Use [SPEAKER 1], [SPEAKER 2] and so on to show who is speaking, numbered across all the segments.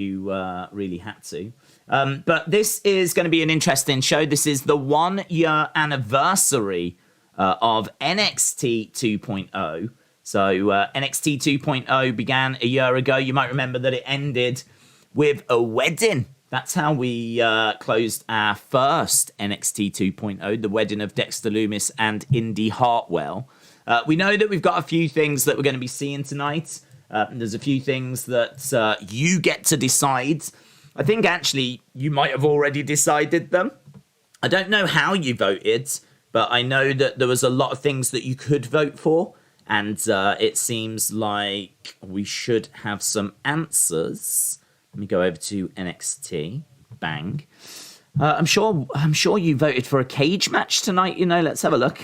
[SPEAKER 1] you really had to. But this is going to be an interesting show. This is the 1-year anniversary of NXT 2.0. So NXT 2.0 began a year ago. You might remember that it ended with a wedding. That's how we closed our first NXT 2.0, the wedding of Dexter Lumis and Indy Hartwell. We know that we've got a few things that we're going to be seeing tonight. There's a few things that you get to decide. I think actually you might have already decided them. I don't know how you voted, but I know that there was a lot of things that you could vote for. And it seems like we should have some answers. Let me go over to NXT. Bang. I'm sure you voted for a cage match tonight. You know, let's have a look.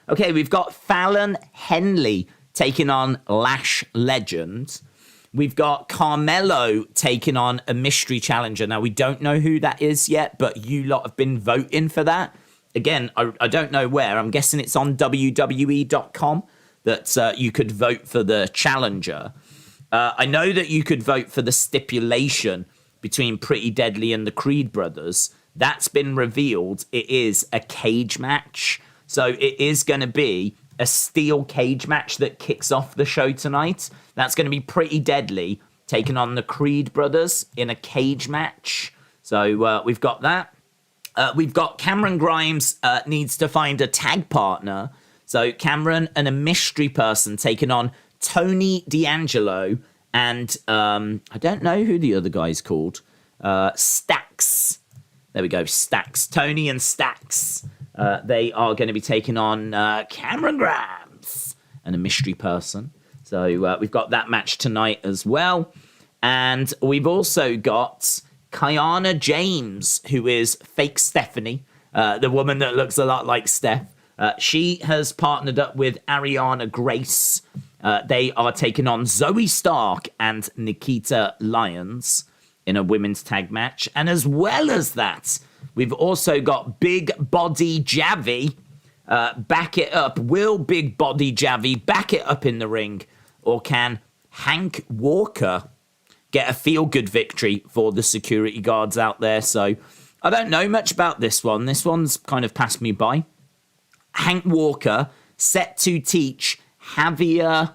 [SPEAKER 1] Okay, we've got Fallon Henley taking on Lash Legend. We've got Carmelo taking on a mystery challenger. Now, we don't know who that is yet, but you lot have been voting for that. Again, I don't know where. I'm guessing it's on WWE.com that you could vote for the challenger. I know that you could vote for the stipulation between Pretty Deadly and the Creed brothers. That's been revealed. It is a cage match. So it is going to be a steel cage match that kicks off the show tonight. That's going to be Pretty Deadly taking on the Creed brothers in a cage match. So we've got that. We've got Cameron Grimes needs to find a tag partner. So Cameron and a mystery person taking on Tony D'Angelo and I don't know who the other guy's called. Stax. There we go, Stax. Tony and Stax. They are going to be taking on Cameron Grimes and a mystery person. So we've got that match tonight as well. And we've also got Kiana James, who is fake Stephanie, the woman that looks a lot like Steph. She has partnered up with Ariana Grace. They are taking on Zoe Stark and Nikita Lyons in a women's tag match. And as well as that, we've also got Big Body Javi. Back it up. Will Big Body Javi back it up in the ring? Or can Hank Walker get a feel-good victory for the security guards out there? So I don't know much about this one. This one's kind of passed me by. Hank Walker set to teach Javier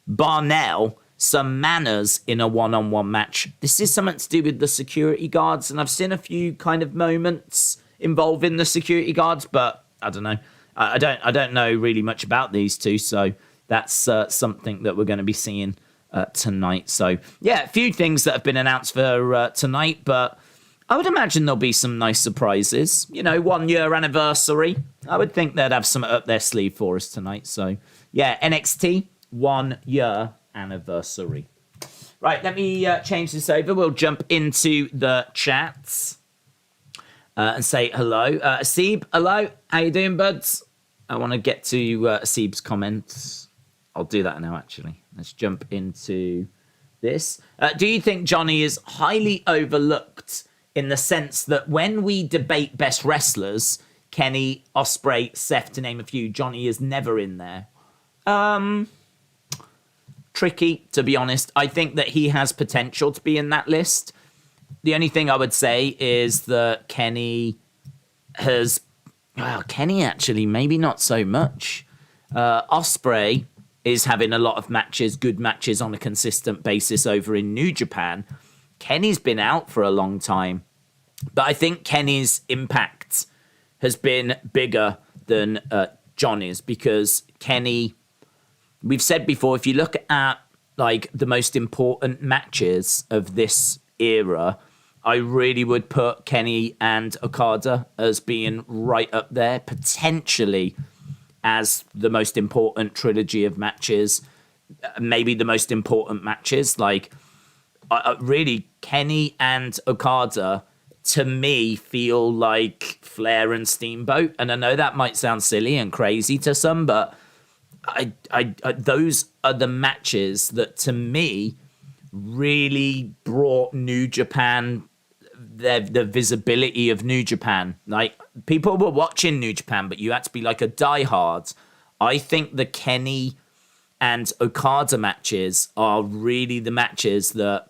[SPEAKER 1] Barnell some manners in a one-on-one match. This is something to do with the security guards, and I've seen a few kind of moments involving the security guards, but I don't know. I don't know really much about these two, so that's something that we're going to be seeing tonight. So yeah, a few things that have been announced for tonight, but I would imagine there'll be some nice surprises. You know, 1-year anniversary. I would think they'd have something up their sleeve for us tonight. So yeah, NXT 1-year anniversary. Right, let me change this over. We'll jump into the chats and say hello. Asib, hello. How you doing, buds? I want to get to Asib's comments. I'll do that now, actually. Let's jump into this. Do you think Johnny is highly overlooked in the sense that when we debate best wrestlers, Kenny, Ospreay, Seth, to name a few, Johnny is never in there? Tricky, to be honest. I think that he has potential to be in that list. The only thing I would say is that Kenny has... Well, Kenny actually, maybe not so much. Ospreay is having a lot of matches, good matches on a consistent basis over in New Japan. Kenny's been out for a long time. But I think Kenny's impact has been bigger than Johnny's, because Kenny... We've said before, if you look at like the most important matches of this era, I really would put Kenny and Okada as being right up there, potentially as the most important trilogy of matches, maybe the most important matches. Like, really, Kenny and Okada, to me, feel like Flair and Steamboat. And I know that might sound silly and crazy to some, but I those are the matches that, to me, really brought New Japan, the visibility of New Japan. Like, people were watching New Japan, but you had to be like a diehard. I think the Kenny and Okada matches are really the matches that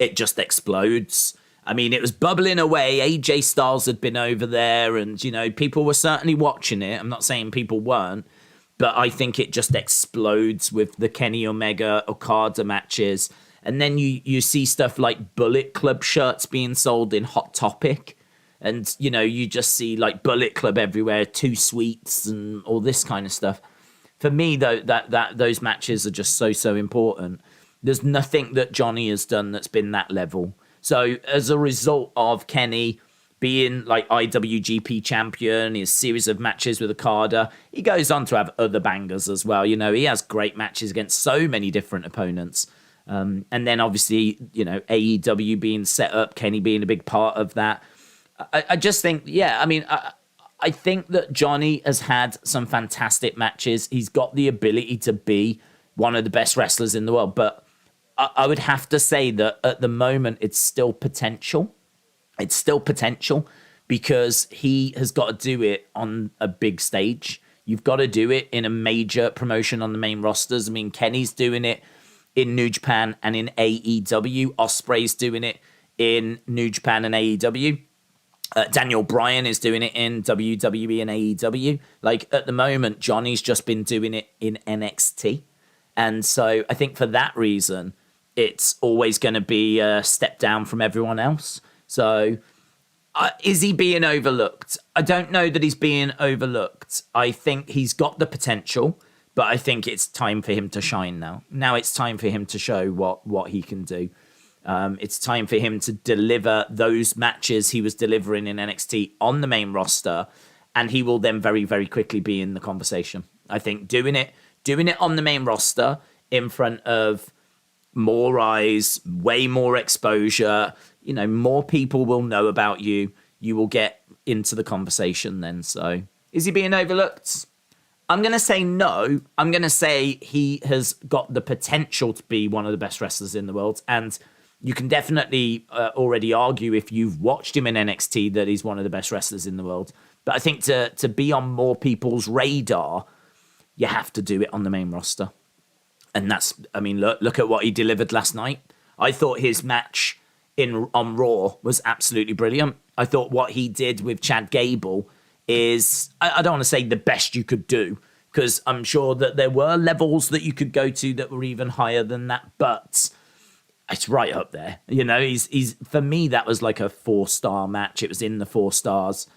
[SPEAKER 1] it just explodes. I mean, it was bubbling away. AJ Styles had been over there, and, you know, people were certainly watching it. I'm not saying people weren't, but I think it just explodes with the Kenny Omega Okada matches. And then you see stuff like Bullet Club shirts being sold in Hot Topic. And, you know, you just see like Bullet Club everywhere, Two Sweets and all this kind of stuff. For me, though, that those matches are just so important. There's nothing that Johnny has done that's been that level. So as a result of Kenny being like IWGP champion, his series of matches with Okada, he goes on to have other bangers as well. You know, he has great matches against so many different opponents. And then obviously, you know, AEW being set up, Kenny being a big part of that. I just think, I mean, I think that Johnny has had some fantastic matches. He's got the ability to be one of the best wrestlers in the world, but I would have to say that at the moment, it's still potential. It's still potential because he has got to do it on a big stage. You've got to do it in a major promotion on the main rosters. I mean, Kenny's doing it in New Japan and in AEW. Ospreay's doing it in New Japan and AEW. Daniel Bryan is doing it in WWE and AEW. Like, at the moment, Johnny's just been doing it in NXT. And so I think for that reason, it's always going to be a step down from everyone else. So is he being overlooked? I don't know that he's being overlooked. I think he's got the potential, but I think it's time for him to shine now. Now it's time for him to show what he can do. It's time for him to deliver those matches he was delivering in NXT on the main roster, and he will then very, very quickly be in the conversation. I think doing it on the main roster in front of more eyes, way more exposure, you know, more people will know about you. You will get into the conversation then. So is he being overlooked? I'm going to say no. I'm going to say he has got the potential to be one of the best wrestlers in the world. And you can definitely already argue if you've watched him in NXT that he's one of the best wrestlers in the world. But I think to be on more people's radar, you have to do it on the main roster. And that's, I mean, look at what he delivered last night. I thought his match on Raw was absolutely brilliant. I thought what he did with Chad Gable is, I don't want to say the best you could do, because I'm sure that there were levels that you could go to that were even higher than that, but it's right up there. You know, he's for me, that was like a 4-star match. It was in the 4 stars.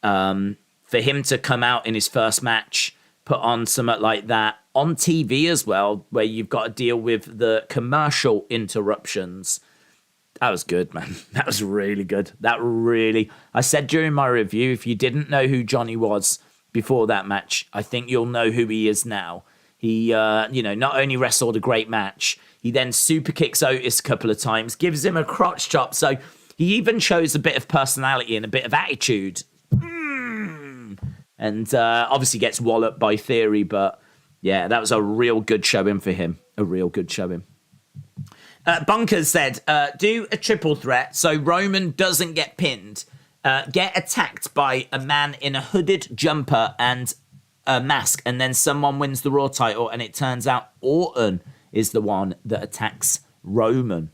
[SPEAKER 1] For him to come out in his first match, put on something like that on TV as well, where you've got to deal with the commercial interruptions. That was good, man. That was really good. I said during my review, if you didn't know who Johnny was before that match, I think you'll know who he is now. He, not only wrestled a great match, he then super kicks Otis a couple of times, gives him a crotch chop. So he even shows a bit of personality and a bit of attitude. And obviously gets walloped by Theory, but yeah, that was a real good showing for him. A real good showing. Bunkers said, do a triple threat so Roman doesn't get pinned. Get attacked by a man in a hooded jumper and a mask, and then someone wins the Raw title, and it turns out Orton is the one that attacks Roman.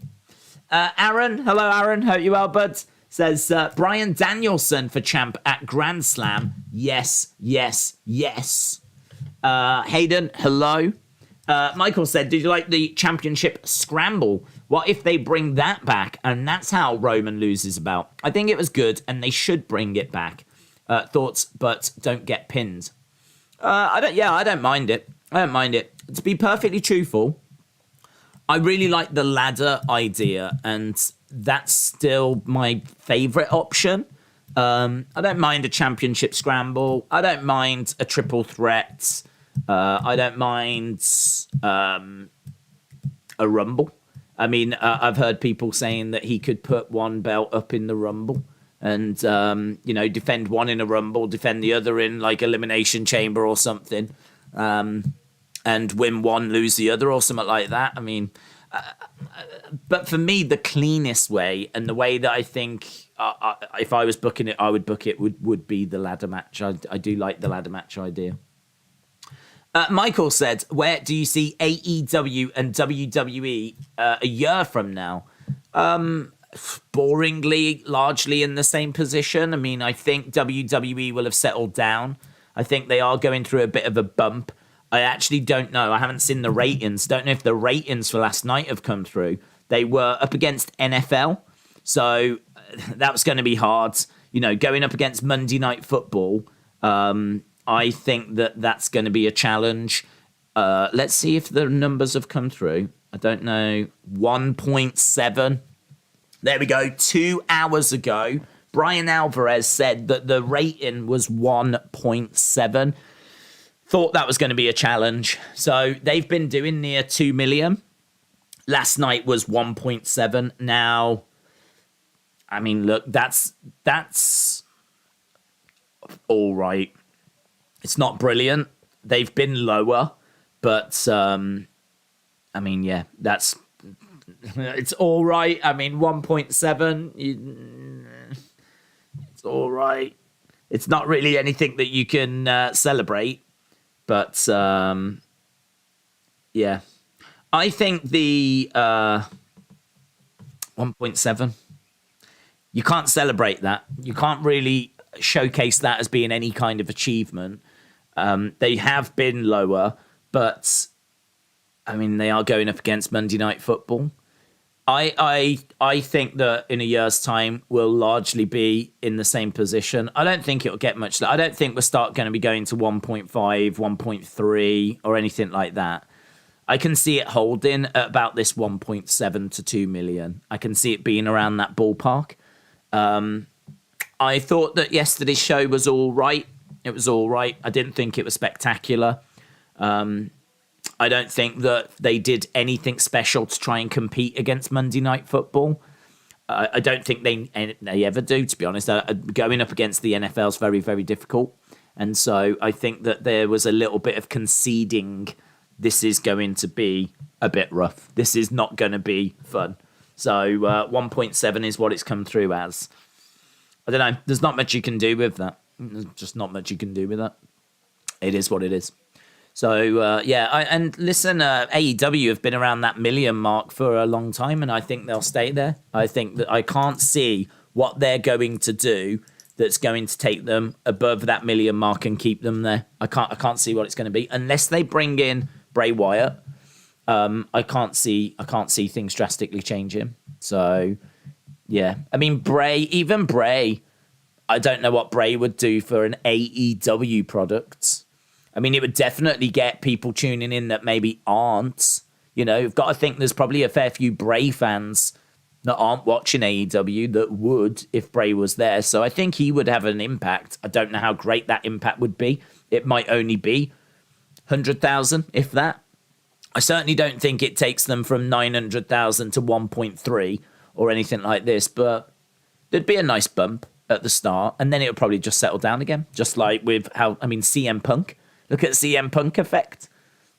[SPEAKER 1] Aaron, hello Aaron, hope you well, bud. Says, Bryan Danielson for champ at Grand Slam. Yes. Hayden, hello. Michael said, did you like the championship scramble? What if they bring that back and that's how Roman loses a belt? I think it was good and they should bring it back. Thoughts, but don't get pinned. I don't mind it. To be perfectly truthful, I really like the ladder idea, and that's still my favorite option. I don't mind a championship scramble. I don't mind a triple threat. I don't mind a rumble. I mean, I've heard people saying that he could put one belt up in the rumble and, defend one in a rumble, defend the other in like Elimination Chamber or something, and win one, lose the other or something like that. I mean, but for me, the cleanest way and the way that I think if I was booking it, I would book it would be the ladder match. I do like the ladder match idea. Michael said, where do you see AEW and WWE a year from now? Boringly, largely in the same position. I mean, I think WWE will have settled down. I think they are going through a bit of a bump. I actually don't know. I haven't seen the ratings. Don't know if the ratings for last night have come through. They were up against NFL, so that was going to be hard. Going up against Monday Night Football, I think that's going to be a challenge. Let's see if the numbers have come through. I don't know. 1.7. There we go. 2 hours ago, Brian Alvarez said that the rating was 1.7. Thought that was going to be a challenge. So they've been doing near 2 million. Last night was 1.7. Now, I mean, look, that's all right. It's not brilliant. They've been lower, but I mean, yeah, it's all right. I mean, 1.7, it's all right. It's not really anything that you can celebrate, but yeah. I think the 1.7, you can't celebrate that. You can't really showcase that as being any kind of achievement. They have been lower, but I mean, they are going up against Monday Night Football. I think that in a year's time we'll largely be in the same position. I don't think it'll get much. I don't think we'll start going to be going to 1.5, 1.3 or anything like that. I can see it holding at about this 1.7 to 2 million. I can see it being around that ballpark. I thought that yesterday's show was all right. It was all right. I didn't think it was spectacular. I don't think that they did anything special to try and compete against Monday Night Football. I don't think they ever do, to be honest. Going up against the NFL is very, very difficult. And so I think that there was a little bit of conceding. This is going to be a bit rough. This is not going to be fun. So 1.7 is what it's come through as. I don't know. There's not much you can do with that. There's just not much you can do with that. It is what it is. So, and listen, AEW have been around that million mark for a long time, and I think they'll stay there. I think that I can't see what they're going to do that's going to take them above that million mark and keep them there. I can't see what it's going to be unless they bring in Bray Wyatt. I can't see things drastically changing. So, yeah, I mean, Bray, I don't know what Bray would do for an AEW product. I mean, it would definitely get people tuning in that maybe aren't. You've got to think there's probably a fair few Bray fans that aren't watching AEW that would if Bray was there. So I think he would have an impact. I don't know how great that impact would be. It might only be 100,000, if that. I certainly don't think it takes them from 900,000 to 1.3 or anything like this, but there'd be a nice bump at the start, and then it would probably just settle down again, just like with CM Punk. Look at CM Punk effect.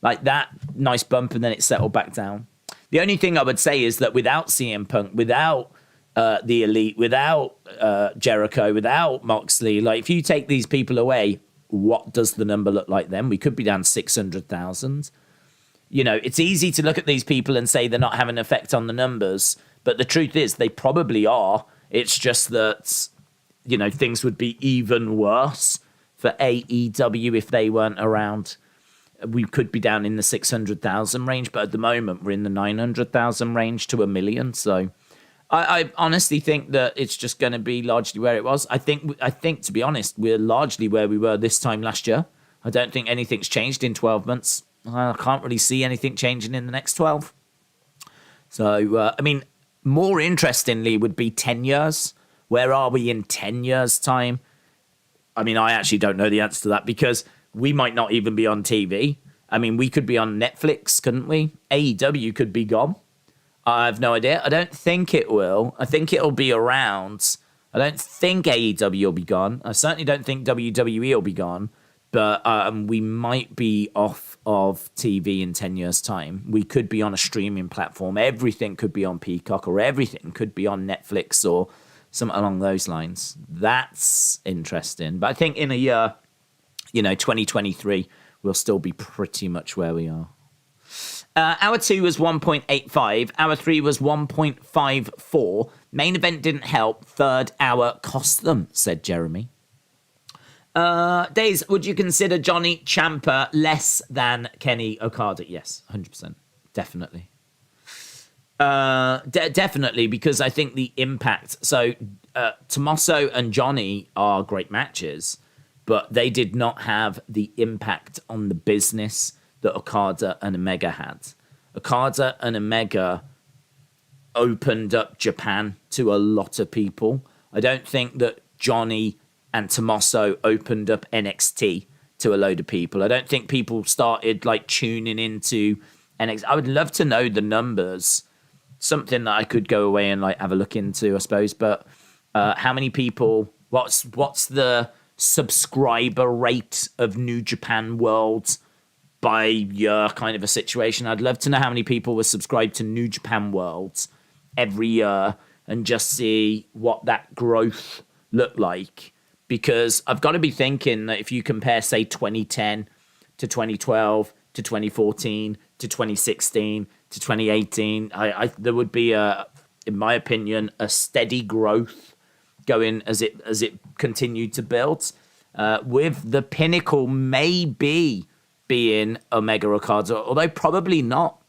[SPEAKER 1] Like that, nice bump, and then it settled back down. The only thing I would say is that without CM Punk, without the Elite, without Jericho, without Moxley, like if you take these people away, what does the number look like then? We could be down 600,000. It's easy to look at these people and say they're not having an effect on the numbers, but the truth is they probably are. It's just that, things would be even worse for AEW if they weren't around. We could be down in the 600,000 range, but at the moment we're in the 900,000 range to 1 million. So I honestly think that it's just going to be largely where it was. I think to be honest, we're largely where we were this time last year. I don't think anything's changed in 12 months. I can't really see anything changing in the next 12. So, more interestingly would be 10 years. Where are we in 10 years' time? I actually don't know the answer to that because we might not even be on TV. We could be on Netflix, couldn't we? AEW could be gone. I have no idea. I don't think it will. I think it'll be around. I don't think AEW will be gone. I certainly don't think WWE will be gone. But we might be off of TV in 10 years' time. We could be on a streaming platform. Everything could be on Peacock or everything could be on Netflix or something along those lines. That's interesting. But I think in a year, 2023, we'll still be pretty much where we are. Hour 2 was 1.85. Hour 3 was 1.54. Main event didn't help. Third hour cost them, said Jeremy. Daze, would you consider Johnny Ciampa less than Kenny Okada? Yes, 100%. Definitely. Definitely, because I think the impact... So, Tommaso and Johnny are great matches, but they did not have the impact on the business that Okada and Omega had. Okada and Omega opened up Japan to a lot of people. I don't think that Johnny and Tommaso opened up NXT to a load of people. I don't think people started like tuning into NXT. I would love to know the numbers. Something that I could go away and like have a look into, I suppose. But how many people? What's the subscriber rate of New Japan World by year kind of a situation? I'd love to know how many people were subscribed to New Japan World every year and just see what that growth looked like. Because I've got to be thinking that if you compare, say, 2010 to 2012 to 2014 to 2016 to 2018, there would be, in my opinion, a steady growth going as it continued to build. With the pinnacle maybe being Omega Okada, although probably not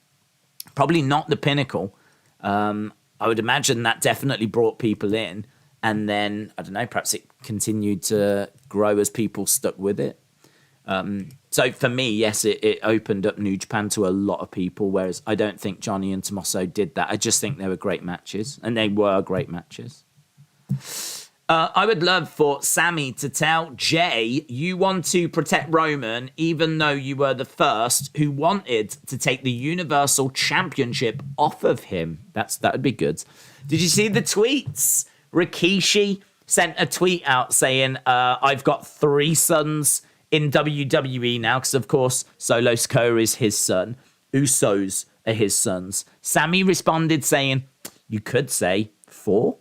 [SPEAKER 1] the pinnacle. I would imagine that definitely brought people in. And then, I don't know, perhaps it continued to grow as people stuck with it. So for me, yes, it opened up New Japan to a lot of people, whereas I don't think Johnny and Tommaso did that. I just think they were great matches, and they were great matches. I would love for Sammy to tell Jay, you want to protect Roman, even though you were the first who wanted to take the Universal Championship off of him. That would be good. Did you see the tweets? Rikishi sent a tweet out saying, I've got 3 sons in WWE now, because of course Solo Sikoa is his son. Usos are his sons. Sammy responded saying, you could say 4,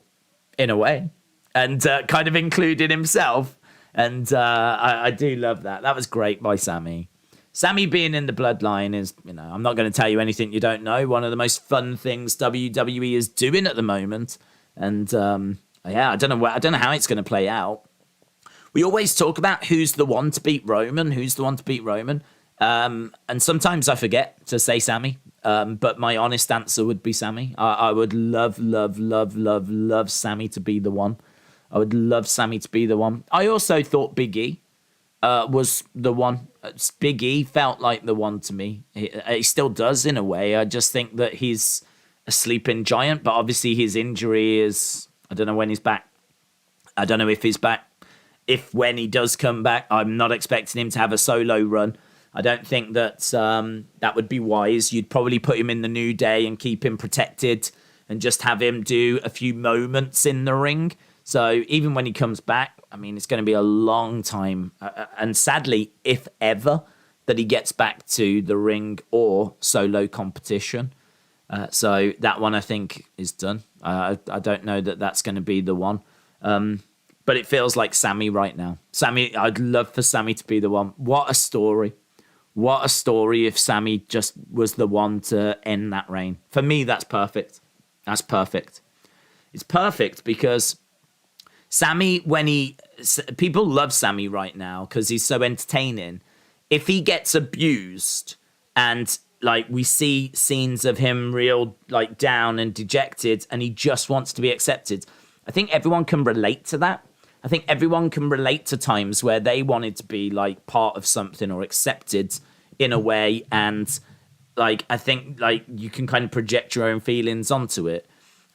[SPEAKER 1] in a way, and kind of included himself. And I do love that. That was great by Sammy. Sammy being in the bloodline is, I'm not going to tell you anything you don't know. One of the most fun things WWE is doing at the moment. And yeah, I don't know how it's going to play out. We always talk about who's the one to beat Roman, and sometimes I forget to say Sammy. But my honest answer would be Sammy. I would love Sammy to be the one. I would love Sammy to be the one. I also thought Big E was the one. Big E felt like the one to me. He still does in a way. I just think that he's a sleeping giant, but obviously his injury is, I don't know when he's back. I don't know if he's back. If when he does come back, I'm not expecting him to have a solo run. I don't think that that would be wise. You'd probably put him in the New Day and keep him protected and just have him do a few moments in the ring. So even when he comes back, I mean, it's going to be a long time. And sadly, if ever, that he gets back to the ring or solo competition. So that one, I think, is done. I don't know that that's going to be the one. But it feels like Sammy right now. Sammy, I'd love for Sammy to be the one. What a story. What a story if Sammy just was the one to end that reign. For me, that's perfect. That's perfect. It's perfect because Sammy, people love Sammy right now because he's so entertaining. If he gets abused and like we see scenes of him real like down and dejected and he just wants to be accepted, I think everyone can relate to that. I think everyone can relate to times where they wanted to be like part of something or accepted in a way. And like, I think like you can kind of project your own feelings onto it.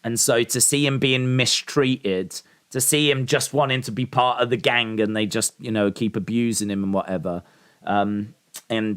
[SPEAKER 1] And so to see him being mistreated, to see him just wanting to be part of the gang and they just, keep abusing him and whatever. And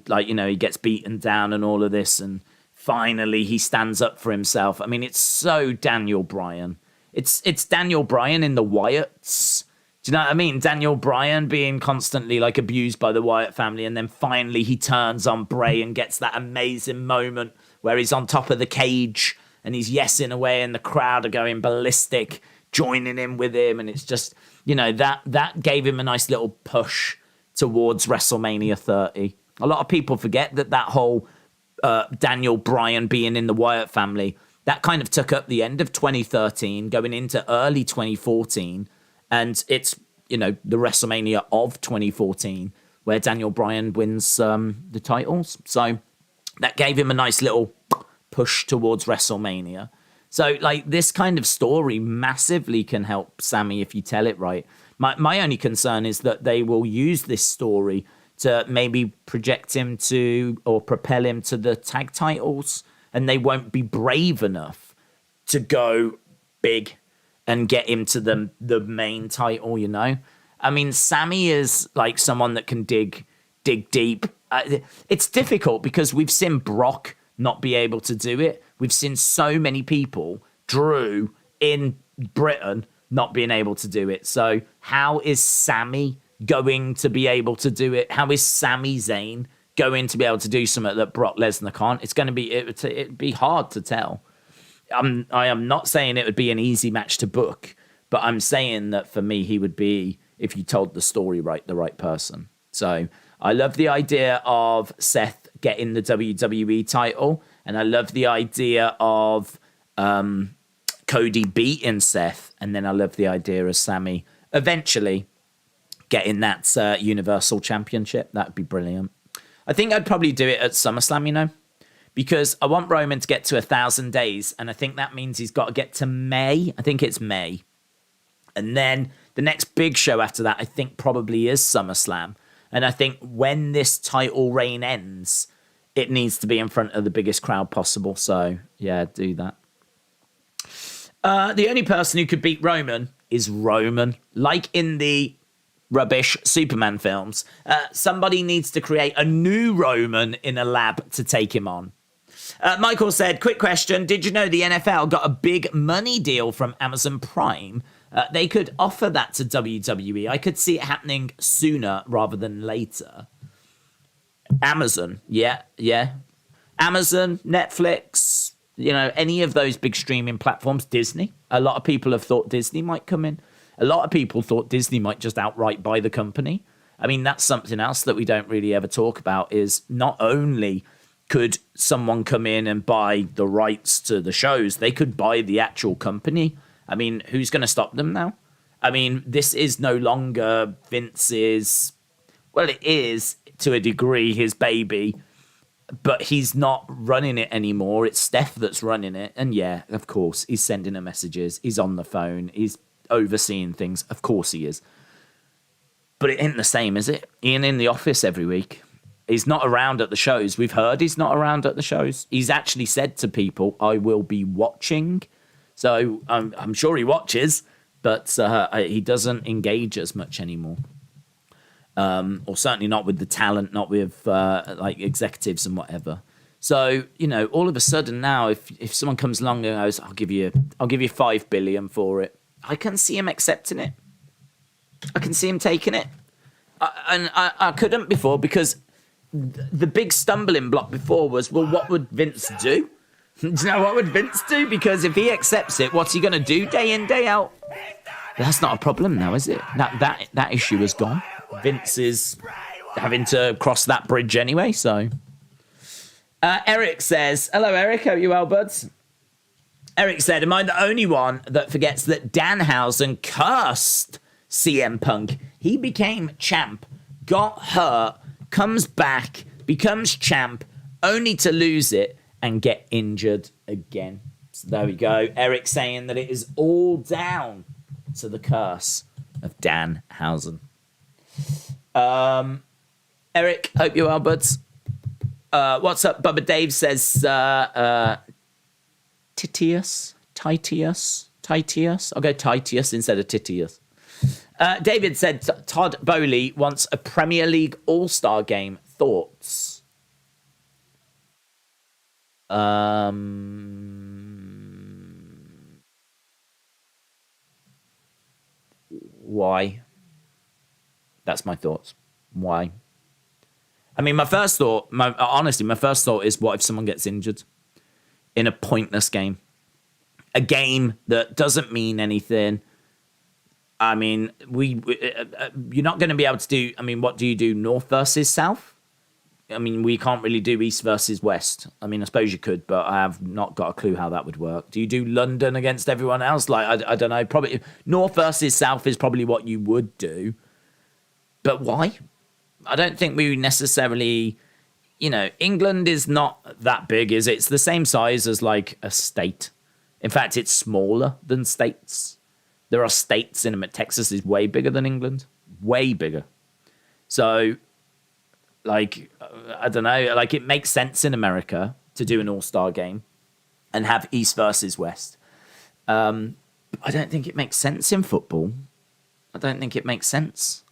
[SPEAKER 1] like, he gets beaten down and all of this. And finally he stands up for himself. I mean, it's so Daniel Bryan. It's Daniel Bryan in the Wyatts. Do you know what I mean? Daniel Bryan being constantly like abused by the Wyatt family, and then finally he turns on Bray and gets that amazing moment where he's on top of the cage and he's yesing away and the crowd are going ballistic, joining in with him, and it's just, that gave him a nice little push towards WrestleMania 30. A lot of people forget that whole Daniel Bryan being in the Wyatt family, that kind of took up the end of 2013, going into early 2014. And it's, the WrestleMania of 2014 where Daniel Bryan wins the titles. So that gave him a nice little push towards WrestleMania. So, this kind of story massively can help Sammy if you tell it right. My only concern is that they will use this story to maybe project him to or propel him to the tag titles, and they won't be brave enough to go big and get him to the main title, I mean, Sammy is someone that can dig deep. It's difficult because we've seen Brock not be able to do it. We've seen so many people, Drew in Britain, not being able to do it. So how is Sammy going to be able to do it? How is Sami Zayn going to be able to do something that Brock Lesnar can't? It's going to be it'd be hard to tell. I am not saying it would be an easy match to book, but I'm saying that for me he would be, if you told the story right, the right person. So I love the idea of Seth getting the WWE title, and I love the idea of Cody beating Seth, and then I love the idea of Sammy eventually getting that Universal Championship. That'd be brilliant. I think I'd probably do it at SummerSlam, because I want Roman to get to 1,000 days, and I think that means he's got to get to May. I think it's May. And then the next big show after that, I think probably is SummerSlam. And I think when this title reign ends, it needs to be in front of the biggest crowd possible. So, yeah, do that. The only person who could beat Roman is Roman. Like in the rubbish Superman films, somebody needs to create a new Roman in a lab to take him on. Michael said, quick question. Did you know the NFL got a big money deal from Amazon Prime? They could offer that to WWE. I could see it happening sooner rather than later. Amazon, yeah. Amazon, Netflix, any of those big streaming platforms, Disney. A lot of people have thought Disney might come in. A lot of people thought Disney might just outright buy the company. I mean, that's something else that we don't really ever talk about, is not only could someone come in and buy the rights to the shows, they could buy the actual company. I mean, who's going to stop them now? I mean, this is no longer Vince's, well, it is to a degree his baby, but he's not running it anymore. It's Steph that's running it. And yeah, of course, he's sending her messages. He's on the phone. He's overseeing things. Of course he is. But it ain't the same, is it? He ain't in the office every week. He's not around at the shows. We've heard he's not around at the shows. He's actually said to people, I will be watching. So I'm sure he watches, but he doesn't engage as much anymore. Or certainly not with the talent, not with executives and whatever. So, all of a sudden now, if someone comes along and goes, I'll give you $5 billion for it, I can see him accepting it. I can see him taking it. I couldn't before, because the big stumbling block before was, well, what would Vince do? Do you know what would Vince do? Because if he accepts it, what's he going to do day in, day out? That's not a problem now, is it? That issue is gone. Vince is having to cross that bridge anyway, so. Eric says, hello, Eric. Hope you well, buds. Eric said, am I the only one that forgets that Danhausen cursed CM Punk? He became champ, got hurt, comes back, becomes champ, only to lose it and get injured again. So there we go. Eric saying that it is all down to the curse of Danhausen. Eric, hope you're well, buds. What's up? Bubba Dave says Titius. I'll go Titius instead of Titius. David said Todd Bowley wants a Premier League All-Star game. Thoughts? Why? That's my thoughts. Why? I mean, my first thought is, what if someone gets injured in a pointless game? A game that doesn't mean anything. I mean, you're not going to be able to do, what do you do? North versus South? I mean, we can't really do East versus West. I mean, I suppose you could, but I have not got a clue how that would work. Do you do London against everyone else? Like, I don't know. Probably North versus South is probably what you would do. But why? I don't think we necessarily... England is not that big, is it? It's the same size as, like, a state. In fact, it's smaller than states. There are states in them. Texas is way bigger than England. Way bigger. So... like, I don't know, like it makes sense in America to do an all-star game and have East versus West. I don't think it makes sense in football. I don't think it makes sense.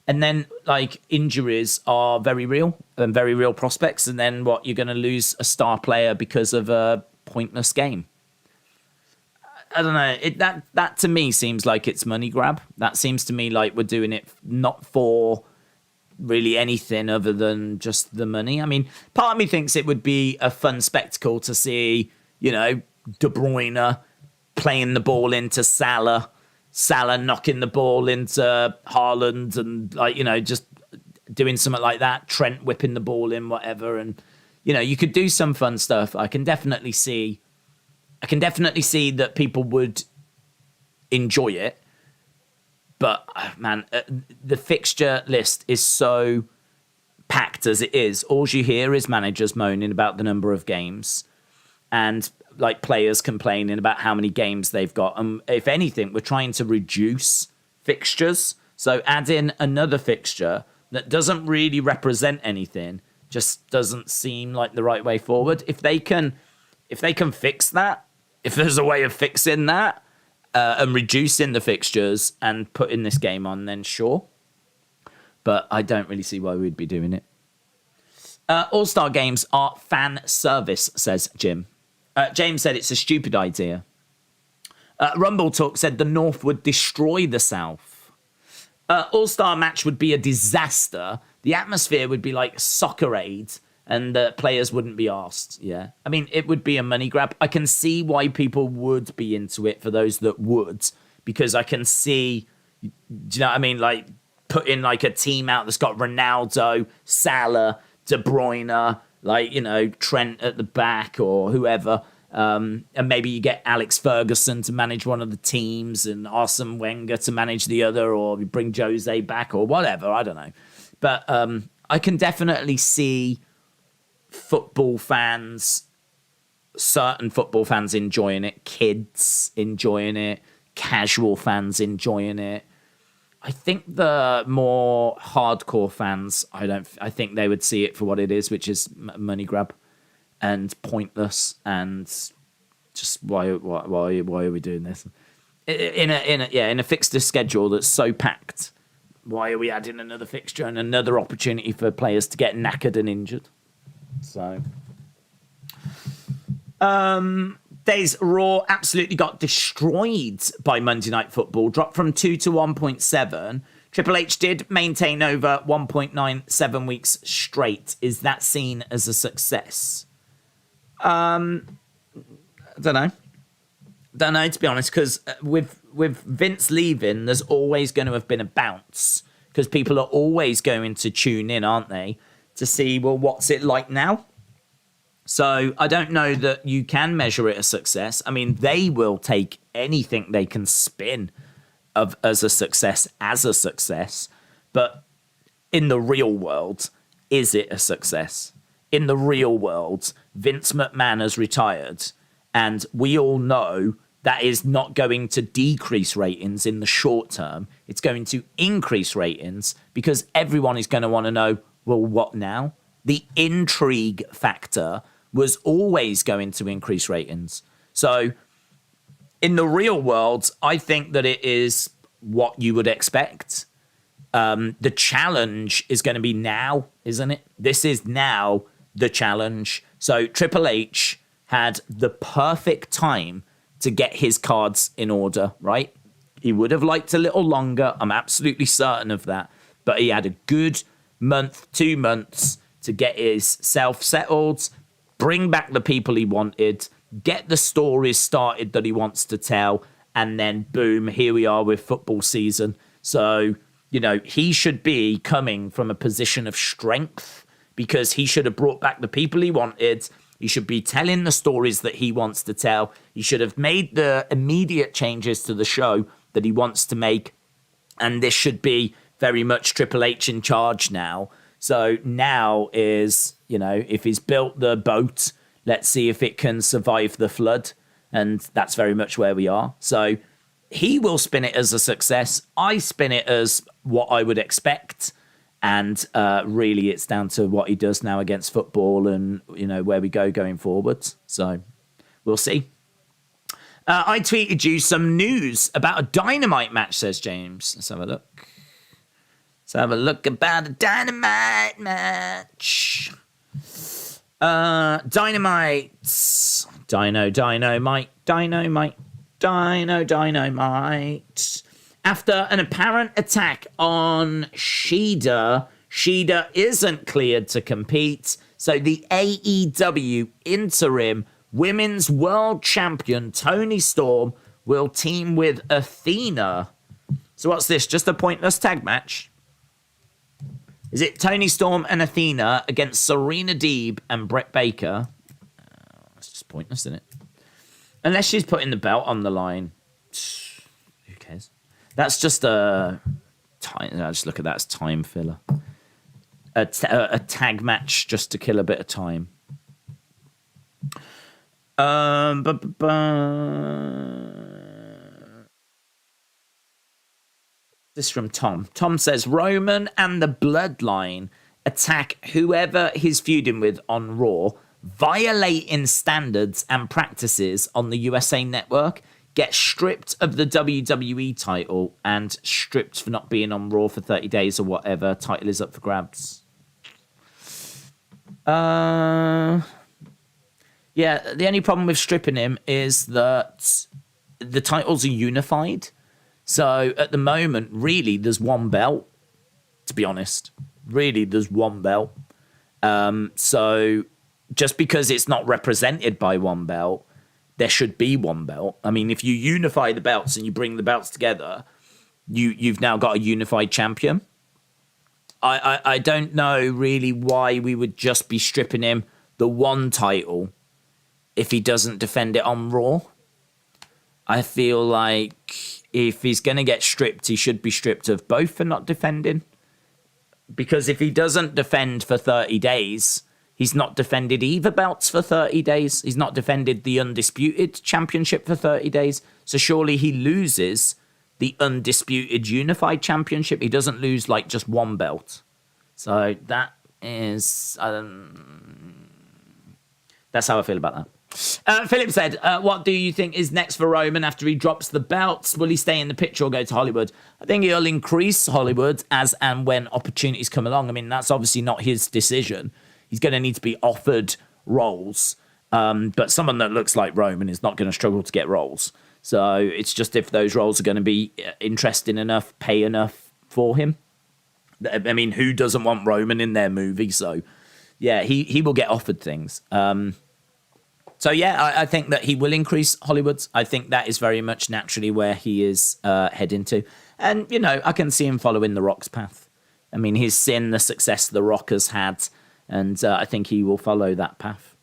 [SPEAKER 1] And then, like, injuries are very real and very real prospects. And then what, you're going to lose a star player because of a pointless game. I don't know. That to me seems like it's money grab. That seems to me like we're doing it not for really anything other than just the money. I mean, part of me thinks it would be a fun spectacle to see, De Bruyne playing the ball into Salah knocking the ball into Haaland and, like, just doing something like that, Trent whipping the ball in, whatever. And, you could do some fun stuff. I can definitely see that people would enjoy it. But, man, the fixture list is so packed as it is. All you hear is managers moaning about the number of games and, like, players complaining about how many games they've got. And if anything, we're trying to reduce fixtures. So add in another fixture that doesn't really represent anything, just doesn't seem like the right way forward. If they can fix that, if there's a way of fixing that, and reducing the fixtures and putting this game on, then sure. But I don't really see why we'd be doing it. All-Star games are fan service, says Jim. James said it's a stupid idea. Rumble Talk said the North would destroy the South. All-Star match would be a disaster. The atmosphere would be like Soccer Aid, and the players wouldn't be asked. Yeah. I mean, it would be a money grab. I can see why people would be into it for those that would, because I can see, do you know what I mean? Like, putting like a team out that's got Ronaldo, Salah, De Bruyne, like, Trent at the back or whoever. And maybe you get Alex Ferguson to manage one of the teams and Arsene Wenger to manage the other, or you bring Jose back or whatever. I don't know. But I can definitely see football fans, certain football fans enjoying it, kids enjoying it, casual fans enjoying it. I think the more hardcore fans, I think they would see it for what it is, which is money grab and pointless, and just why are we doing this in a fixture schedule that's so packed? Why are we adding another fixture and another opportunity for players to get knackered and injured? So, Daze Raw absolutely got destroyed by Monday Night Football, dropped from 2 to 1.7. Triple H did maintain over 1.97 weeks straight. Is that seen as a success? I don't know. Don't know, to be honest, because with Vince leaving, there's always going to have been a bounce, because people are always going to tune in, aren't they, to see, well, what's it like now? So I don't know that you can measure it a success. I mean, they will take anything they can spin as a success, but in the real world, is it a success? In the real world, Vince McMahon has retired, and we all know that is not going to decrease ratings in the short term. It's going to increase ratings, because everyone is going to want to know, well, what now? The intrigue factor was always going to increase ratings. So in the real world, I think that it is what you would expect. The challenge is going to be now, isn't it? This is now the challenge. So Triple H had the perfect time to get his cards in order, right? He would have liked a little longer. I'm absolutely certain of that. But he had a good month, 2 months to get himself settled, bring back the people he wanted, get the stories started that he wants to tell, and then boom, here we are with football season. So, he should be coming from a position of strength, because he should have brought back the people he wanted. He should be telling the stories that he wants to tell. He should have made the immediate changes to the show that he wants to make. And this should be very much Triple H in charge now. So now is, if he's built the boat, let's see if it can survive the flood. And that's very much where we are. So he will spin it as a success. I spin it as what I would expect. And really, it's down to what he does now against football and, where we go going forwards. So we'll see. I tweeted you some news about a Dynamite match, says James. Let's have a look. Let's have a look about a Dynamite match. Dynamite. Dynamite. After an apparent attack on Shida isn't cleared to compete. So the AEW interim Women's World Champion Toni Storm will team with Athena. So what's this? Just a pointless tag match? Is it Toni Storm and Athena against Serena Deeb and Britt Baker? It's just pointless, isn't it? Unless she's putting the belt on the line. Who cares? That's just a time. I just look at that as time filler. A tag match just to kill a bit of time. This from Tom. Tom says Roman and the Bloodline attack whoever he's feuding with on Raw, violating standards and practices on the USA Network, get stripped of the WWE title and stripped for not being on Raw for 30 days or whatever. Title is up for grabs. Yeah, the only problem with stripping him is that the titles are unified. So at the moment, really, there's one belt, to be honest. Really, there's one belt. So just because it's not represented by one belt, there should be one belt. I mean, if you unify the belts and you bring the belts together, you've now got a unified champion. I don't know really why we would just be stripping him the one title if he doesn't defend it on Raw. I feel like if he's going to get stripped, he should be stripped of both for not defending. Because if he doesn't defend for 30 days, he's not defended either belts for 30 days. He's not defended the Undisputed Championship for 30 days. So surely he loses the Undisputed Unified Championship. He doesn't lose like just one belt. So that is... that's how I feel about that. Philip said, what do you think is next for Roman after he drops the belts? Will he stay in the picture or go to Hollywood? I think he'll increase Hollywood as and when opportunities come along. I mean, that's obviously not his decision. He's going to need to be offered roles. But someone that looks like Roman is not going to struggle to get roles. So it's just if those roles are going to be interesting enough, pay enough for him. I mean, who doesn't want Roman in their movie? So, yeah, he will get offered things. So, yeah, I think that he will increase Hollywood. I think that is very much naturally where he is heading to. And, I can see him following The Rock's path. I mean, he's seen the success The Rock has had, and I think he will follow that path.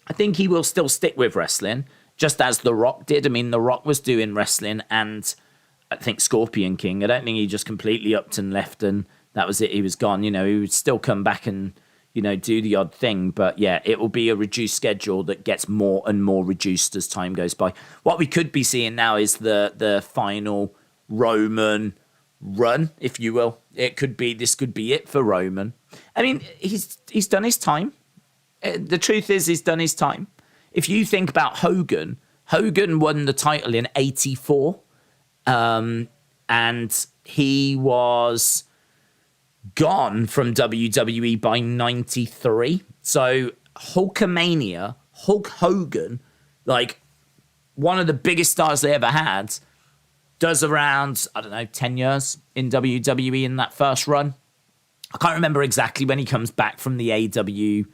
[SPEAKER 1] I think he will still stick with wrestling, just as The Rock did. I mean, The Rock was doing wrestling and I think Scorpion King. I don't think he just completely upped and left and that was it. He was gone. He would still come back and do the odd thing. But yeah, it will be a reduced schedule that gets more and more reduced as time goes by. What we could be seeing now is the final Roman run, if you will. This could be it for Roman. I mean, he's done his time. The truth is, he's done his time. If you think about Hogan won the title in 84. And he was gone from WWE by 93. So Hulkamania, Hulk Hogan, like one of the biggest stars they ever had, does around, 10 years in WWE in that first run. I can't remember exactly when he comes back from the AWA,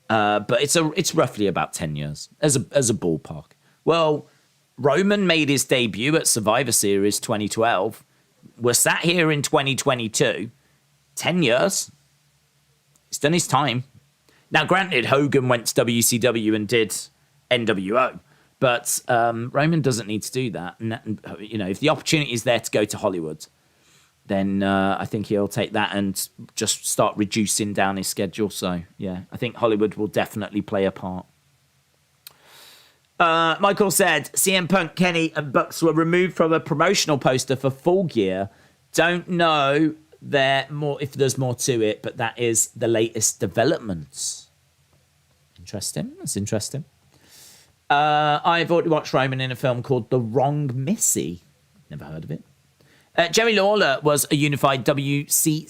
[SPEAKER 1] but it's roughly about 10 years as a ballpark. Well, Roman made his debut at Survivor Series 2012. We're sat here in 2022. 10 years. He's done his time. Now, granted, Hogan went to WCW and did NWO, but Roman doesn't need to do that. And, you know, if the opportunity is there to go to Hollywood, then I think he'll take that and just start reducing down his schedule. So, yeah, I think Hollywood will definitely play a part. Michael said, CM Punk, Kenny, and Bucks were removed from a promotional poster for Full Gear. Don't know if there's more to it, but that is the latest developments. Interesting. That's interesting. I've already watched Roman in a film called The Wrong Missy. Never heard of it. Jerry Lawler was a unified WCCW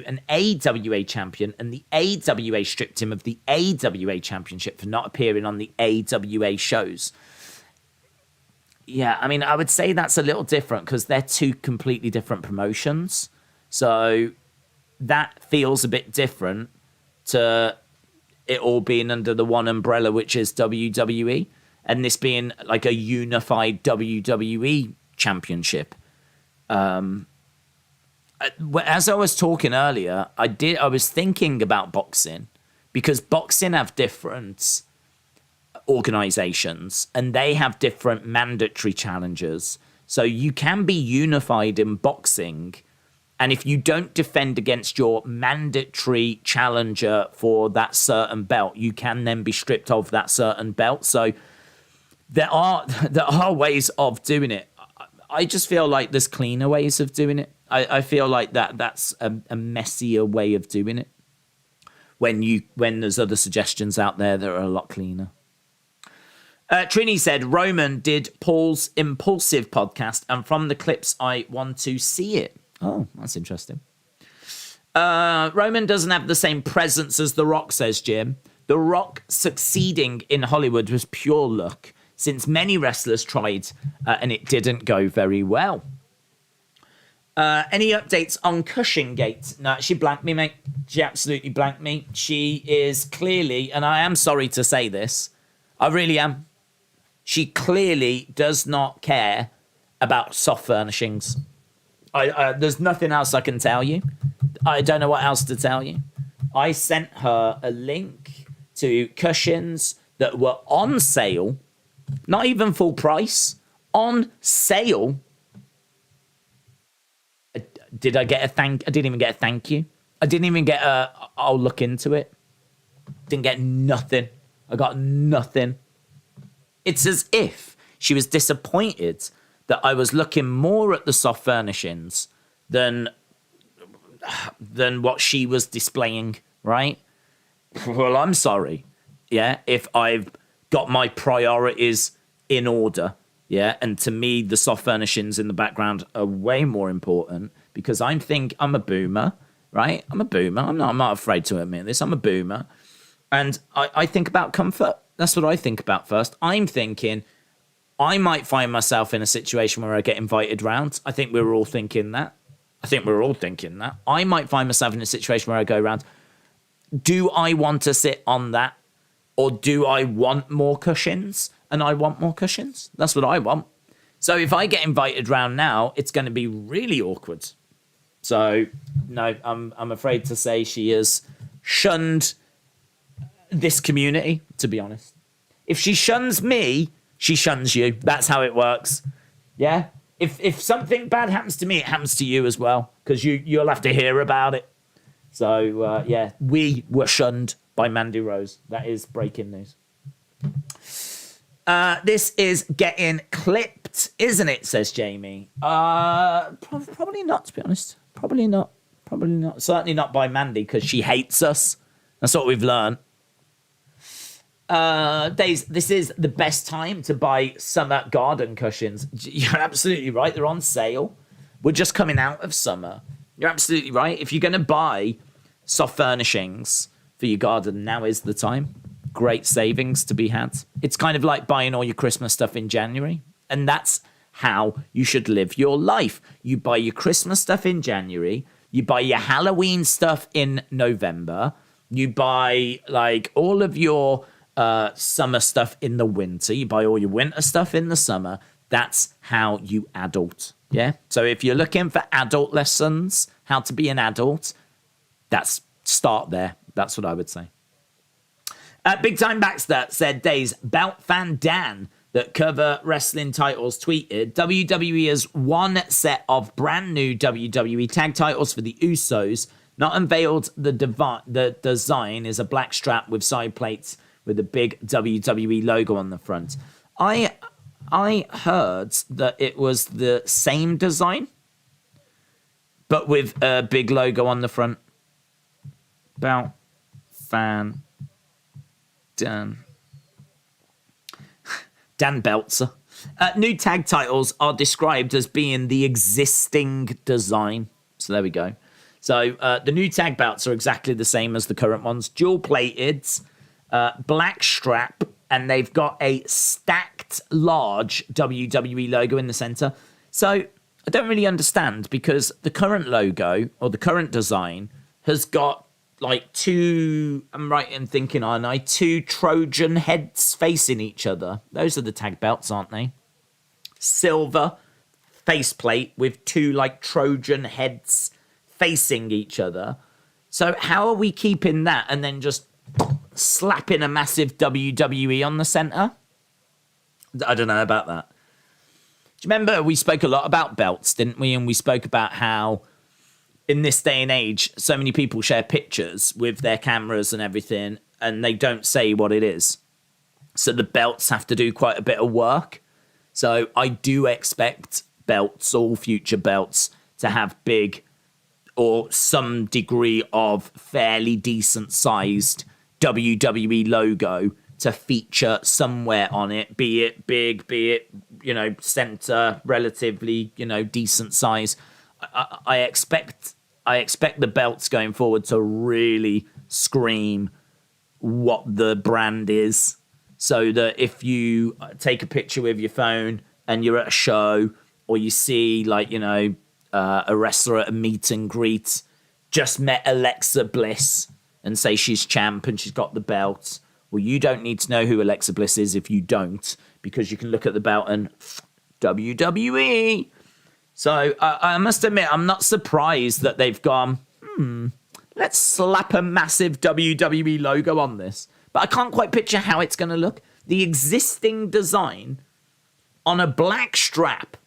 [SPEAKER 1] and AWA champion, and the AWA stripped him of the AWA championship for not appearing on the AWA shows. Yeah, I mean, I would say that's a little different because they're two completely different promotions. So that feels a bit different to it all being under the one umbrella, which is WWE, and this being like a unified WWE championship. As I was talking earlier, I was thinking about boxing because boxing have different organizations and they have different mandatory challenges. So you can be unified in boxing, and if you don't defend against your mandatory challenger for that certain belt, you can then be stripped of that certain belt. So there are ways of doing it. I just feel like there's cleaner ways of doing it. I feel like that's a messier way of doing it when there's other suggestions out there that are a lot cleaner. Trini said, Roman did Paul's Impulsive podcast, and from the clips, I want to see it. Oh, that's interesting. Roman doesn't have the same presence as The Rock, says Jim. The Rock succeeding in Hollywood was pure luck, since many wrestlers tried and it didn't go very well. Any updates on Cushing Gate? No, she blanked me, mate. She absolutely blanked me. She is clearly, and I am sorry to say this, I really am. She clearly does not care about soft furnishings. There's nothing else I can tell you. I don't know what else to tell you. I sent her a link to cushions that were on sale, not even full price, on sale. Did I get a thank? I didn't even get a thank you. I didn't even get a, I'll look into it. Didn't get nothing. I got nothing. It's as if she was disappointed that I was looking more at the soft furnishings than what she was displaying, right? Well, I'm sorry. Yeah, if I've got my priorities in order, yeah, and to me, the soft furnishings in the background are way more important because I'm a boomer, right? I'm a boomer. I'm not afraid to admit this. I'm a boomer. And I think about comfort. That's what I think about first. I'm thinking I might find myself in a situation where I get invited round. I think we're all thinking that. I might find myself in a situation where I go around. Do I want to sit on that? Or do I want more cushions? And I want more cushions. That's what I want. So if I get invited round now, it's going to be really awkward. So, no, I'm afraid to say she has shunned this community, to be honest. If she shuns me, she shuns you. That's how it works. Yeah? If something bad happens to me, it happens to you as well, because you'll have to hear about it. So, yeah, we were shunned by Mandy Rose. That is breaking news. This is getting clipped, isn't it, says Jamie. Probably not, to be honest. Probably not. Certainly not by Mandy, because she hates us. That's what we've learned. Daze, this is the best time to buy summer garden cushions. You're absolutely right. They're on sale. We're just coming out of summer. You're absolutely right. If you're going to buy soft furnishings for your garden, now is the time. Great savings to be had. It's kind of like buying all your Christmas stuff in January. And that's how you should live your life. You buy your Christmas stuff in January. You buy your Halloween stuff in November. You buy like all of your summer stuff in the winter. You buy all your winter stuff in the summer. That's how you adult. Yeah. So if you're looking for adult lessons, how to be an adult, that's start there. That's what I would say. Big Time Baxter said, Daze, Bout Fan Dan that cover wrestling titles tweeted, WWE has one set of brand new WWE tag titles for the Usos. Not unveiled, the design is a black strap with side plates with a big WWE logo on the front. I heard that it was the same design, but with a big logo on the front. Bout Fan Dan Belzer. New tag titles are described as being the existing design. So there we go. So the new tag belts are exactly the same as the current ones. Dual plated, black strap, and they've got a stacked large WWE logo in the center. So I don't really understand, because the current logo or the current design has got like two, I'm right in thinking, aren't I? Two Trojan heads facing each other. Those are the tag belts, aren't they? Silver faceplate with two like Trojan heads facing each other. So how are we keeping that and then just slapping a massive WWE on the center? I don't know about that. Do you remember we spoke a lot about belts, didn't we? And we spoke about how in this day and age, so many people share pictures with their cameras and everything, and they don't say what it is. So the belts have to do quite a bit of work. So I do expect belts, all future belts, to have big or some degree of fairly decent sized WWE logo to feature somewhere on it, be it big, be it, center, relatively, decent size. I expect the belts going forward to really scream what the brand is, so that if you take a picture with your phone and you're at a show, or you see a wrestler at a meet and greet, just met Alexa Bliss and say she's champ and she's got the belt. Well, you don't need to know who Alexa Bliss is if you don't, because you can look at the belt and WWE. So I must admit, I'm not surprised that they've gone, let's slap a massive WWE logo on this. But I can't quite picture how it's going to look. The existing design on a black strap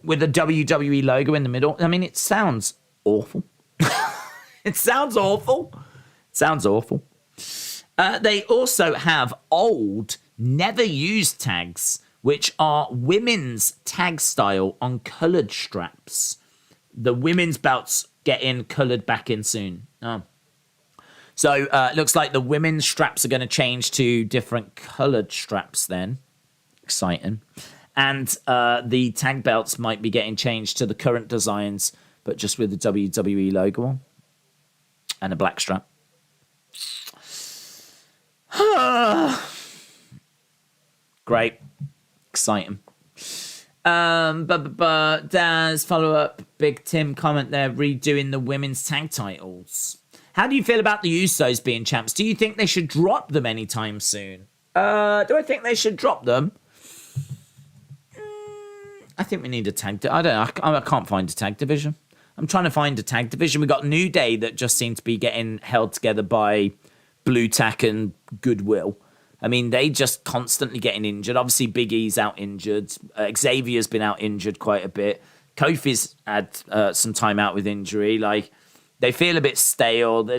[SPEAKER 1] with a WWE logo in the middle. I mean, it sounds awful. It sounds awful. They also have old, never used tags, which are women's tag style on coloured straps. The women's belts getting coloured back in soon. Oh. So it looks like the women's straps are going to change to different coloured straps then. Exciting. And the tag belts might be getting changed to the current designs, but just with the WWE logo on and a black strap. Great. Exciting. Daz, follow up. Big Tim comment there, redoing the women's tag titles. How do you feel about the Usos being champs? Do you think they should drop them anytime soon? Do I think they should drop them? I think we need a tag. I can't find a tag division. I'm trying to find a tag division. We got New Day that just seem to be getting held together by Blue Tack and Goodwill. I mean, they just constantly getting injured. Obviously, Big E's out injured. Xavier's been out injured quite a bit. Kofi's had some time out with injury. Like, they feel a bit stale.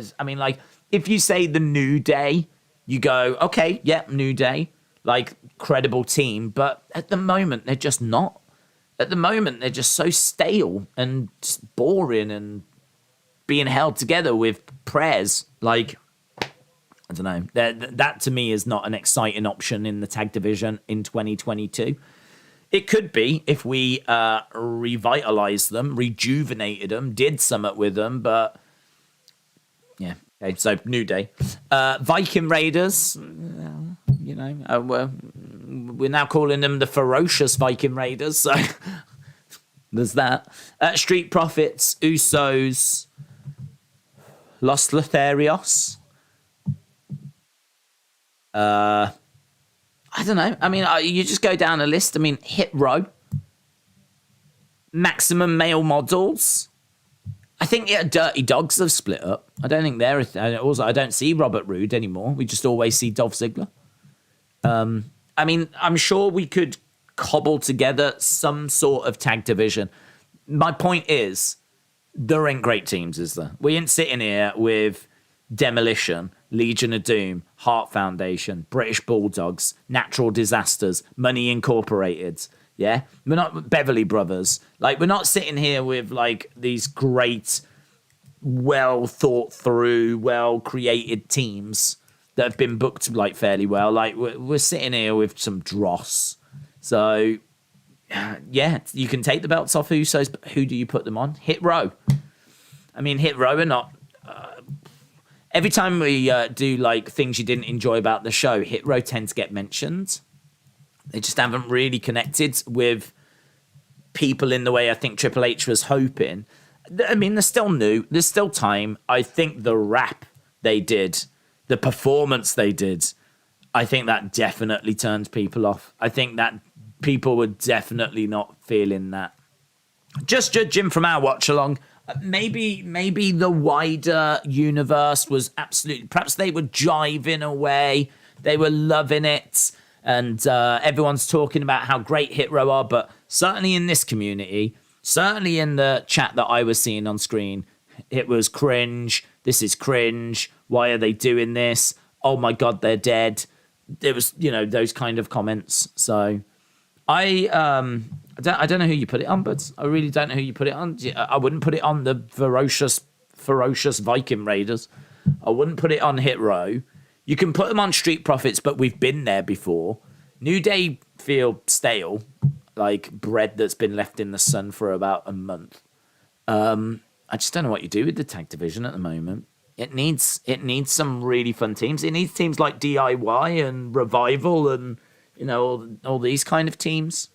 [SPEAKER 1] If you say the New Day, you go, okay, yeah, New Day, like, credible team. But at the moment, they're just not. At the moment, they're just so stale and just boring and being held together with prayers. Like, I don't know. That to me is not an exciting option in the tag division in 2022. It could be if we revitalized them, rejuvenated them, did something with them, but yeah. Okay, so New Day. Viking Raiders, we're now calling them the Ferocious Viking Raiders, so there's that. Street Profits, Usos, Los Lotharios. I don't know. I mean, you just go down a list. I mean, Hit Row, Maximum Male Models, I think Dirty Dogs have split up. I don't think they're. Also, I don't see Robert Roode anymore. We just always see Dolph Ziggler. I mean, I'm sure we could cobble together some sort of tag division. My point is, there ain't great teams, is there? We ain't sitting here with Demolition, Legion of Doom, Heart Foundation, British Bulldogs, Natural Disasters, Money Incorporated. Yeah, we're not Beverly Brothers. Like, we're not sitting here with like these great, well thought through, well created teams that have been booked like fairly well. Like, we're sitting here with some dross. So, yeah, you can take the belts off Usos, but who do you put them on? Hit Row. I mean, Hit Row are not. Every time we do like things you didn't enjoy about the show, Hit Row tend to get mentioned. They just haven't really connected with people in the way I think Triple H was hoping. I mean, they're still new. There's still time. I think the rap they did, the performance they did, I think that definitely turned people off. I think that people were definitely not feeling that. Just judging from our watch along, maybe the wider universe was absolutely. Perhaps they were jiving away. They were loving it. And everyone's talking about how great Hit Row are, but certainly in this community, certainly in the chat that I was seeing on screen, it was cringe. This is cringe. Why are they doing this? Oh my God, they're dead. It was, those kind of comments. So I don't know who you put it on, but I really don't know who you put it on. I wouldn't put it on the ferocious Viking Raiders. I wouldn't put it on Hit Row. You can put them on Street Profits, but we've been there before. New Day feel stale, like bread that's been left in the sun for about a month. I just don't know what you do with the tag division at the moment. It needs some really fun teams. It needs teams like DIY and Revival and all these kind of teams.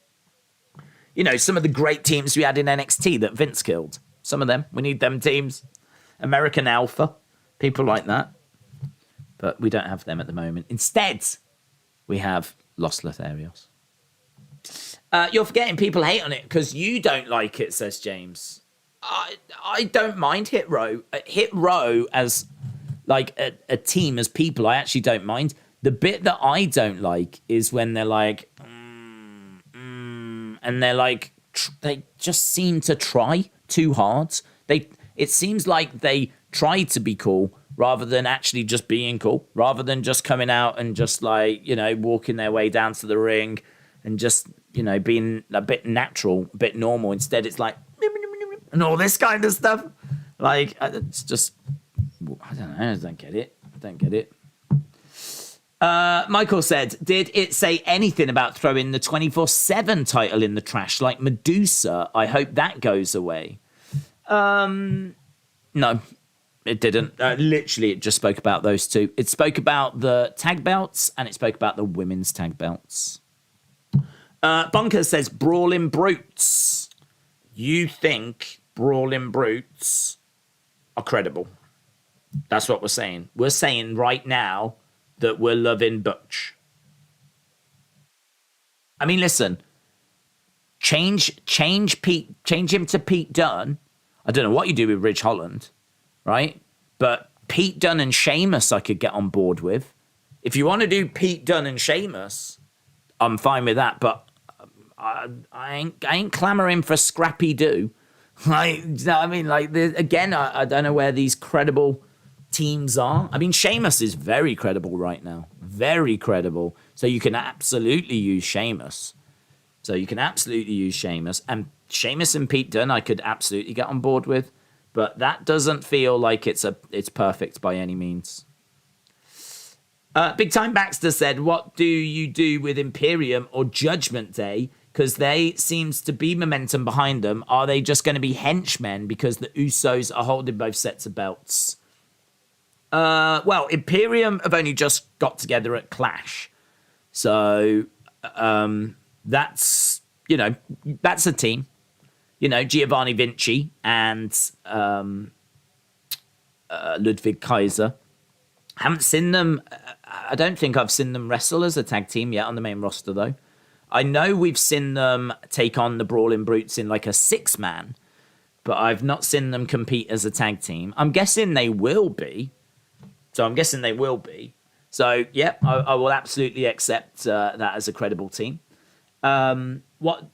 [SPEAKER 1] Some of the great teams we had in NXT that Vince killed. Some of them. We need them teams. American Alpha, people like that. But we don't have them at the moment. Instead, we have Los Lotharios. You're forgetting people hate on it because you don't like it, says James. I don't mind Hit Row. Hit Row as like a team, as people, I actually don't mind. The bit that I don't like is when they're like, and they're like, they just seem to try too hard. It seems like they try to be cool, rather than actually just being cool, rather than just coming out and just like, walking their way down to the ring and just, being a bit natural, a bit normal. Instead, it's like, and all this kind of stuff. Like, it's just, I don't know, I don't get it. Michael said, did it say anything about throwing the 24/7 title in the trash like Medusa? I hope that goes away. No. It didn't. Literally, it just spoke about those two. It spoke about the tag belts, and it spoke about the women's tag belts. Bunker says, Brawling Brutes. You think Brawling Brutes are credible? That's what we're saying. We're saying right now that we're loving Butch. I mean, listen. Change him to Pete Dunne. I don't know what you do with Ridge Holland. Right? But Pete Dunne and Sheamus I could get on board with. If you want to do Pete Dunne and Sheamus, I'm fine with that. But I ain't clamoring for Scrappy Doo. Like, I mean, like, again, I don't know where these credible teams are. I mean, Sheamus is very credible right now. Very credible. So you can absolutely use Sheamus. And Sheamus and Pete Dunne I could absolutely get on board with. But that doesn't feel like it's perfect by any means. Big Time Baxter said, what do you do with Imperium or Judgment Day? Because they seems to be momentum behind them. Are they just going to be henchmen because the Usos are holding both sets of belts? Well, Imperium have only just got together at Clash. So that's a team. Giovanni Vinci and Ludwig Kaiser. Haven't seen them. I don't think I've seen them wrestle as a tag team yet on the main roster, though. I know we've seen them take on the Brawling Brutes in like a 6-man. but I've not seen them compete as a tag team. I'm guessing they will be. So, yeah, I will absolutely accept that as a credible team. What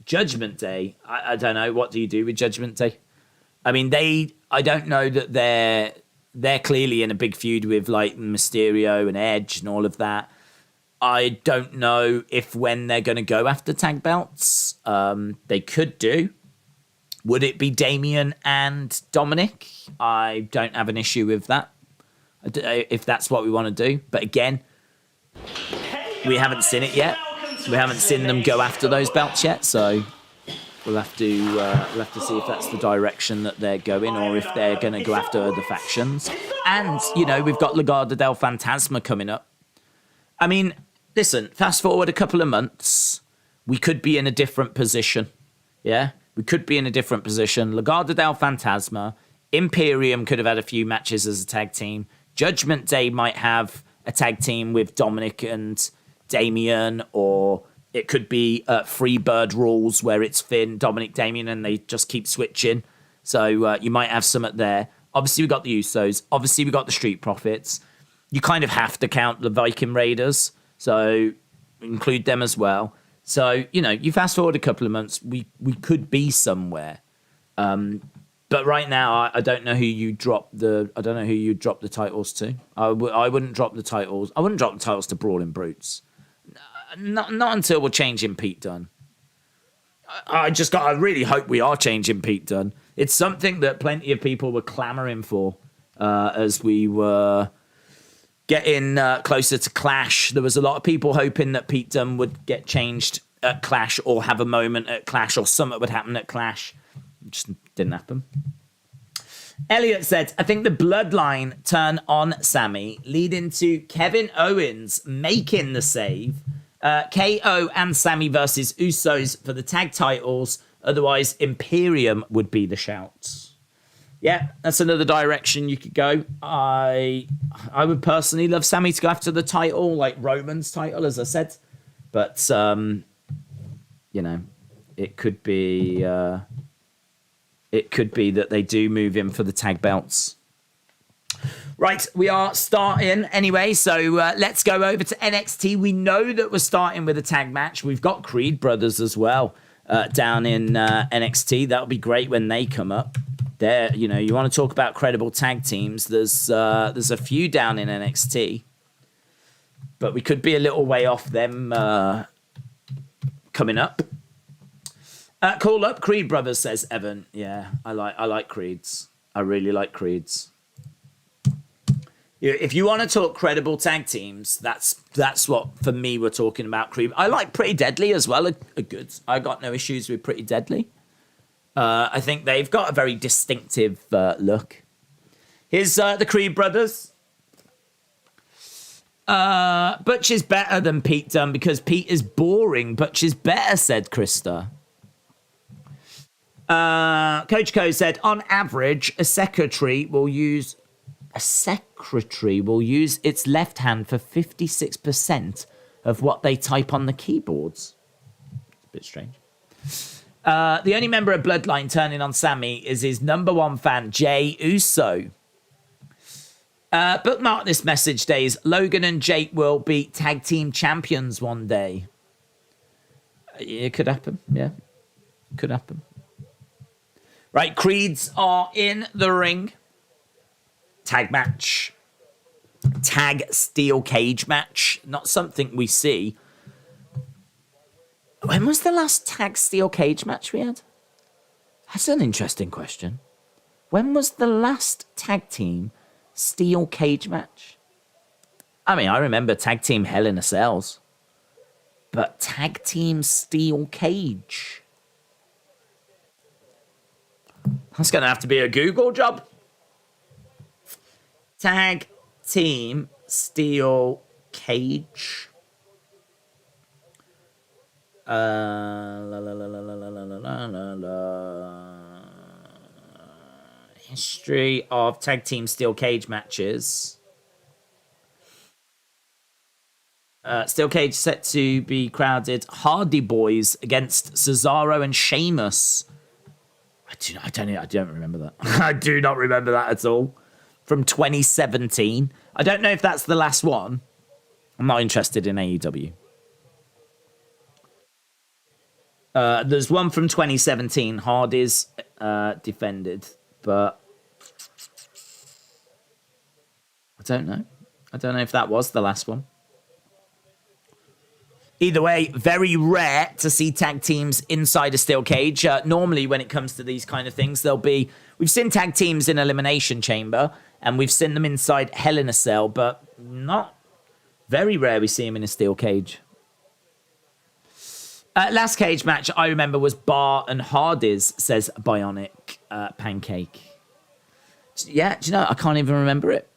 [SPEAKER 1] Judgment Day? I don't know. What do you do with Judgment Day? I mean, I don't know that they're clearly in a big feud with like Mysterio and Edge and all of that. I don't know when they're going to go after tag belts. They could do. Would it be Damian and Dominic? I don't have an issue with that. If that's what we want to do. But again, we haven't seen it yet. We haven't seen them go after those belts yet. So we'll have to see if that's the direction that they're going, or if they're going to go after the factions. And we've got Legado del Fantasma coming up. I mean, listen. Fast forward a couple of months, we could be in a different position. Yeah, we could be in a different position. Legado del Fantasma, Imperium could have had a few matches as a tag team. Judgment Day might have a tag team with Dominic and Damian, or it could be Freebird rules where it's Finn, Dominic, Damian, and they just keep switching. So you might have some at there. Obviously, we got the Usos. Obviously, we got the Street Profits. You kind of have to count the Viking Raiders, so include them as well. So you fast forward a couple of months, we could be somewhere. But right now, I don't know who you drop the. I don't know who you drop the titles to. I wouldn't drop the titles. I wouldn't drop the titles to Brawling Brutes. Not until we're changing Pete Dunne. I really hope we are changing Pete Dunne. It's something that plenty of people were clamoring for as we were getting closer to Clash. There was a lot of people hoping that Pete Dunne would get changed at Clash, or have a moment at Clash, or something would happen at Clash. It just didn't happen. Elliot said, I think the bloodline turn on Sammy, leading to Kevin Owens making the save. KO and Sammy versus Usos for the tag titles. Otherwise, Imperium would be the shout. Yeah, that's another direction you could go. I would personally love Sammy to go after the title, like Roman's title, as I said. But, it could be... It could be that they do move in for the tag belts. Right, we are starting anyway, so let's go over to NXT. We know that we're starting with a tag match. We've got Creed Brothers as well down in NXT. That'll be great when they come up. There, you want to talk about credible tag teams. There's a few down in NXT, but we could be a little way off them coming up. Call up Creed Brothers, says Evan. Yeah, I like Creeds. I really like Creeds. If you want to talk credible tag teams, that's what, for me, we're talking about. Creed. I like Pretty Deadly as well. Are good. I got no issues with Pretty Deadly. I think they've got a very distinctive look. Here's the Creed Brothers. Butch is better than Pete Dunne because Pete is boring. Butch is better, said Krista. Coach Co said, on average, a secretary will use its left hand for 56% of what they type on the keyboards. It's a bit strange. The only member of Bloodline turning on Sammy is his number one fan, Jey Uso. Bookmark this message, Daze. Logan and Jake will be tag team champions one day. It could happen, yeah. Could happen. Right, Creeds are in the ring. Tag match. Tag steel cage match. Not something we see. When was the last tag steel cage match we had? That's an interesting question. When was the last tag team steel cage match? I mean, I remember tag team Hell in a Cells. But tag team steel cage... That's going to have to be a Google job. Tag team steel cage. History of tag team steel cage matches. Steel cage set to be crowded. Hardy Boys against Cesaro and Sheamus. I don't remember that. I do not remember that at all. From 2017. I don't know if that's the last one. I'm not interested in AEW. There's one from 2017. Hardy's defended, but I don't know. I don't know if that was the last one. Either way, very rare to see tag teams inside a steel cage. Normally, when it comes to these kind of things, we've seen tag teams in Elimination Chamber, and we've seen them inside Hell in a Cell, but not very rare we see them in a steel cage. Last cage match I remember was Bar and Hardy's, says Bionic Pancake. Yeah, do you know, I can't even remember it.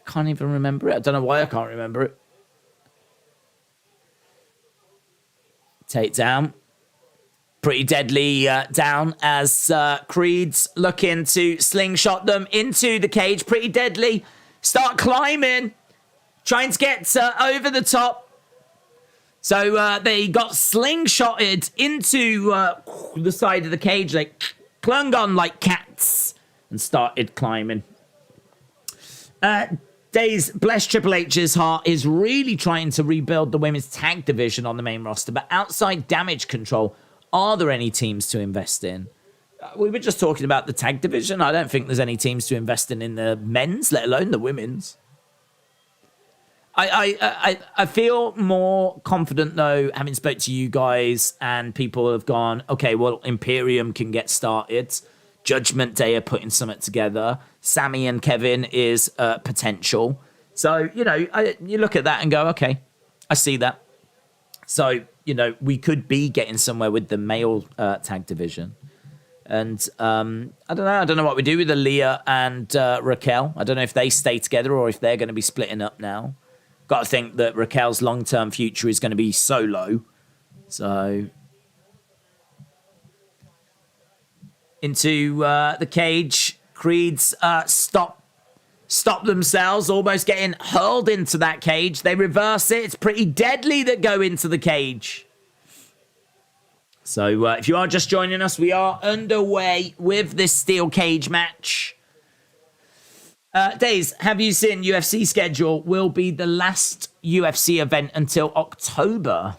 [SPEAKER 1] I don't know why I can't remember it. Takedown. Pretty deadly down as Creed's looking to slingshot them into the cage. Pretty deadly. Start climbing. Trying to get over the top. So they got slingshotted into the side of the cage. They clung on like cats and started climbing. Daze, bless Triple H's heart, is really trying to rebuild the women's tag division on the main roster. But outside Damage Control, are there any teams to invest in? We were just talking about the tag division. I don't think there's any teams to invest in the men's, let alone the women's. I feel more confident, though, having spoke to you guys and people have gone, okay, well, Imperium can get started. Judgment Day are putting something together. Sammy and Kevin is potential. So, you look at that and go, okay, I see that. So, we could be getting somewhere with the male tag division. And I don't know what we do with Aaliyah and Raquel. I don't know if they stay together or if they're going to be splitting up now. Got to think that Raquel's long-term future is going to be solo. So into the cage, Creed's stop themselves, almost getting hurled into that cage. They reverse it. It's pretty deadly that go into the cage. So if you are just joining us, we are underway with this steel cage match. Daze, have you seen UFC schedule? Will be the last UFC event until October.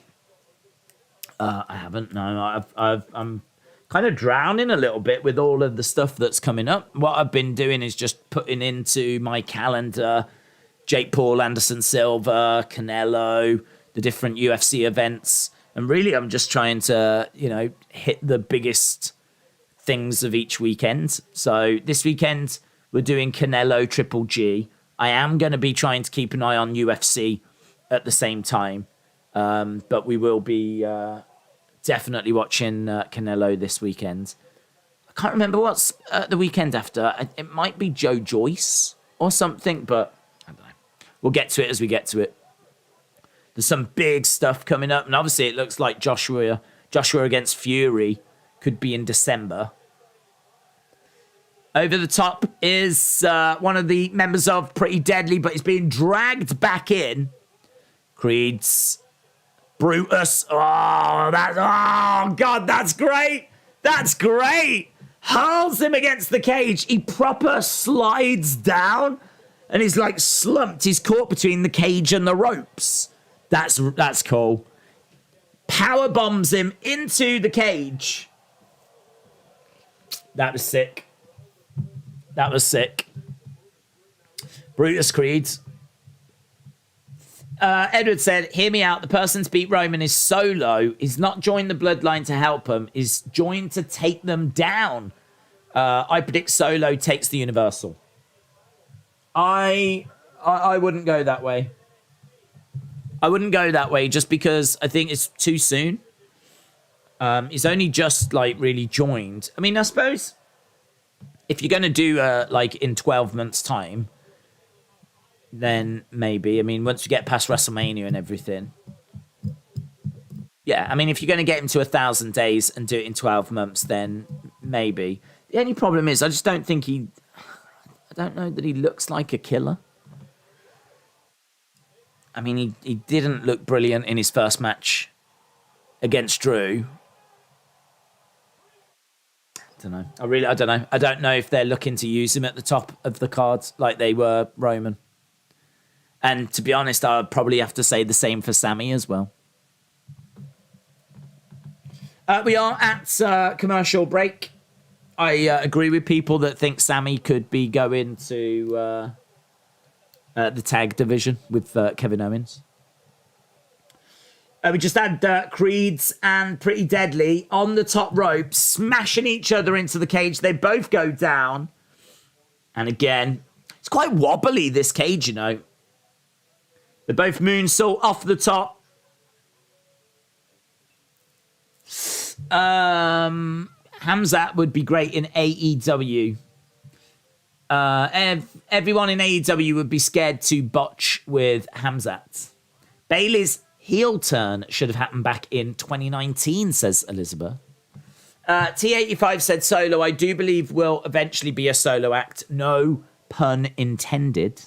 [SPEAKER 1] I haven't. No, I'm kind of drowning a little bit with all of the stuff that's coming up. What I've been doing is just putting into my calendar Jake Paul, Anderson Silva, Canelo, the different UFC events. And really, I'm just trying to, hit the biggest things of each weekend. So this weekend, we're doing Canelo Triple G. I am going to be trying to keep an eye on UFC at the same time. But we will be definitely watching Canelo this weekend. I can't remember what's the weekend after. It might be Joe Joyce or something, but I don't know. We'll get to it as we get to it. There's some big stuff coming up. And obviously, it looks like Joshua against Fury could be in December. Over the top is one of the members of Pretty Deadly, but he's being dragged back in. Creed's Brutus. Oh, God, that's great. That's great. Hurls him against the cage. He proper slides down, and he's like slumped. He's caught between the cage and the ropes. That's cool. Power bombs him into the cage. That was sick. Brutus Creed. Edward said, hear me out. The person's beat Roman is solo. He's not joined the bloodline to help him. He's joined to take them down. I predict Solo takes the Universal. I wouldn't go that way. I wouldn't go that way just because I think it's too soon. He's only just really joined. I mean, I suppose if you're going to do in 12 months time, then maybe. I mean, once we get past WrestleMania and everything. Yeah, I mean, if you're going to get him to 1,000 days and do it in 12 months, then maybe. The only problem is I just don't think I don't know that he looks like a killer. I mean, he didn't look brilliant in his first match against Drew. I don't know. I don't know. I don't know if they're looking to use him at the top of the cards like they were Roman. And to be honest, I would probably have to say the same for Sammy as well. We are at commercial break. I agree with people that think Sammy could be going to the tag division with Kevin Owens. We just had Creeds and Pretty Deadly on the top rope, smashing each other into the cage. They both go down. And again, it's quite wobbly, this cage, you know. They both moonsault off the top. Hamzat would be great in AEW. Everyone in AEW would be scared to botch with Hamzat. Bayley's heel turn should have happened back in 2019, says Elizabeth. T85 said solo. I do believe will eventually be a solo act. No pun intended.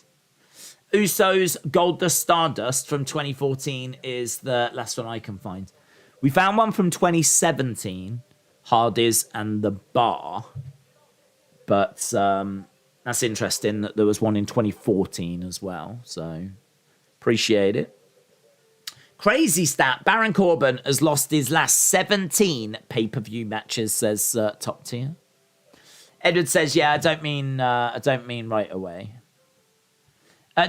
[SPEAKER 1] Usos Goldust Stardust from 2014 is the last one I can find. We found one from 2017, Hardy's and the Bar. But that's interesting that there was one in 2014 as well. So appreciate it. Crazy stat. Baron Corbin has lost his last 17 pay-per-view matches, says Top Tier. Edward says, yeah, I don't mean right away.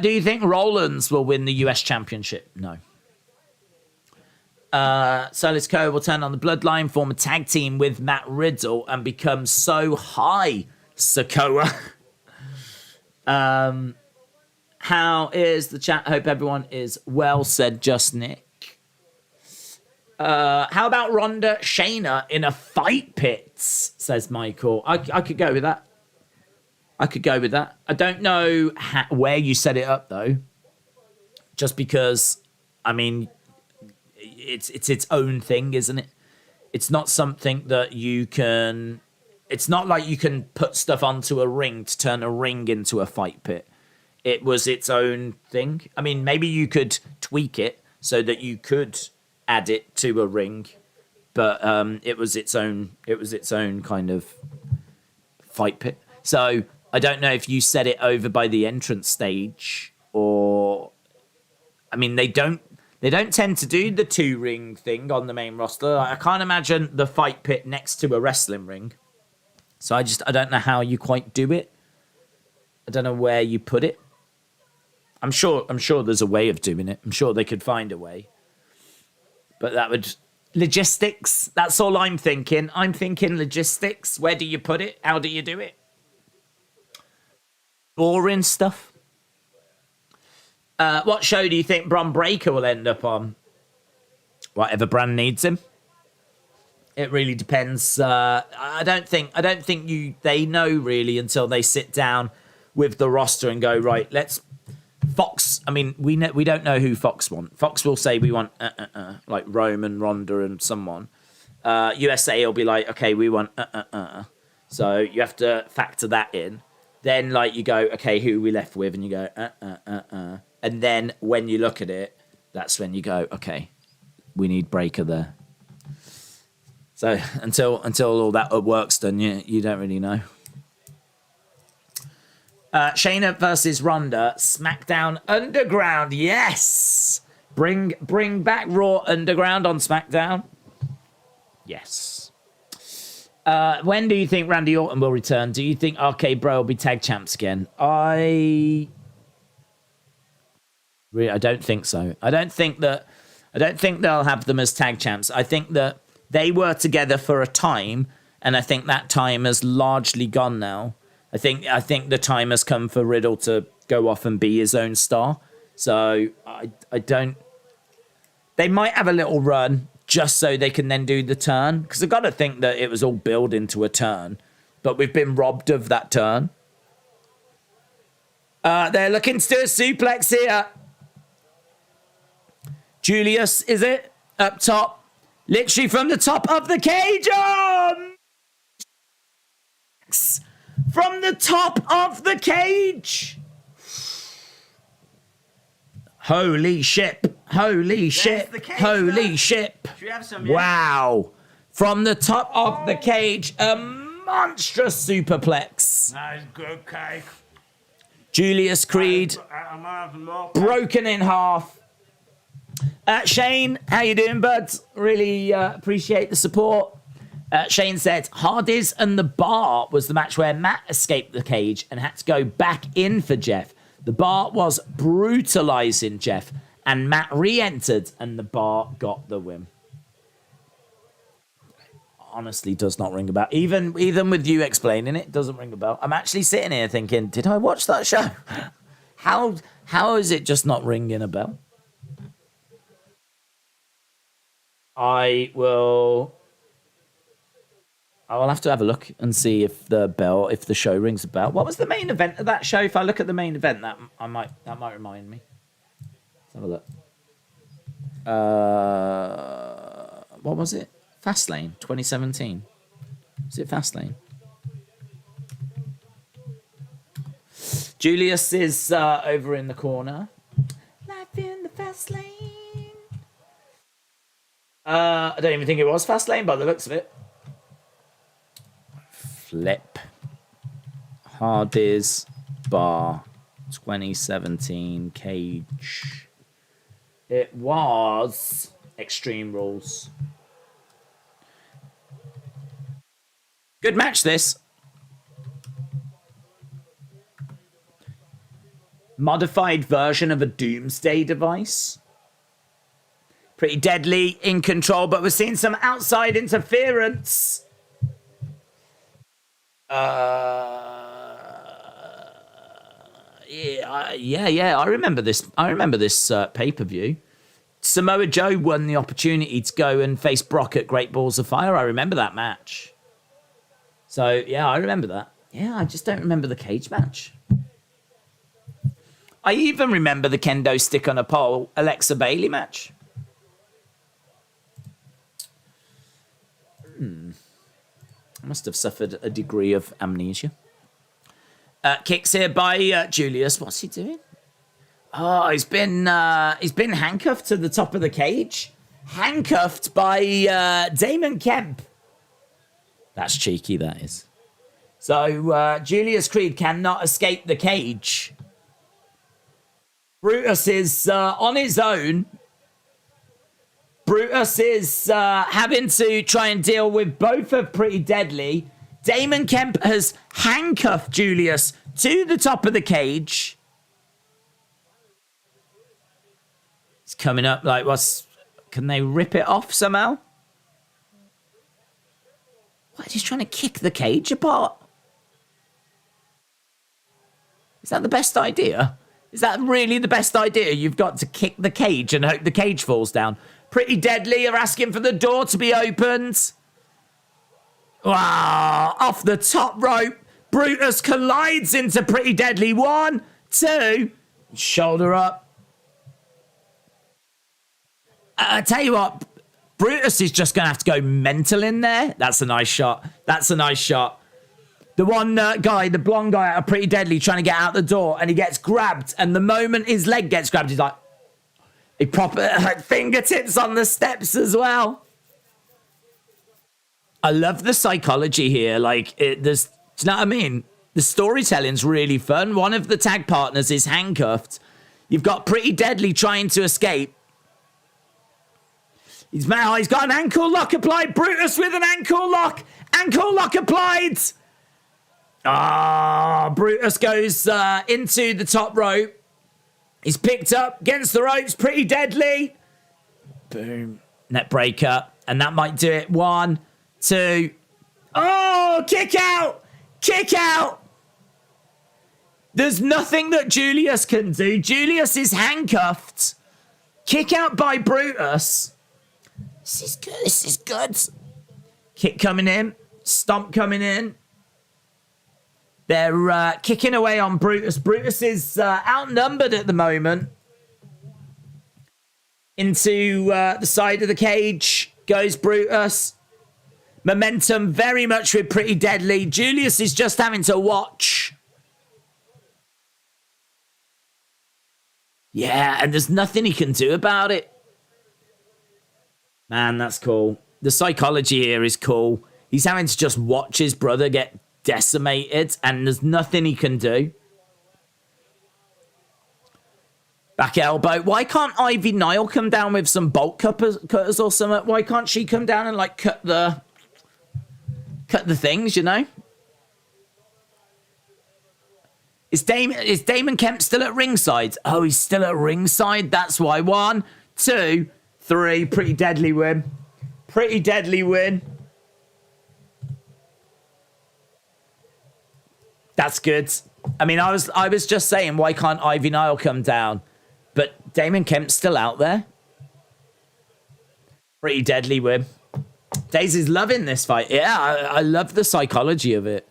[SPEAKER 1] Do you think Rollins will win the US Championship? No. Silas Coe will turn on the Bloodline, form a tag team with Matt Riddle, and become so high, Sokoa. How is the chat? Hope everyone is well, said Just Nick. How about Ronda Shayna in a fight pit, says Michael. I could go with that. I don't know where you set it up, though. Just because, I mean, it's its own thing, isn't it? It's not something that you can... It's not like you can put stuff onto a ring to turn a ring into a fight pit. It was its own thing. I mean, maybe you could tweak it so that you could add it to a ring, but it was its own kind of fight pit. So I don't know if you set it over by the entrance stage, or I mean, they don't tend to do the 2-ring thing on the main roster. I can't imagine the fight pit next to a wrestling ring. So I don't know how you quite do it. I don't know where you put it. I'm sure there's a way of doing it. I'm sure they could find a way. But that would... Logistics, that's all I'm thinking. I'm thinking logistics. Where do you put it? How do you do it? Boring stuff. What show do you think Bron Breakker will end up on? Whatever brand needs him. It really depends. I don't think they know really until they sit down with the roster and go, right, let's... Fox, I mean, we don't know who Fox want. Fox will say we want like Roman, Ronda, and someone. USA will be like, okay, we want So you have to factor that in. Then like you go, okay, who are we left with? And you go And then when you look at it, that's when you go, okay, we need Breakker there. So until all that work's done, you don't really know. Shayna versus Ronda, SmackDown Underground. Yes, bring back Raw Underground on SmackDown. Yes. When do you think Randy Orton will return? Do you think RK Bro will be tag champs again? I don't think so. I don't think they'll have them as tag champs. I think that they were together for a time, and I think that time has largely gone now. I think the time has come for Riddle to go off and be his own star. So I don't... They might have a little run just so they can then do the turn. Because I've got to think that it was all built into a turn. But we've been robbed of that turn. They're looking to do a suplex here. Julius, is it? Up top. Literally from the top of the cage. From the top of the cage. Holy shit. Holy shit. Holy shit. Wow. From the top of the cage, a monstrous superplex.
[SPEAKER 2] That is good cake.
[SPEAKER 1] Julius Creed
[SPEAKER 2] I'm having more.
[SPEAKER 1] broken in half. Shane, how you doing, bud? Really appreciate the support. Shane said, Hardy's and the Bar was the match where Matt escaped the cage and had to go back in for Jeff. The Bar was brutalizing Jeff, and Matt re-entered, and the Bar got the win. Honestly, does not ring a bell. Even with you explaining it, doesn't ring a bell. I'm actually sitting here thinking, did I watch that show? How is it just not ringing a bell? I will have to have a look and see if the show rings a bell. What was the main event of that show? If I look at the main event, that might remind me. Let's have a look. What was it? Fastlane 2017. Is it Fastlane? Julius is over in the corner. Life in the Fastlane. I don't even think it was Fastlane by the looks of it. Flip. Hardy's Bar 2017 cage. It was Extreme Rules. Good match, this. Modified version of a Doomsday device. Pretty Deadly in control, but we're seeing some outside interference. Yeah. I remember this. Pay-per-view. Samoa Joe won the opportunity to go and face Brock at Great Balls of Fire. I remember that match. So, yeah, I remember that. Yeah, I just don't remember the cage match. I even remember the kendo stick on a pole Alexa Bailey match. I must have suffered a degree of amnesia. Kicks here by Julius. What's he doing? Oh, he's been handcuffed to the top of the cage. Handcuffed by Damon Kemp. That's cheeky, that is. So, Julius Creed cannot escape the cage. Brutus is on his own. Brutus is having to try and deal with both of Pretty Deadly. Damon Kemp has handcuffed Julius to the top of the cage. It's coming up like, can they rip it off somehow? What, he's trying to kick the cage apart? Is that the best idea? Is that really the best idea? You've got to kick the cage and hope the cage falls down. Pretty Deadly are asking for the door to be opened. Wow, off the top rope. Brutus collides into Pretty Deadly. 1, 2, shoulder up. I tell you what, Brutus is just going to have to go mental in there. That's a nice shot. The one guy, the blonde guy out of Pretty Deadly trying to get out the door, and he gets grabbed, and the moment his leg gets grabbed, he's like, he proper fingertips on the steps as well. I love the psychology here. Like, do you know what I mean? The storytelling's really fun. One of the tag partners is handcuffed. You've got Pretty Deadly trying to escape. He's got an ankle lock applied. Brutus with an ankle lock. Ankle lock applied. Brutus goes into the top rope. He's picked up against the ropes. Pretty Deadly. Boom. Net breaker. And that might do it. 1, 2. Oh, kick out. Kick out. There's nothing that Julius can do. Julius is handcuffed. Kick out by Brutus. This is good. Kick coming in. Stomp coming in. They're kicking away on Brutus. Brutus is outnumbered at the moment. Into the side of the cage goes Brutus. Momentum very much with Pretty Deadly. Julius is just having to watch. Yeah, and there's nothing he can do about it. Man, that's cool. The psychology here is cool. He's having to just watch his brother get decimated, and there's nothing he can do. Back elbow. Why can't Ivy Nile come down with some bolt cutters or something? Why can't she come down and like cut the things, you know? Is Damon Kemp still at ringside? Oh, he's still at ringside. That's why. 1, 2, 3. Pretty deadly win. Pretty deadly win. That's good. I mean, I was just saying, why can't Ivy Nile come down? But Damon Kemp's still out there. Pretty deadly win. Daisy's loving this fight. Yeah, I love the psychology of it.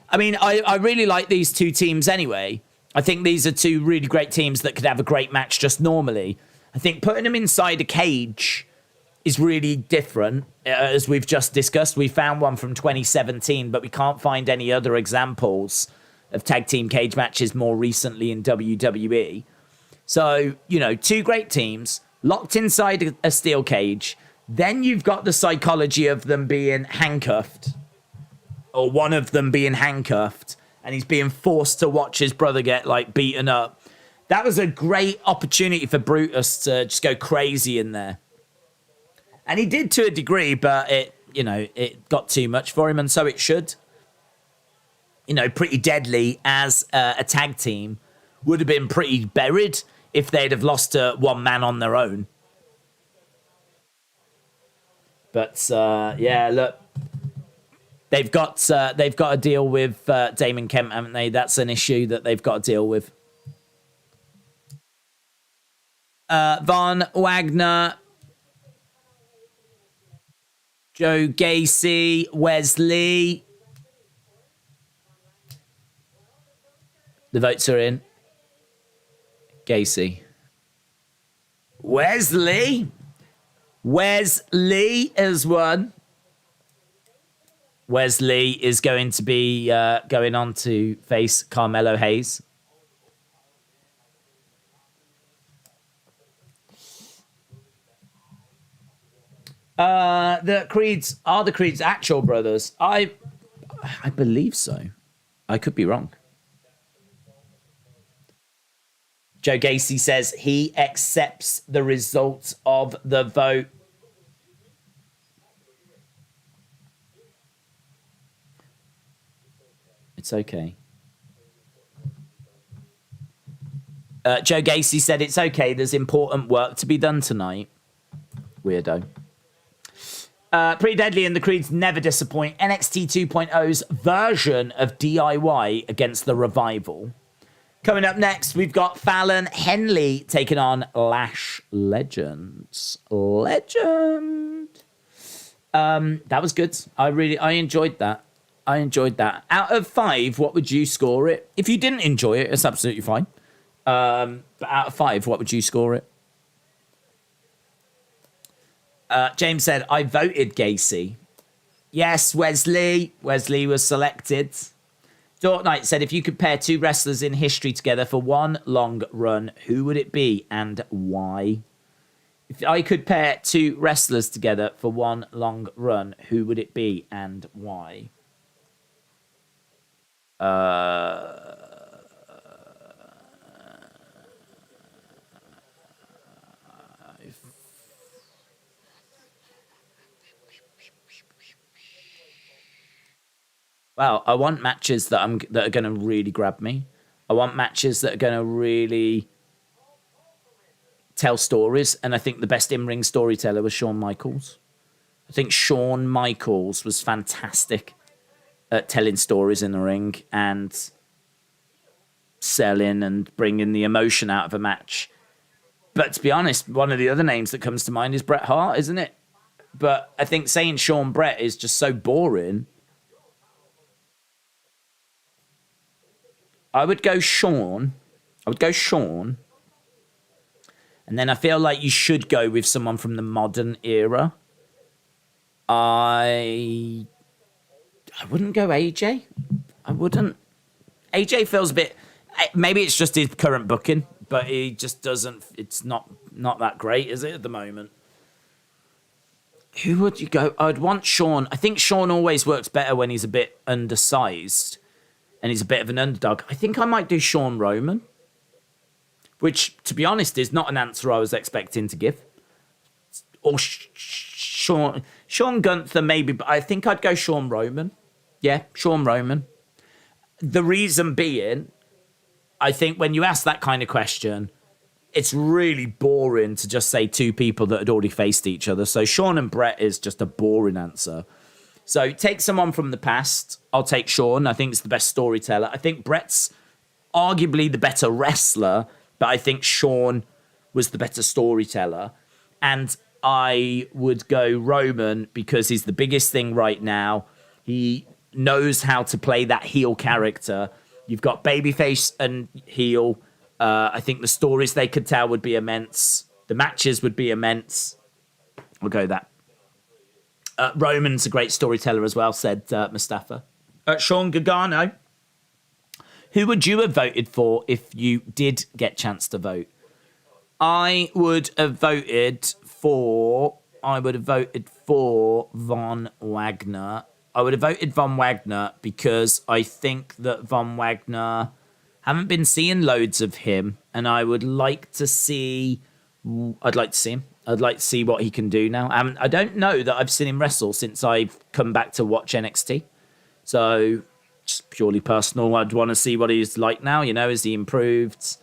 [SPEAKER 1] I mean, I really like these two teams anyway. I think these are two really great teams that could have a great match just normally. I think putting them inside a cage is really different. As we've just discussed, we found one from 2017, but we can't find any other examples of tag team cage matches more recently in WWE. So, you know, two great teams locked inside a steel cage. Then you've got the psychology of them being handcuffed, or one of them being handcuffed, and he's being forced to watch his brother get like beaten up. That was a great opportunity for Brutus to just go crazy in there. And he did to a degree, but it got too much for him, and so it should. You know, Pretty Deadly as a tag team would have been pretty buried if they'd have lost to one man on their own. But yeah, look, they've got to deal with Damon Kemp, haven't they? That's an issue that they've got to deal with. Von Wagner, Joe Gacy, Wesley. The votes are in. Gacy. Wesley has won. Wesley is going to be going on to face Carmelo Hayes. The Creeds are the Creeds' actual brothers. I believe so. I could be wrong. Joe Gacy says he accepts the results of the vote. It's okay. Joe Gacy said it's okay. There's important work to be done tonight. Weirdo. Pretty Deadly and the Creeds never disappoint. NXT 2.0's version of DIY against the Revival. Coming up next, we've got Fallon Henley taking on Lash Legends. Legend. That was good. I enjoyed that. Out of 5, what would you score it? If you didn't enjoy it, it's absolutely fine. But out of 5, what would you score it? James said, I voted Gacy. Yes, Wesley. Wesley was selected. Dort Knight said, if you could pair 2 wrestlers in history together for one long run, who would it be and why? If I could pair 2 wrestlers together for one long run, who would it be and why? Well, I want matches that are going to really grab me. I want matches that are going to really tell stories, and I think the best in-ring storyteller was Shawn Michaels. I think Shawn Michaels was fantastic at telling stories in the ring and selling and bringing the emotion out of a match. But to be honest, one of the other names that comes to mind is Bret Hart, isn't it? But I think saying Shawn Bret is just so boring. I would go Shawn. And then I feel like you should go with someone from the modern era. I wouldn't go AJ. I wouldn't. AJ feels a bit... Maybe it's just his current booking, but he just doesn't... It's not that great, is it, at the moment? Who would you go? I'd want Sean. I think Sean always works better when he's a bit undersized and he's a bit of an underdog. I think I might do Sean Roman, which, to be honest, is not an answer I was expecting to give. Or Sean Gunther, maybe, but I think I'd go Sean Roman. Yeah, Sean Roman. The reason being, I think when you ask that kind of question, it's really boring to just say two people that had already faced each other. So Sean and Brett is just a boring answer. So take someone from the past. I'll take Sean. I think it's the best storyteller. I think Brett's arguably the better wrestler, but I think Sean was the better storyteller. And I would go Roman because he's the biggest thing right now. He knows how to play that heel character. You've got babyface and heel. I think the stories they could tell would be immense. The matches would be immense. We'll go that. Roman's a great storyteller as well, said Mustafa. Sean Gargano. Who would you have voted for if you did get chance to vote? I would have voted for Von Wagner. I would have voted Von Wagner because I think that Von Wagner, haven't been seeing loads of him, and I would like to see. I'd like to see him. I'd like to see what he can do now. I don't know that I've seen him wrestle since I've come back to watch NXT. So, just purely personal, I'd want to see what he's like now. You know, is he improved?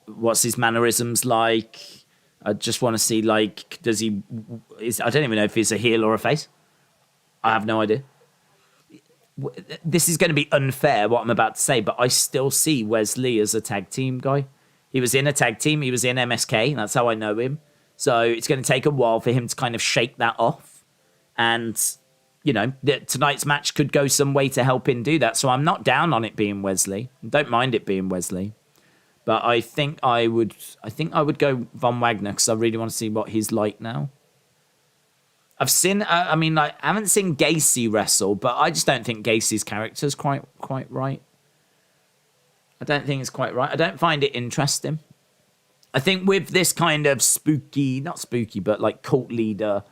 [SPEAKER 1] What's his mannerisms like? I just want to see, like, I don't even know if he's a heel or a face. I have no idea. This is going to be unfair, what I'm about to say, but I still see Wesley as a tag team guy. He was in a tag team. He was in MSK. That's how I know him. So it's going to take a while for him to kind of shake that off. And, you know, tonight's match could go some way to help him do that. So I'm not down on it being Wesley. Don't mind it being Wesley. But I think I would go Von Wagner because I really want to see what he's like now. I've seen, I haven't seen Gacy wrestle, but I just don't think Gacy's character's quite right. I don't think it's quite right. I don't find it interesting. I think with this kind of not spooky, but like cult leader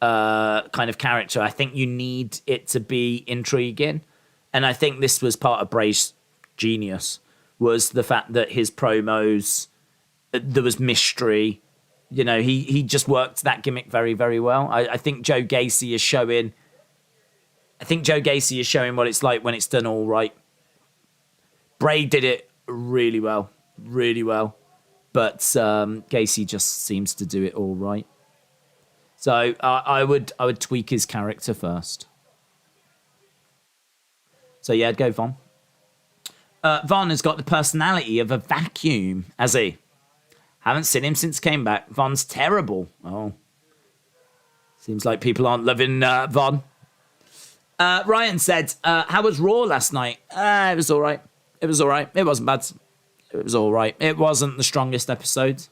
[SPEAKER 1] kind of character, I think you need it to be intriguing. And I think this was part of Bray's genius, was the fact that his promos, there was mystery. You know, he just worked that gimmick very, very well. I think Joe Gacy is showing what it's like when it's done all right. Bray did it really well. But Gacy just seems to do it all right. So I would tweak his character first. So yeah, I'd go Von. Von has got the personality of a vacuum, has he? Haven't seen him since came back. Von's terrible. Oh. Seems like people aren't loving Von. Ryan said, how was Raw last night? It was all right. It wasn't bad. It was all right. It wasn't the strongest episode.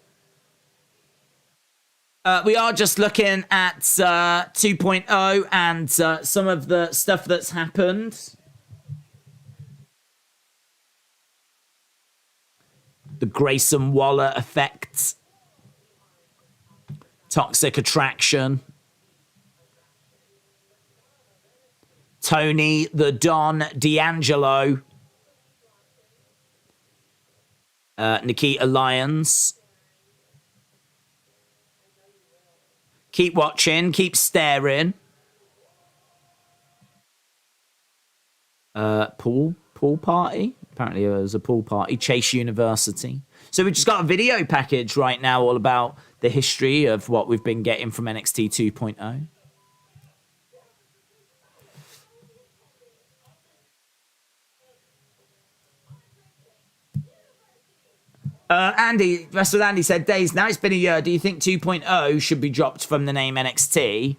[SPEAKER 1] We are just looking at 2.0 and some of the stuff that's happened. The Grayson Waller effect. Toxic Attraction. Tony the Don D'Angelo. Nikita Lyons. Keep watching. Keep staring. Pool party. Apparently there was a pool party. Chase University. So we've just got a video package right now all about the history of what we've been getting from NXT 2.0. Wrestle Andy said, Daze, now it's been a year. Do you think 2.0 should be dropped from the name NXT?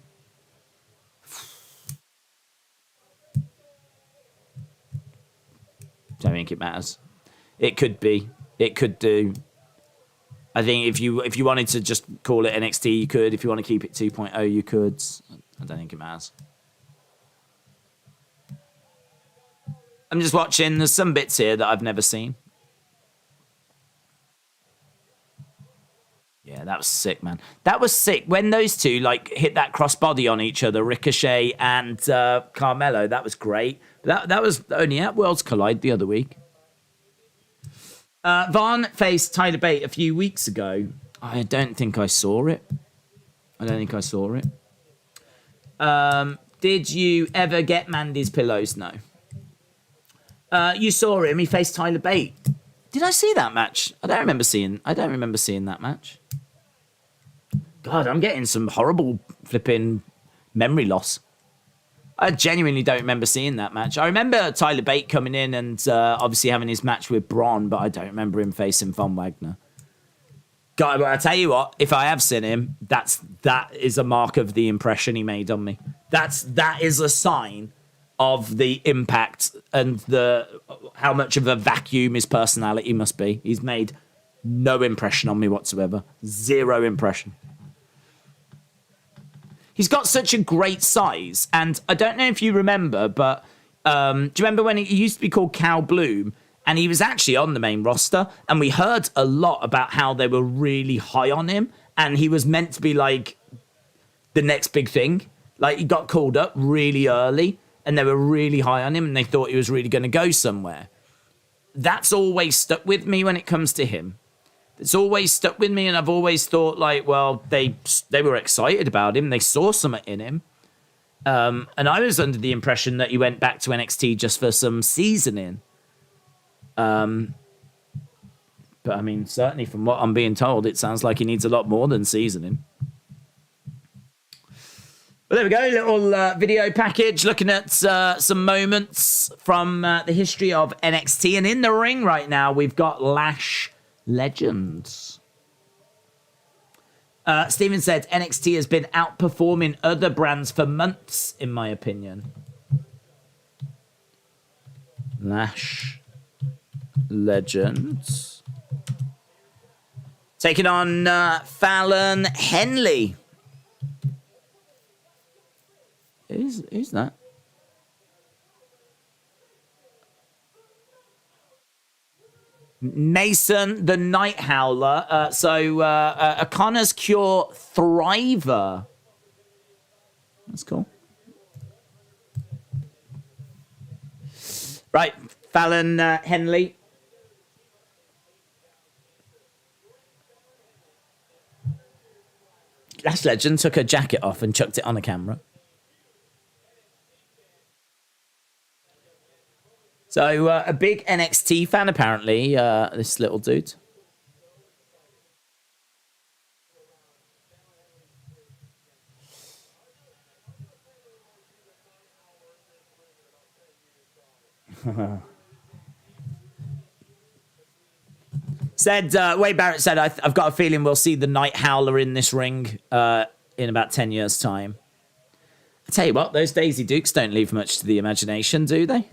[SPEAKER 1] Don't think it matters. It could be. It could do. I think if you wanted to just call it NXT, you could. If you want to keep it 2.0, you could. I don't think it matters. I'm just watching. There's some bits here that I've never seen. Yeah, that was sick, man. That was sick. When those two like hit that crossbody on each other, Ricochet and Carmelo, that was great. That was only at Worlds Collide the other week. Vaughn faced Tyler Bate a few weeks ago. I don't think I saw it. Did you ever get Mandy's pillows? No. You saw him. He faced Tyler Bate. Did I see that match? I don't remember seeing that match. God, I'm getting some horrible flipping memory loss. I genuinely don't remember seeing that match. I remember Tyler Bate coming in and obviously having his match with Braun, but I don't remember him facing Von Wagner. God, but I tell you what, if I have seen him, that is a mark of the impression he made on me. That is a sign of the impact and how much of a vacuum his personality must be. He's made no impression on me whatsoever. Zero impression. He's got such a great size, and I don't know if you remember, but do you remember when he used to be called Cal Bloom, and he was actually on the main roster, and we heard a lot about how they were really high on him, and he was meant to be like the next big thing. Like, he got called up really early, and they were really high on him, and they thought he was really going to go somewhere. That's always stuck with me when it comes to him. It's always stuck with me, and I've always thought, like, well, they were excited about him. They saw something in him. And I was under the impression that he went back to NXT just for some seasoning. But, I mean, certainly from what I'm being told, it sounds like he needs a lot more than seasoning. But there we go, little video package looking at some moments from the history of NXT. And in the ring right now, we've got Lash Legends. Steven said NXT has been outperforming other brands for months, in my opinion. Lash Legends. Taking on Fallon Henley. Who's that? Mason, the Night Howler. A Connor's Cure Thriver. That's cool. Right, Fallon Henley. Lash Legend took her jacket off and chucked it on a camera. So, a big NXT fan, apparently, this little dude. Wade Barrett said, I've got a feeling we'll see the Night Howler in this ring in about 10 years' time. I tell you what, those Daisy Dukes don't leave much to the imagination, do they?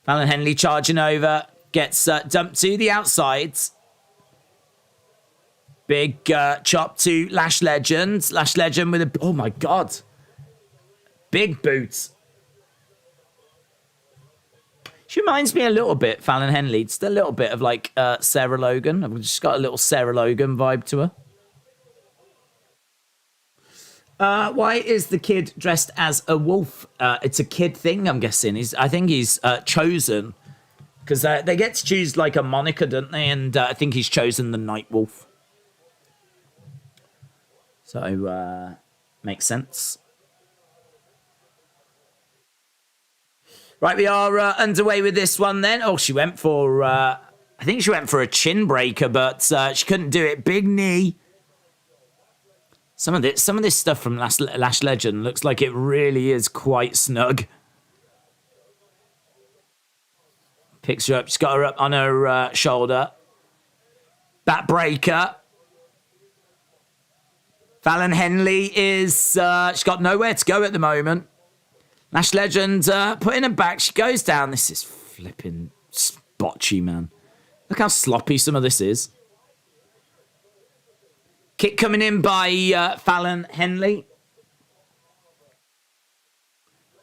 [SPEAKER 1] Fallon Henley charging over, gets dumped to the outside. Big chop to Lash Legend. Lash Legend with a... Oh, my God. Big boots. She reminds me a little bit, Fallon Henley. Just a little bit of, like, Sarah Logan. I've just got a little Sarah Logan vibe to her. Why is the kid dressed as a wolf? It's a kid thing, I'm guessing. I think he's chosen because they get to choose like a moniker, don't they? And I think he's chosen the Night Wolf. So makes sense. Right, we are underway with this one then. Oh, she went for I think she went for a chin breaker, but she couldn't do it. Big knee. Some of this stuff from Lash Legend looks like it really is quite snug. Picks her up. She's got her up on her shoulder. Backbreaker. Fallon Henley is... she's got nowhere to go at the moment. Lash Legend putting her back. She goes down. This is flipping spotchy, man. Look how sloppy some of this is. Kick coming in by Fallon Henley.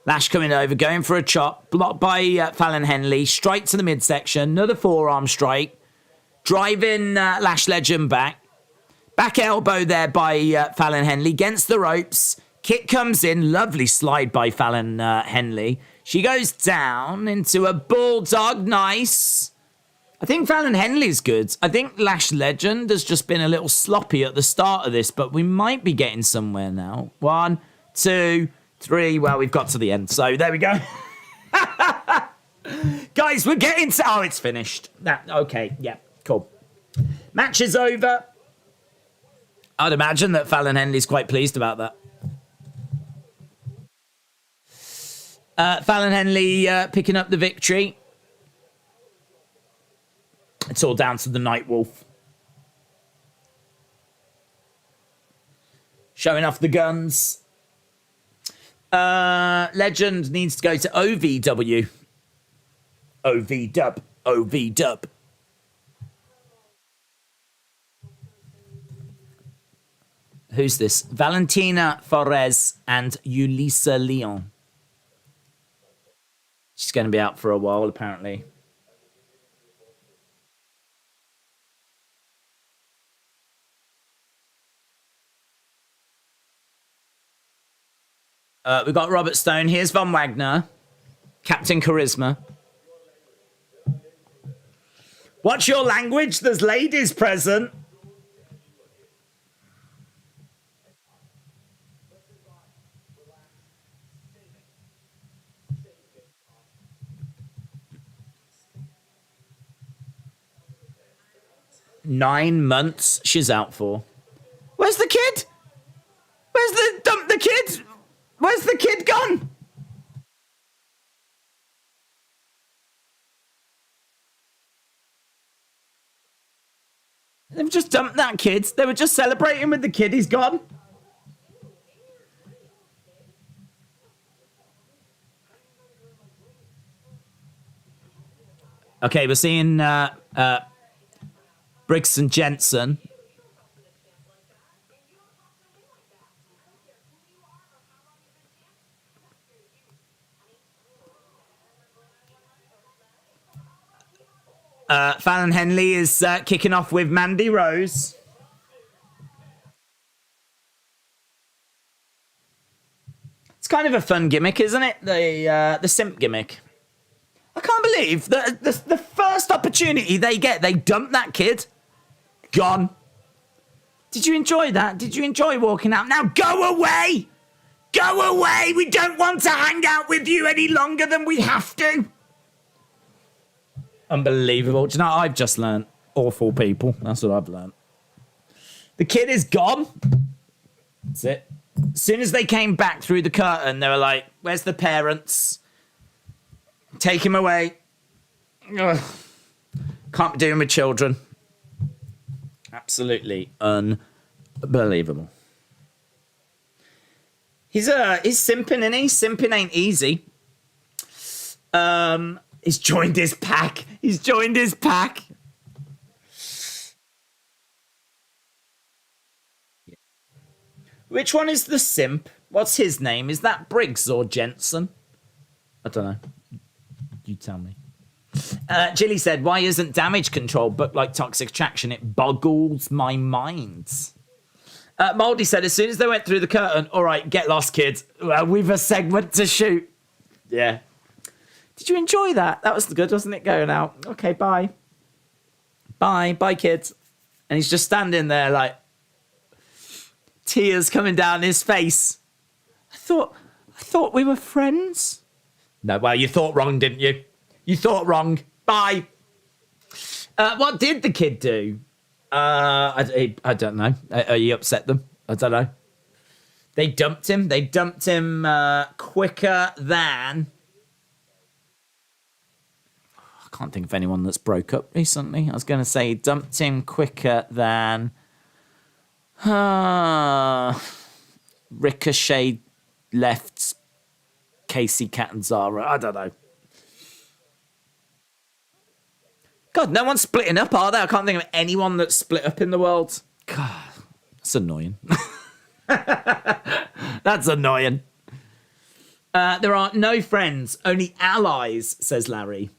[SPEAKER 1] Lash coming over, going for a chop. Blocked by Fallon Henley. Strike to the midsection. Another forearm strike. Driving Lash Legend back. Back elbow there by Fallon Henley against the ropes. Kick comes in. Lovely slide by Fallon Henley. She goes down into a bulldog. Nice. I think Fallon Henley's good. I think Lash Legend has just been a little sloppy at the start of this, but we might be getting somewhere now. 1, 2, 3. Well, we've got to the end, so there we go. Guys, we're getting to... Oh, it's finished. Okay, yeah, cool. Match is over. I'd imagine that Fallon Henley's quite pleased about that. Fallon Henley picking up the victory. It's all down to the Nightwolf. Showing off the guns. Legend needs to go to OVW. OV-dub. OV-dub. Who's this? Valentina Forez and Yulisa Leon. She's going to be out for a while, apparently. We've got Robert Stone. Here's Von Wagner. Captain Charisma. Watch your language. There's ladies present. Nine months she's out for. Where's the kid? Where's the kid? Where's the kid gone? They've just dumped that kid. They were just celebrating with the kid. He's gone. Okay, we're seeing Briggs and Jensen. Fallon Henley is kicking off with Mandy Rose. It's kind of a fun gimmick, isn't it? The simp gimmick. I can't believe the first opportunity they get, they dump that kid. Gone. Did you enjoy that? Did you enjoy walking out? Now go away! Go away! We don't want to hang out with you any longer than we have to. Unbelievable. Do you know what I've just learned? Awful people. That's what I've learned. The kid is gone. That's it. As soon as they came back through the curtain, they were like, where's the parents? Take him away. Ugh. Can't be doing with children. Absolutely unbelievable. He's simping, isn't he? Simping ain't easy. He's joined his pack. He's joined his pack. Which one is the simp? What's his name? Is that Briggs or Jensen? I don't know. You tell me. Jilly said, why isn't Damage Control booked like Toxic Attraction? It boggles my mind. Moldy said, as soon as they went through the curtain, all right, get lost, kids. We've a segment to shoot. Yeah. Did you enjoy that? That was good, wasn't it, going out? Okay, bye. Bye. Bye, kids. And he's just standing there like tears coming down his face. I thought we were friends. No, well, you thought wrong, didn't you? You thought wrong. Bye. What did the kid do? I don't know. Are you upset them? I don't know. They dumped him. They dumped him quicker than... I can't think of anyone that's broke up recently. I was going to say dumped him quicker than... Ricochet left Casey Catanzaro. I don't know. God, no one's splitting up, are there? I can't think of anyone that's split up in the world. God, that's annoying. That's annoying. There are no friends, only allies, says Larry.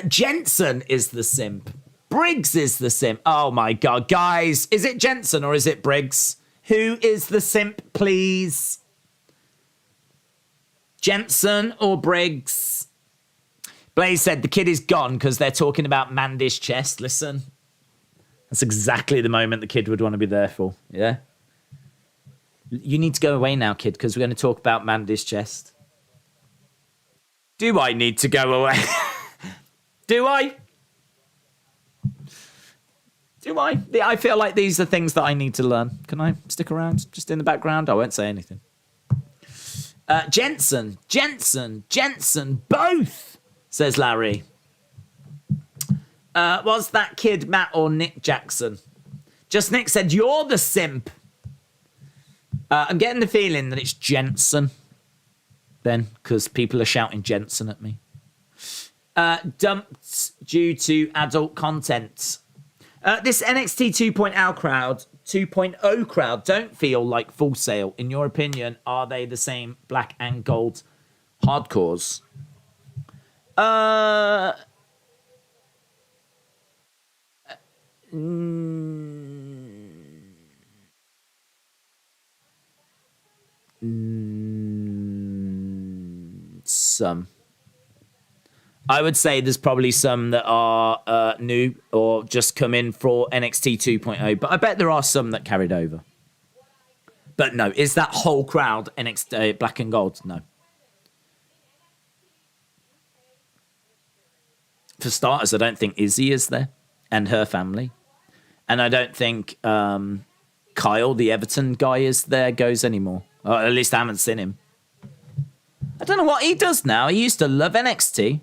[SPEAKER 1] Jensen is the simp. Briggs is the simp. Oh my God, guys. Is it Jensen or is it Briggs? Who is the simp, please? Jensen or Briggs? Blaze said the kid is gone because they're talking about Mandy's chest. Listen, that's exactly the moment the kid would want to be there for. Yeah. You need to go away now, kid, because we're going to talk about Mandy's chest. Do I need to go away? Do I? Do I? I feel like these are things that I need to learn. Can I stick around just in the background? I won't say anything. Jensen, both, says Larry. Was that kid Matt or Nick Jackson? Just Nick said, you're the simp. I'm getting the feeling that it's Jensen then, because people are shouting Jensen at me. Dumped due to adult content. This NXT 2.0 crowd don't feel like Full Sail. In your opinion, are they the same black and gold hardcores? Some. I would say there's probably some that are new or just come in for NXT 2.0, but I bet there are some that carried over. But no, is that whole crowd NXT black and gold? No. For starters, I don't think Izzy is there and her family. And I don't think Kyle, the Everton guy, goes anymore. Or at least I haven't seen him. I don't know what he does now. He used to love NXT.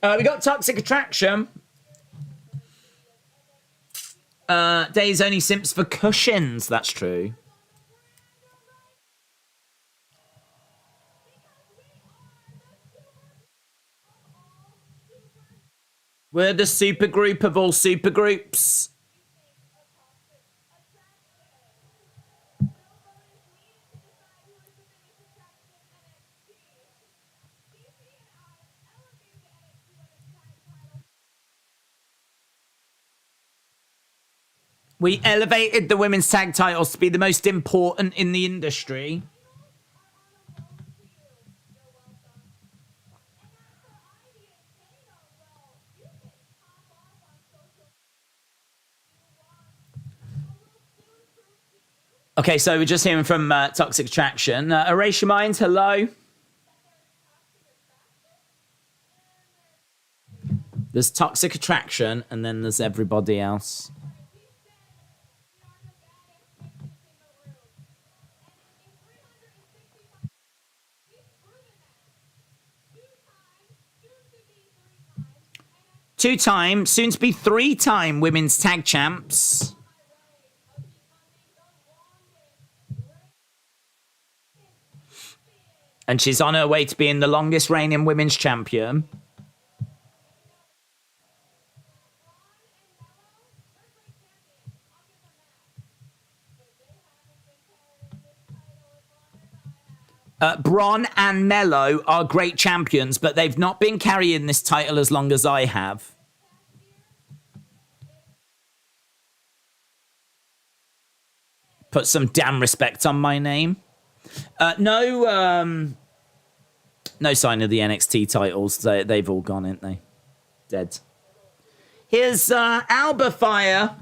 [SPEAKER 1] We got Toxic Attraction. Days only simps for cushions. That's true. We're the super group of all super groups. We elevated the women's tag titles to be the most important in the industry. Okay, so we're just hearing from Toxic Attraction. Erase Your Minds, hello. There's Toxic Attraction, and then there's everybody else. Two-time, soon to be three-time women's tag champs. And she's on her way to being the longest reigning women's champion. Bron and Mello are great champions, but they've not been carrying this title as long as I have. Put some damn respect on my name. No sign of the NXT titles. They've all gone, ain't they? Dead. Here's Alba Fire.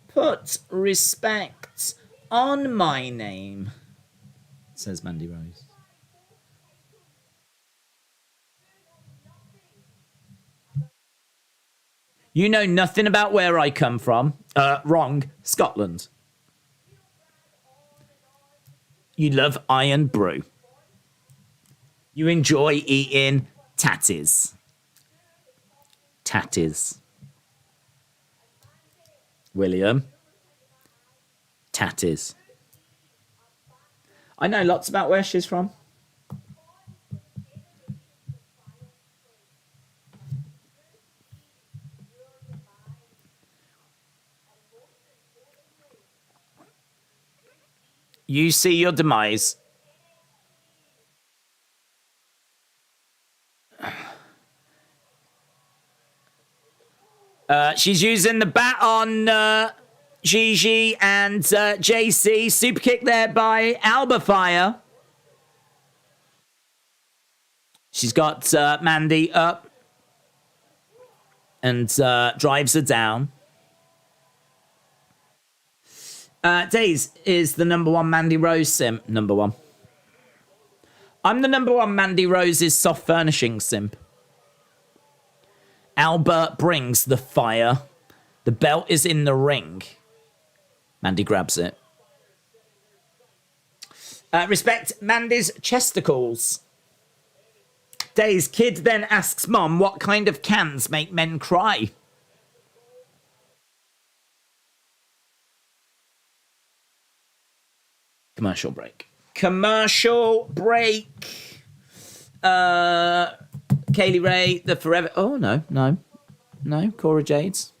[SPEAKER 1] Put respect on my name, says Mandy Rose. You know nothing about where I come from. Wrong. Scotland. You love Iron Brew. You enjoy eating tatties. Tatties. William. Tatties. I know lots about where she's from. You see your demise. She's using the bat on Gigi and JC. Super kick there by Alba Fire. She's got Mandy up and drives her down. Daze is the number one Mandy Rose simp. Number one. I'm the number one Mandy Rose's soft furnishing simp. Albert brings the fire. The belt is in the ring. Mandy grabs it. Respect Mandy's chesticles. Daze kid then asks Mom what kind of cans make men cry. Commercial break. Commercial break. Kaylee Ray, the Forever... Oh, no. Cora Jades.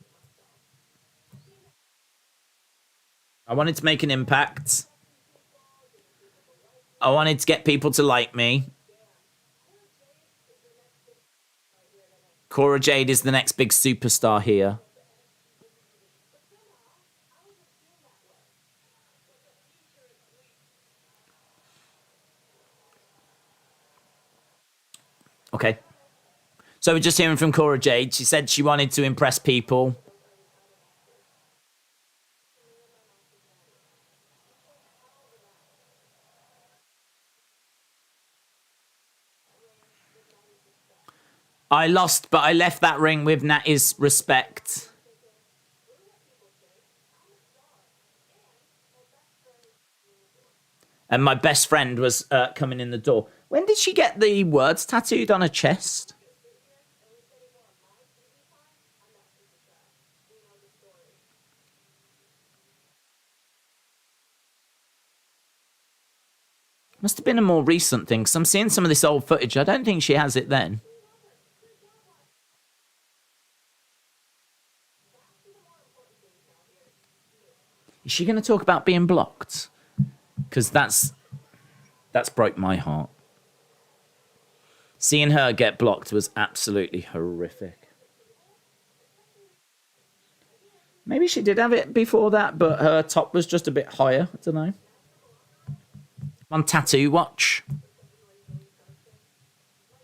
[SPEAKER 1] I wanted to make an impact. I wanted to get people to like me. Cora Jade is the next big superstar here. Okay. So we're just hearing from Cora Jade. She said she wanted to impress people. I lost, but I left that ring with Natty's respect. And my best friend was coming in the door. When did she get the words tattooed on her chest? Must have been a more recent thing, because I'm seeing some of this old footage. I don't think she has it then. Is she going to talk about being blocked? Because that's broke my heart. Seeing her get blocked was absolutely horrific. Maybe she did have it before that, but her top was just a bit higher. I don't know. On Tattoo Watch.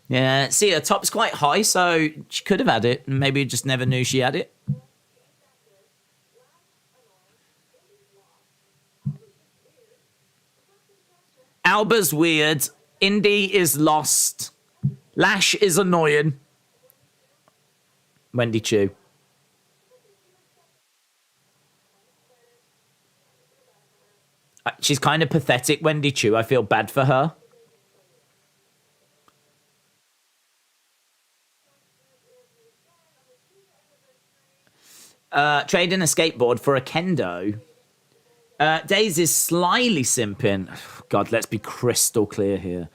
[SPEAKER 1] Yeah, see, her top's quite high, so she could have had it, and maybe just never knew she had it. Alba's weird. Indy is lost. Lash is annoying. Wendy Chu. She's kind of pathetic, Wendy Chu. I feel bad for her. Trading a skateboard for a kendo. Daze is slyly simping. God, let's be crystal clear here.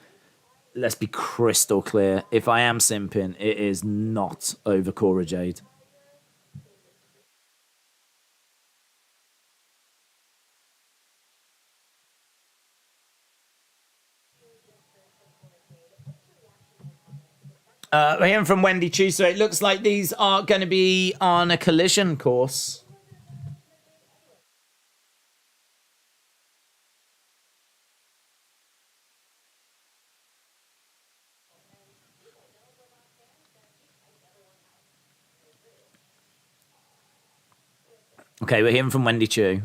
[SPEAKER 1] Let's be crystal clear. If I am simping, it is not over Cora Jade. We're hearing from Wendy Chu, so it looks like these are going to be on a collision course. Okay, we're hearing from Wendy Chu.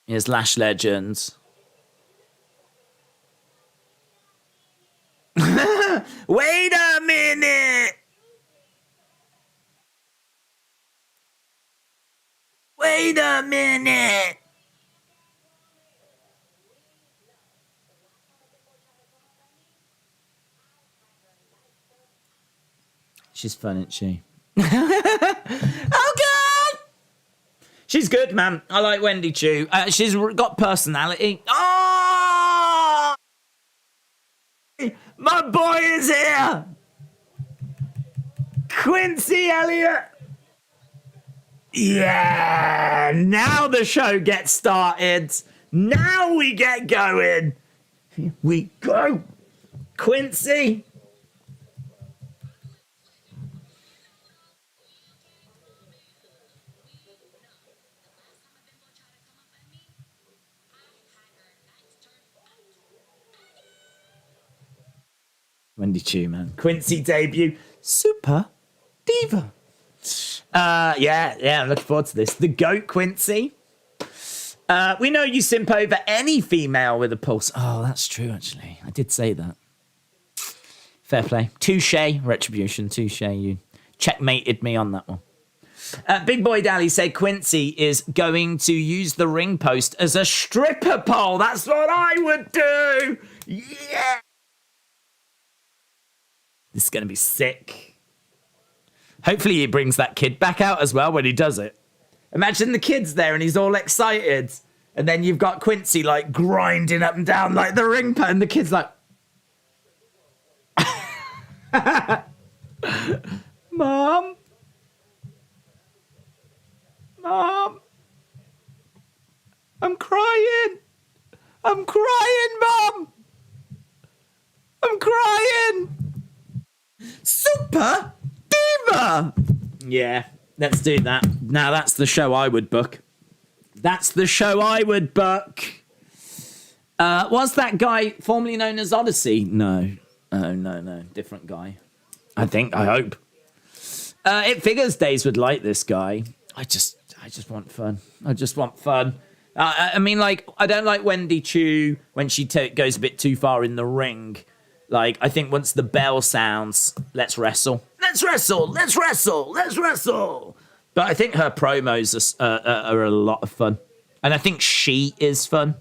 [SPEAKER 1] Here's Lash Legends. Wait a minute! Wait a minute! She's fun, isn't she? Oh, God! She's good, man. I like Wendy Chu. She's got personality. Oh! My boy is here! Quincy Elliott! Yeah! Now the show gets started. Now we get going. Here we go. Quincy. Wendy Chu, man. Quincy debut. Super Diva. Yeah, I'm looking forward to this. The GOAT Quincy. We know you simp over any female with a pulse. Oh, that's true, actually. I did say that. Fair play. Touche. Retribution. Touche. You checkmated me on that one. Big Boy Dally said Quincy is going to use the ring post as a stripper pole. That's what I would do. Yeah. This is going to be sick. Hopefully he brings that kid back out as well when he does it. Imagine the kid's there and he's all excited. And then you've got Quincy like grinding up and down like the ring post. And the kid's like, Mom. Mom. I'm crying. I'm crying, Mom. I'm crying. Super Diva. Yeah, let's do that. Now that's the show I would book. That's the show I would book. Was that guy formerly known as Odyssey? No. Oh, no. Different guy. I hope. It figures Daze would like this guy. I just want fun. I mean, like, I don't like Wendy Chu when she goes a bit too far in the ring. Like, I think once the bell sounds, let's wrestle. Let's wrestle. But I think her promos are a lot of fun. And I think she is fun.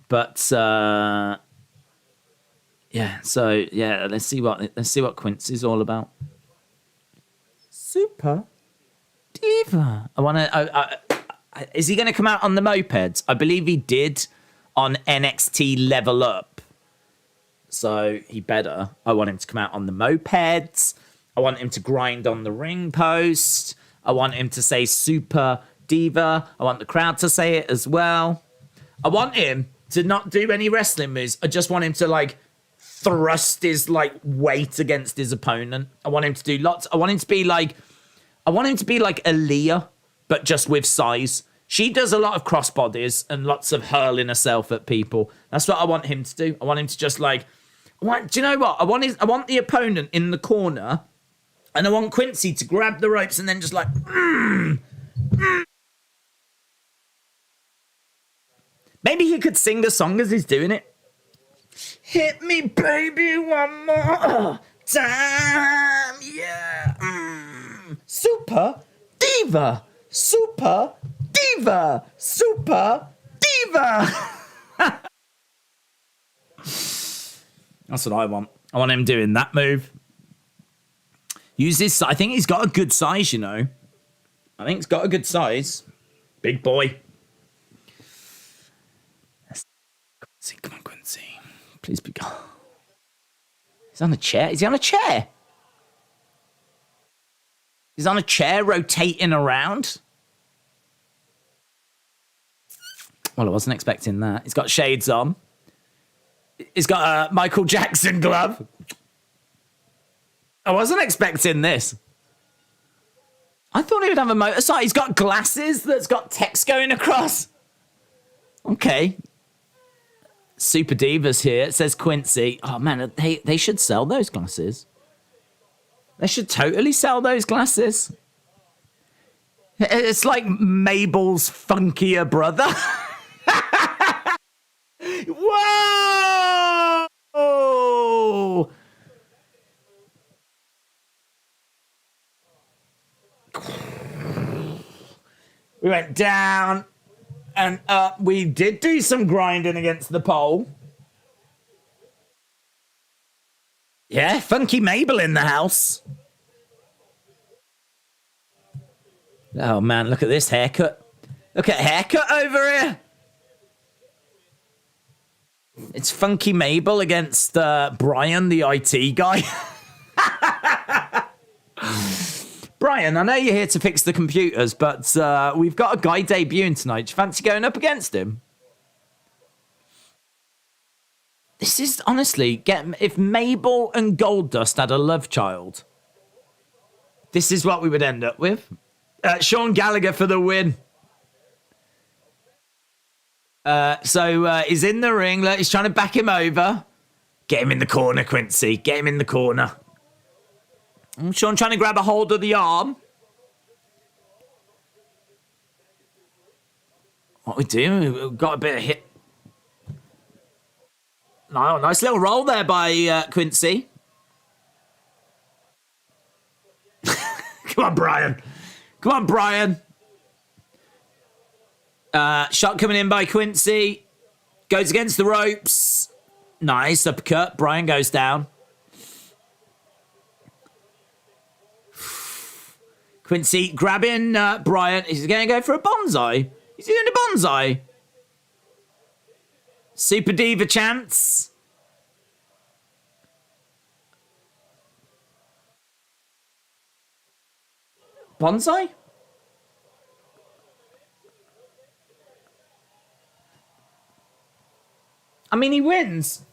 [SPEAKER 1] But, yeah, so, yeah, let's see what Quincy's all about. Super Diva. Is he going to come out on the mopeds? I believe he did on NXT Level Up. So he better. I want him to come out on the mopeds. I want him to grind on the ring post. I want him to say Super Diva. I want the crowd to say it as well. I want him to not do any wrestling moves. I just want him to like thrust his like weight against his opponent. I want him to do lots. I want him to be like Aaliyah, but just with size. She does a lot of crossbodies and lots of hurling herself at people. That's what I want him to do. I want him to just like, do you know what? I want the opponent in the corner, and I want Quincy to grab the ropes and then just like, Maybe he could sing the song as he's doing it. Hit me, baby, one more time, yeah. Super Diva. Super Diva. Super Diva. That's what I want. I want him doing that move. Use this. I think he's got a good size, you know. I think he's got a good size. Big boy. Quincy, come on, Quincy. Please be gone. He's on a chair. Is he on a chair? He's on a chair rotating around. Well, I wasn't expecting that. He's got shades on. He's got a Michael Jackson glove. I wasn't expecting this. I thought he would have a motorcycle. He's got glasses that's got text going across. Okay. Super Divas here. It says Quincy. Oh, man, they should sell those glasses. They should totally sell those glasses. It's like Mabel's funkier brother. Whoa! We went down and up. We did do some grinding against the pole. Yeah, funky Mabel in the house. Oh, man, look at this haircut. Look at haircut over here. It's funky Mabel against Brian, the IT guy. Brian, I know you're here to fix the computers, but we've got a guy debuting tonight. Do you fancy going up against him? This is honestly, if Mabel and Goldust had a love child, this is what we would end up with. Sean Gallagher for the win. So he's in the ring. Look, he's trying to back him over. Get him in the corner, Quincy. Get him in the corner. Sean trying to grab a hold of the arm. What we do? We've got a bit of hit. No, nice little roll there by Quincy. Come on, Brian. Come on, Brian. Shot coming in by Quincy. Goes against the ropes. Nice uppercut. Brian goes down. Quincy grabbing Brian. He's going to go for a bonsai. He's doing a bonsai. Super Diva chance. Bonsai? I mean, he wins.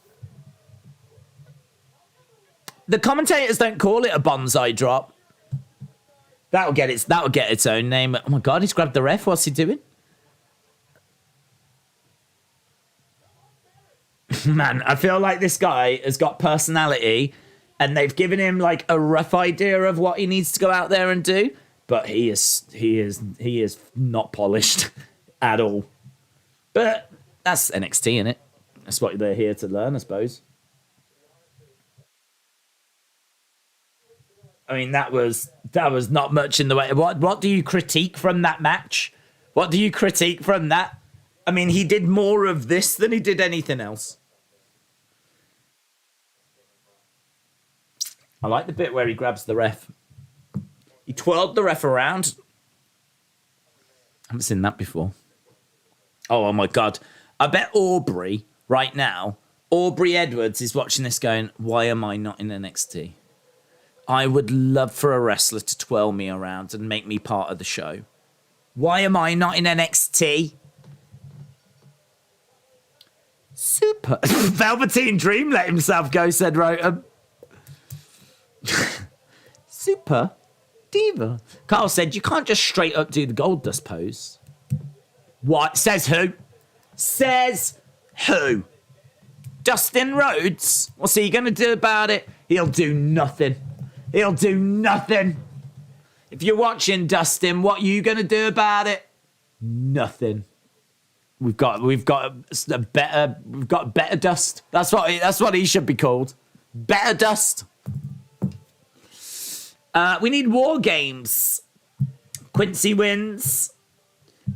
[SPEAKER 1] The commentators don't call it a bonsai drop. That'll get its own name. Oh my god, he's grabbed the ref. What's he doing? Man, I feel like this guy has got personality and they've given him like a rough idea of what he needs to go out there and do, but he is not polished at all. But that's NXT, innit? That's what they're here to learn, I suppose. I mean, that was not much in the way. What do you critique from that match? What do you critique from that? I mean, he did more of this than he did anything else. I like the bit where he grabs the ref. He twirled the ref around. I haven't seen that before. Oh my God. I bet Aubrey, right now, Aubrey Edwards is watching this going, why am I not in NXT? I would love for a wrestler to twirl me around and make me part of the show. Why am I not in NXT? Super. Velveteen Dream let himself go, said Rotem. Super Diva. Carl said, you can't just straight up do the gold dust pose. What? Says who? Says who? Dustin Rhodes? What's he going to do about it? He'll do nothing. He'll do nothing. If you're watching, Dustin, what are you going to do about it? Nothing. We've got better dust. That's what he should be called. Better dust. We need War Games. Quincy wins.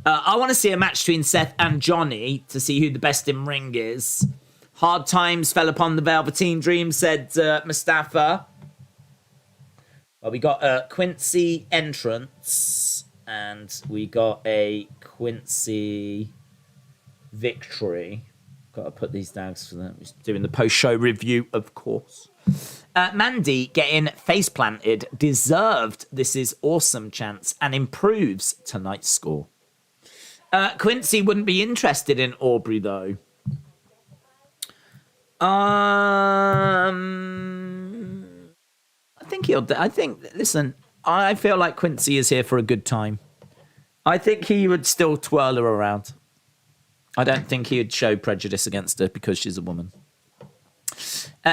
[SPEAKER 1] I want to see a match between Seth and Johnny to see who the best in ring is. Hard times fell upon the Velveteen Dream, said Mustafa. Well, we got a Quincy entrance and we got a Quincy victory. Got to put these down for them. He's doing the post-show review, of course. Mandy getting face planted, deserved this is awesome chance and improves tonight's score. Quincy wouldn't be interested in Aubrey though. Listen, I feel like Quincy is here for a good time. I think he would still twirl her around. I don't think he would show prejudice against her because she's a woman.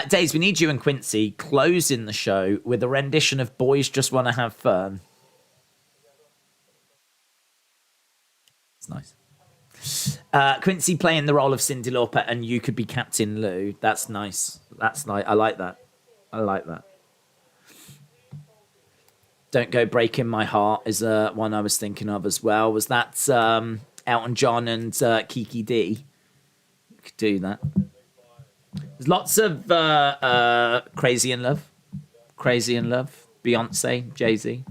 [SPEAKER 1] Daze, we need you and Quincy closing the show with a rendition of Boys Just Want to Have Fun. It's nice. Quincy playing the role of Cyndi Lauper and you could be Captain Lou. That's nice. That's nice. I like that. I like that. Don't Go Breaking My Heart is one I was thinking of as well. Was that Elton John and Kiki D? You could do that. There's lots of Crazy in Love. Crazy in Love. Beyonce, Jay-Z.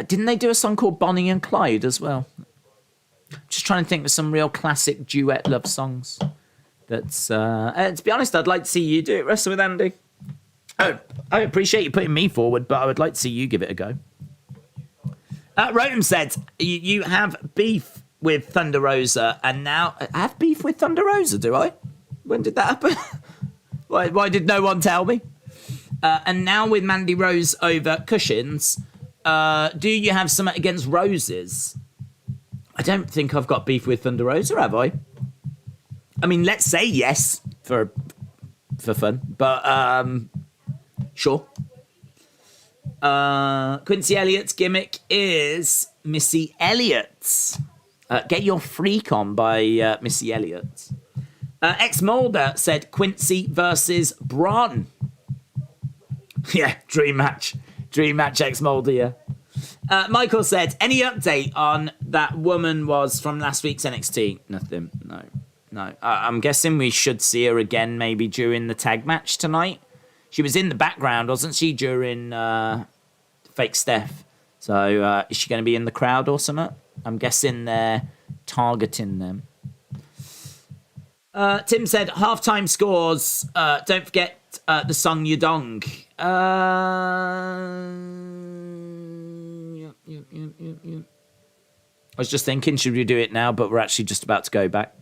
[SPEAKER 1] Didn't they do a song called Bonnie and Clyde as well? Just trying to think of some real classic duet love songs. That's to be honest, I'd like to see you do it. Wrestle with Andy. Oh, I appreciate you putting me forward, but I would like to see you give it a go. Rotem said, you have beef with Thunder Rosa, and now... I have beef with Thunder Rosa, do I? When did that happen? Why did no one tell me? And now with Mandy Rose over cushions, do you have something against roses? I don't think I've got beef with Thunder Rosa, have I? I mean, let's say yes. for fun. But sure. Quincy Elliott's gimmick is Missy Elliott. Get your freak on by Missy Elliott. Ex Mulder said Quincy versus Braun. Yeah, dream match. Dream match, Ex Mulder, yeah. Michael said, any update on that woman was from last week's NXT? Nothing, no. I'm guessing we should see her again maybe during the tag match tonight. She was in the background, wasn't she, during Fake Steph? So is she going to be in the crowd or something? I'm guessing they're targeting them. Tim said, halftime scores. Don't forget the song Yudong. I was just thinking, should we do it now? But we're actually just about to go back.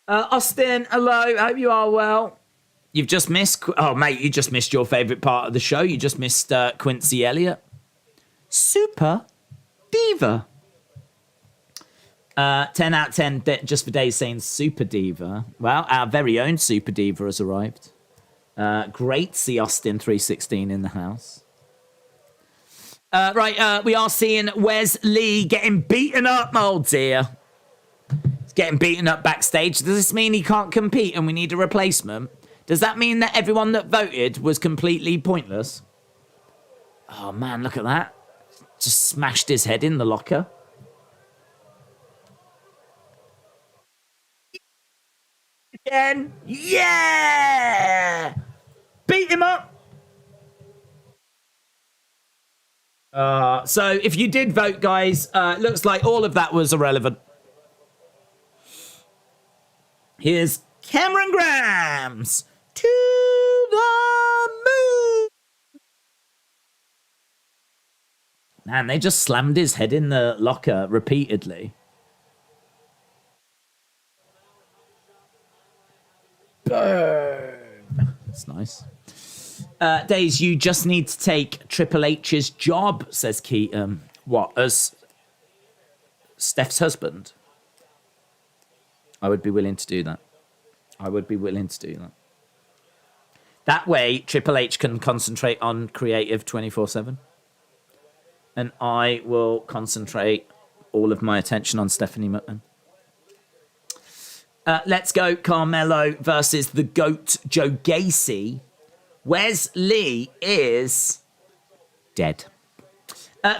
[SPEAKER 1] Austin, hello. Hope you are well. You've just missed... Oh, mate, you just missed your favourite part of the show. You just missed Quincy Elliott. Super Diva. 10 out of 10 just for Days saying Super Diva. Well, our very own Super Diva has arrived. Great to see Austin 316 in the house. Right, we are seeing Wes Lee getting beaten up. Oh, dear. He's getting beaten up backstage. Does this mean he can't compete and we need a replacement? Does that mean that everyone that voted was completely pointless? Oh, man, look at that. Just smashed his head in the locker. Again. Yeah! Beat him up. So if you did vote, guys, looks like all of that was irrelevant. Here's Cameron Grimes to the moon. Man, they just slammed his head in the locker repeatedly. Boom. That's nice. Days, you just need to take Triple H's job, says Keaton. What, as Steph's husband? I would be willing to do that. That way, Triple H can concentrate on creative 24/7. And I will concentrate all of my attention on Stephanie McMahon. Let's go Carmelo versus the GOAT Joe Gacy. Wes Lee is dead.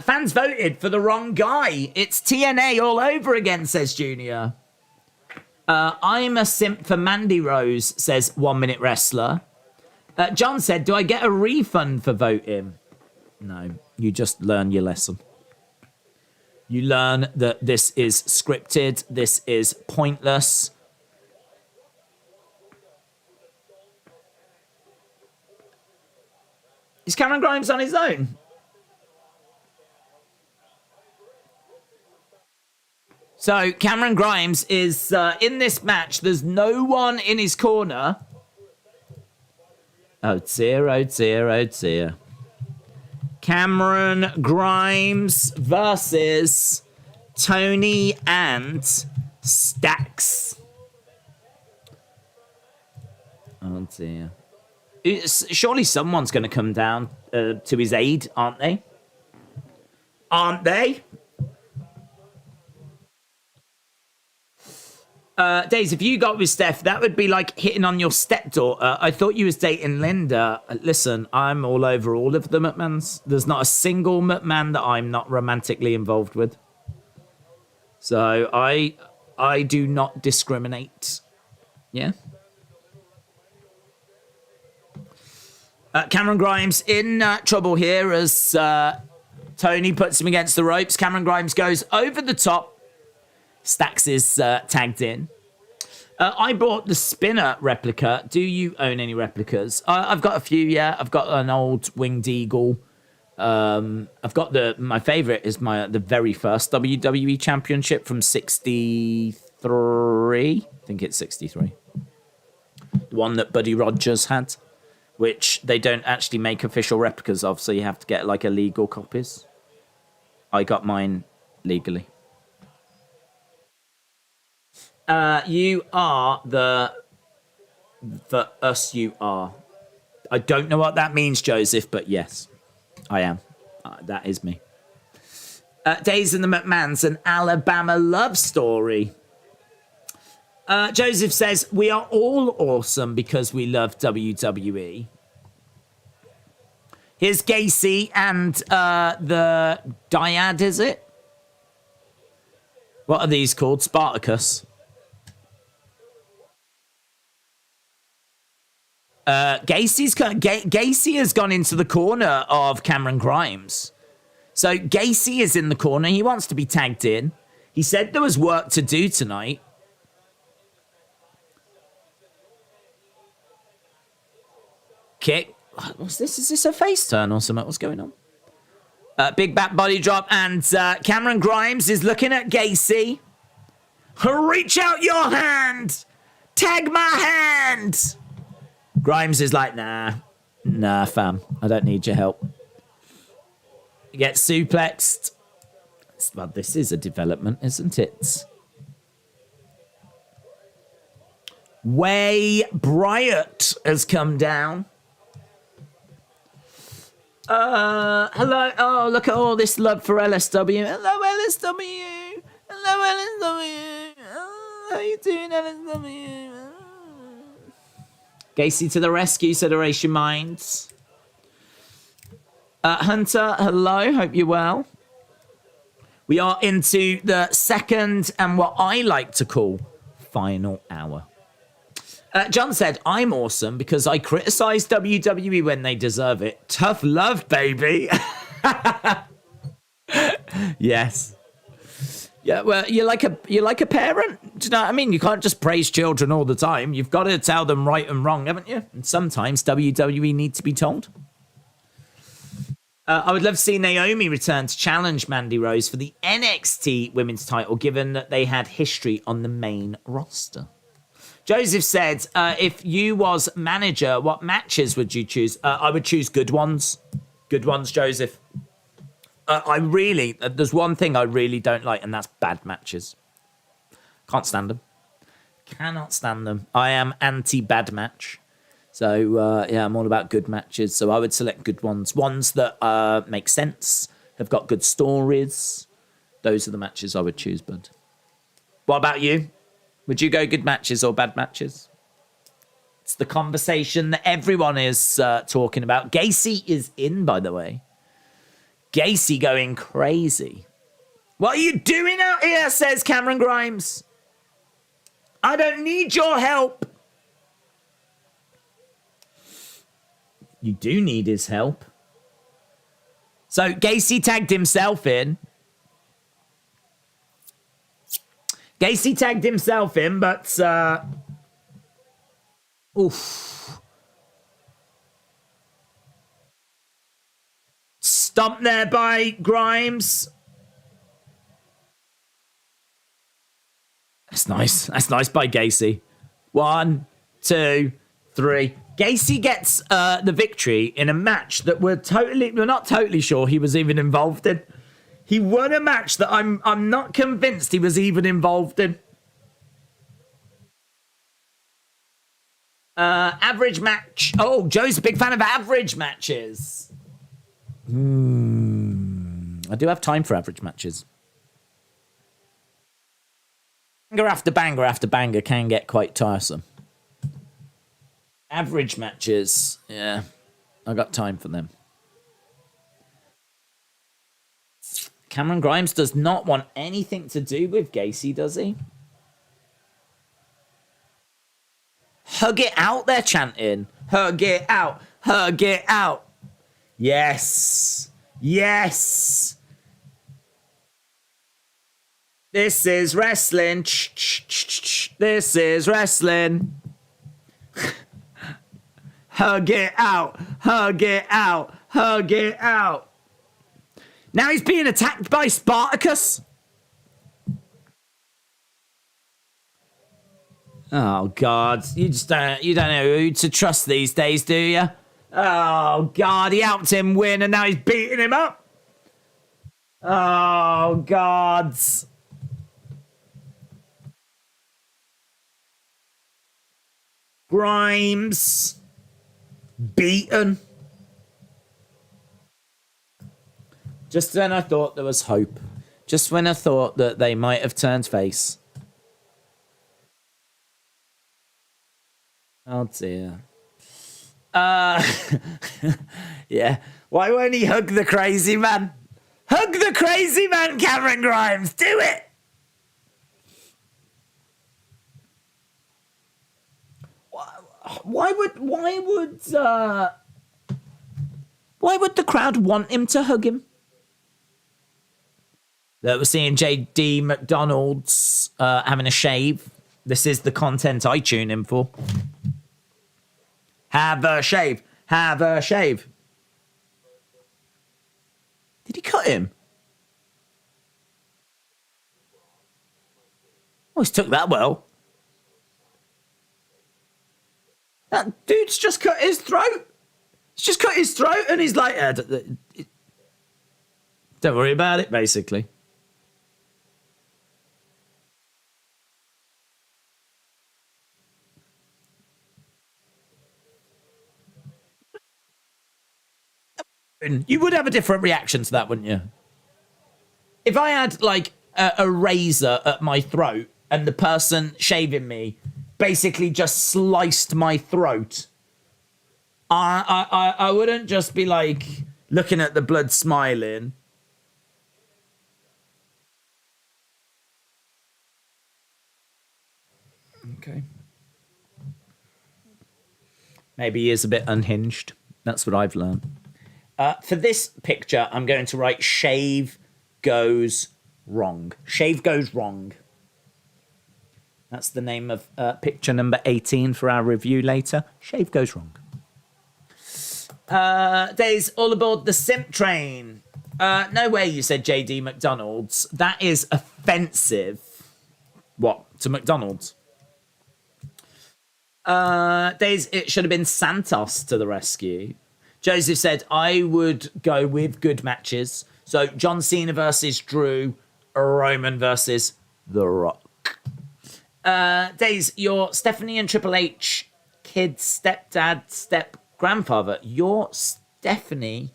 [SPEAKER 1] Fans voted for the wrong guy. It's TNA all over again, says Junior. I'm a simp for Mandy Rose, says 1 Minute Wrestler. John said, do I get a refund for voting? No, you just learn your lesson. You learn that this is scripted, this is pointless. Is Cameron Grimes on his own? So Cameron Grimes is in this match. There's no one in his corner. Oh dear, oh dear, oh dear. Cameron Grimes versus Tony and Stacks. Oh dear. Surely someone's going to come down to his aid, aren't they? Aren't they? Days, if you got with Steph, that would be like hitting on your stepdaughter. I thought you was dating Linda. Listen, I'm all over all of the McMahons. There's not a single McMahon that I'm not romantically involved with. So I do not discriminate. Yeah. Cameron Grimes in trouble here as Tony puts him against the ropes. Cameron Grimes goes over the top. Stacks is tagged in. I bought the spinner replica. Do you own any replicas? I've got a few, yeah. I've got an old Winged Eagle. I've got my favourite is the very first WWE Championship from 63. I think it's 63. The one that Buddy Rogers had, which they don't actually make official replicas of, so you have to get like illegal copies. I got mine legally. You are the For us, you are. I don't know what that means, Joseph, but yes, I am. That is me. Days and the McMahons, an Alabama love story. Joseph says, we are all awesome because we love WWE. Here's Gacy and the Dyad, is it? What are these called? Spartacus. Gacy has gone into the corner of Cameron Grimes. So Gacy is in the corner. He wants to be tagged in. He said there was work to do tonight. Kick. What's this? Is this a face turn or something? What's going on? Big back body drop. And Cameron Grimes is looking at Gacy. Reach out your hand. Tag my hand. Grimes is like, nah, fam. I don't need your help. He gets suplexed. Well, this is a development, isn't it? Way Bryant has come down. Hello. Oh, look at all this love for LSW. Hello, LSW. Hello, LSW. Oh, how you doing, LSW? Gacy to the rescue, said Erasure Minds. Hunter, hello. Hope you're well. We are into the second and what I like to call final hour. John said, I'm awesome because I criticize WWE when they deserve it. Tough love, baby. Yes. Yeah, well, you're like a parent. Do you know what I mean? You can't just praise children all the time. You've got to tell them right and wrong, haven't you? And sometimes WWE needs to be told. I would love to see Naomi return to challenge Mandy Rose for the NXT women's title, given that they had history on the main roster. Joseph said, if you was manager, what matches would you choose? I would choose good ones. Good ones, Joseph. There's one thing I really don't like, and that's bad matches. Can't stand them. Cannot stand them. I am anti-bad match. So, yeah, I'm all about good matches. So I would select good ones. Ones that make sense, have got good stories. Those are the matches I would choose, bud. What about you? Would you go good matches or bad matches? It's the conversation that everyone is talking about. Gacy is in, by the way. Gacy going crazy. What are you doing out here, says Cameron Grimes. I don't need your help. You do need his help. So Gacy tagged himself in. But oof. Stomp there by Grimes. That's nice. That's nice by Gacy. 1, 2, 3. Gacy gets the victory in a match that we're not totally sure he was even involved in. He won a match that I'm not convinced he was even involved in. Average match. Oh, Joe's a big fan of average matches. I do have time for average matches. Banger after banger can get quite tiresome. Average matches, yeah, I got time for them. Cameron Grimes does not want anything to do with Gacy, does he? Hug it out, they're chanting. Hug it out. Hug it out. Yes. Yes. This is wrestling. This is wrestling. Hug it out. Hug it out. Hug it out. Now he's being attacked by Spartacus. Oh God, you don't know who to trust these days, do you? Oh God, he helped him win and now he's beating him up. Oh God. Grimes. Beaten. Just when I thought there was hope. Just when I thought that they might have turned face. Oh dear. Yeah. Why won't he hug the crazy man? Hug the crazy man, Cameron Grimes. Do it. Why would the crowd want him to hug him? We're seeing JD McDonald's having a shave. This is the content I tune in for. Have a shave. Have a shave. Did he cut him? Oh, he's took that well. That dude's just cut his throat. He's just cut his throat and he's like, don't worry about it, basically. You would have a different reaction to that, wouldn't you? If I had like a razor at my throat and the person shaving me basically just sliced my throat, I wouldn't just be like looking at the blood smiling. Okay. Maybe he is a bit unhinged. That's what I've learned. For this picture, I'm going to write shave goes wrong. Shave goes wrong. That's the name of picture number 18 for our review later. Shave goes wrong. Days, all aboard the simp train. No way, you said JD McDonald's. That is offensive. What? To McDonald's? Days, it should have been Santos to the rescue. Joseph said, I would go with good matches. So John Cena versus Drew, Roman versus The Rock. Days, your Stephanie and Triple H kid, stepdad, step grandfather. Your Stephanie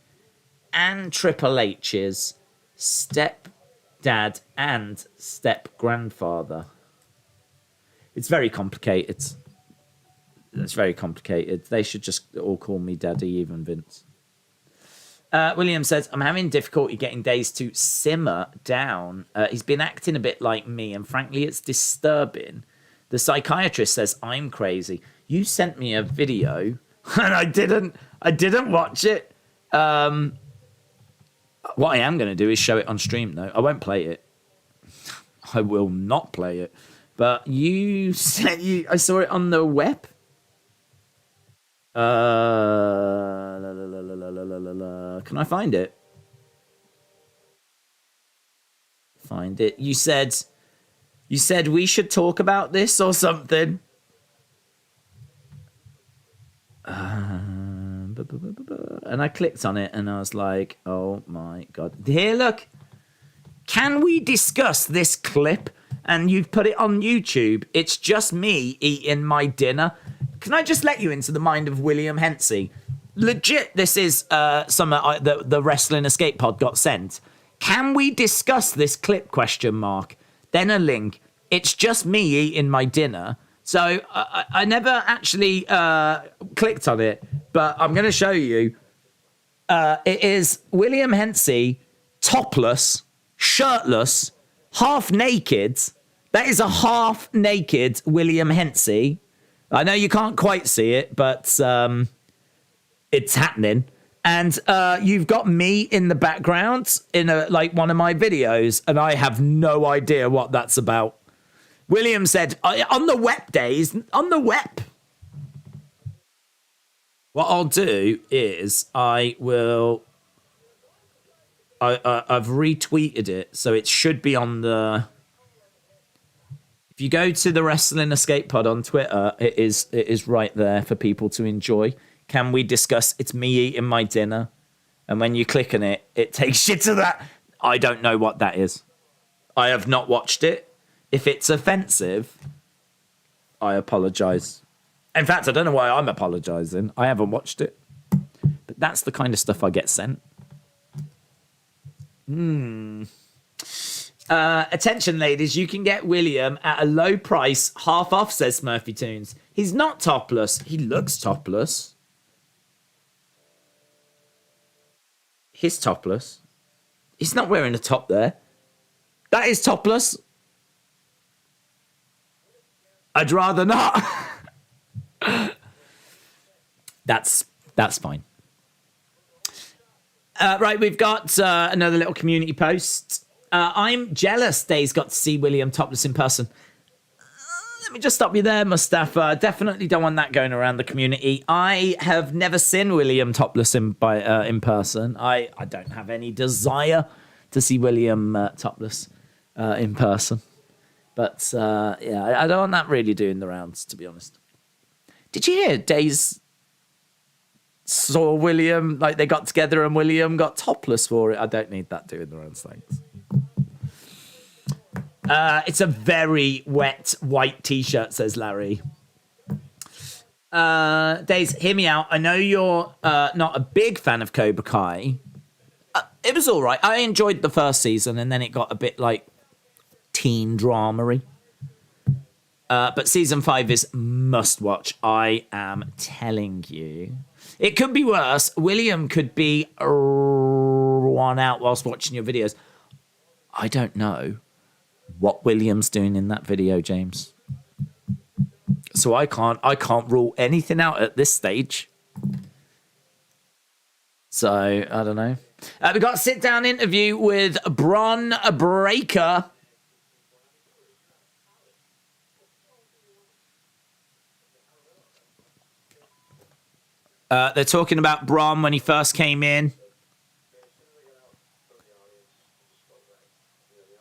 [SPEAKER 1] and Triple H's stepdad and step grandfather. It's very complicated. It's very complicated. They should just all call me Daddy, even Vince. William says, I'm having difficulty getting Days to simmer down. He's been acting a bit like me, and frankly, it's disturbing. The psychiatrist says I'm crazy. You sent me a video, and I didn't watch it. What I am going to do is show it on stream, though. I won't play it. I will not play it. But I saw it on the web. Can I find it? Find it. You said we should talk about this or something. And I clicked on it and I was like, oh my God. Here, look. Can we discuss this clip? And you've put it on YouTube. It's just me eating my dinner. Can I just let you into the mind of William Hensey? Legit, this is the Wrestling Escape Pod got sent. Can we discuss this clip, ? Then a link. It's just me eating my dinner. So I never actually clicked on it, but I'm going to show you. It is William Hensey, topless, shirtless, half naked. That is a half naked William Hensey. I know you can't quite see it, but it's happening. And you've got me in the background in one of my videos, and I have no idea what that's about. William said, on the web days, on the web. What I'll do is I've retweeted it, so it should be on the... If you go to the Wrestling Escape Pod on Twitter, it is right there for people to enjoy. Can we discuss? It's me eating my dinner. And when you click on it, it takes you to that. I don't know what that is. I have not watched it. If it's offensive, I apologize. In fact, I don't know why I'm apologising. I haven't watched it. But that's the kind of stuff I get sent. Attention, ladies. You can get William at a low price, half off, says Smurfy Toons. He's not topless. He looks topless. He's topless. He's not wearing a top there. That is topless. I'd rather not. That's fine. Right, we've got another little community post. I'm jealous Daze got to see William topless in person. Let me just stop you there, Mustafa. Definitely don't want that going around the community. I have never seen William topless in person. I don't have any desire to see William topless in person. But yeah, I don't want that really doing the rounds, to be honest. Did you hear Daze saw William, like they got together and William got topless for it? I don't need that doing the rounds, thanks. It's a very wet white t-shirt, says Larry. Daze, hear me out. I know you're not a big fan of Cobra Kai. It was all right. I enjoyed the first season, and then it got a bit like teen drama-y. But season 5 is must watch. I am telling you. It could be worse. William could be one out whilst watching your videos. I don't know what William's doing in that video, James. So I can't rule anything out at this stage. So I don't know. We got a sit-down interview with Bron Breakker. They're talking about Bron when he first came in.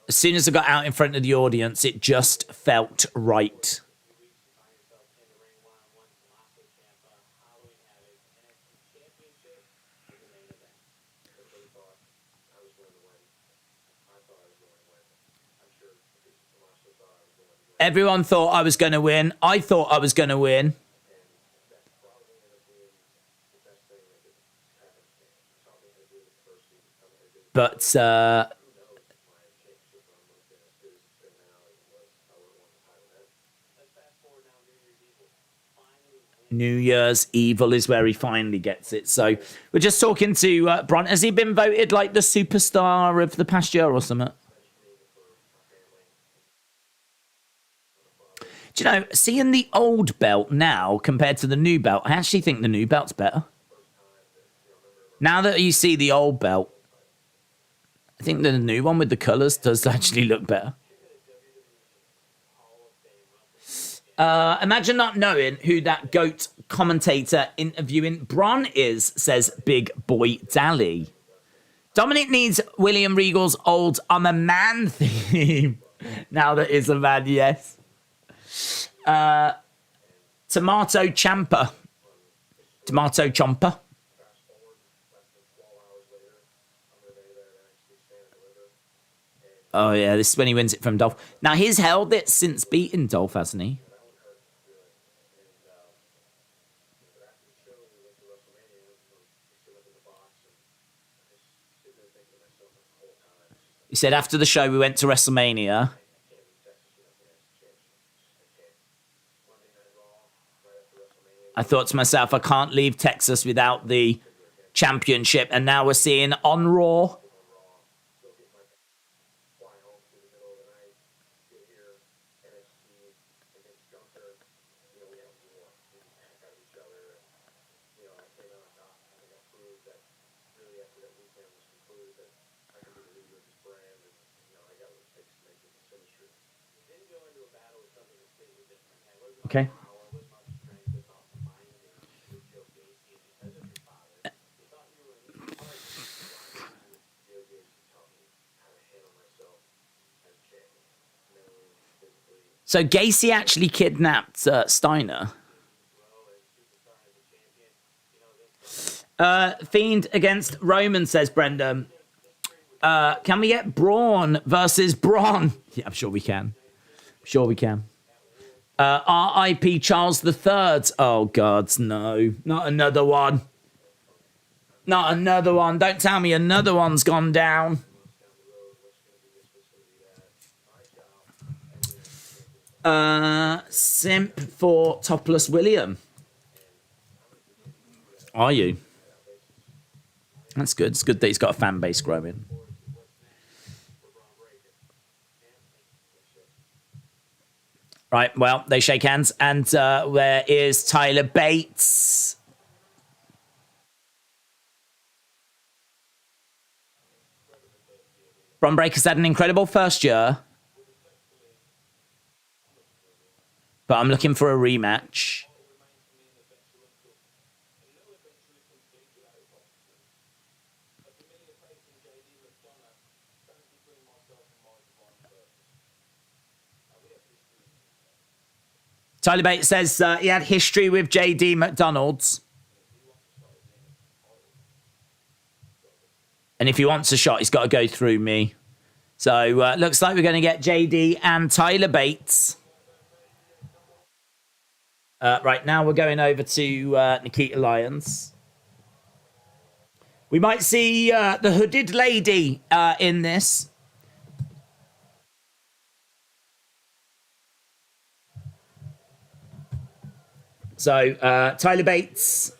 [SPEAKER 1] As soon as I got out in front of the audience, it just felt right. Everyone thought I was going to win. I thought I was going to win. But New Year's Evil is where he finally gets it. So we're just talking to Bron. Has he been voted like the superstar of the past year or something? Do you know, seeing the old belt now compared to the new belt, I actually think the new belt's better. Now that you see the old belt, I think the new one with the colours does actually look better. Imagine not knowing who that GOAT commentator interviewing Bron is, says Big Boy Dally. Dominic needs William Regal's old I'm a man theme. Now that is a man, yes. Tomato Champa. Tomato Chomper. Oh, yeah, this is when he wins it from Dolph. Now, he's held it since beating Dolph, hasn't he? He said after the show we went to WrestleMania. I thought to myself, I can't leave Texas without the championship. And now we're seeing on Raw. Okay. So Gacy actually kidnapped Steiner. Fiend against Roman, says Brendan. Can we get Braun versus Braun? Yeah, I'm sure we can. Sure we can. R.I.P. Charles III. Oh, God, no. Not another one. Not another one. Don't tell me another one's gone down. Simp for Topless William. Are you? That's good. It's good that he's got a fan base growing. Right, well, they shake hands, and where is Tyler Bates? Bron Breakker's had an incredible first year, but I'm looking for a rematch. Tyler Bates says he had history with JD McDonald's. And if he wants a shot, he's got to go through me. So looks like we're going to get JD and Tyler Bates. Right now we're going over to Nikita Lyons. We might see the hooded lady in this. So Tyler Bates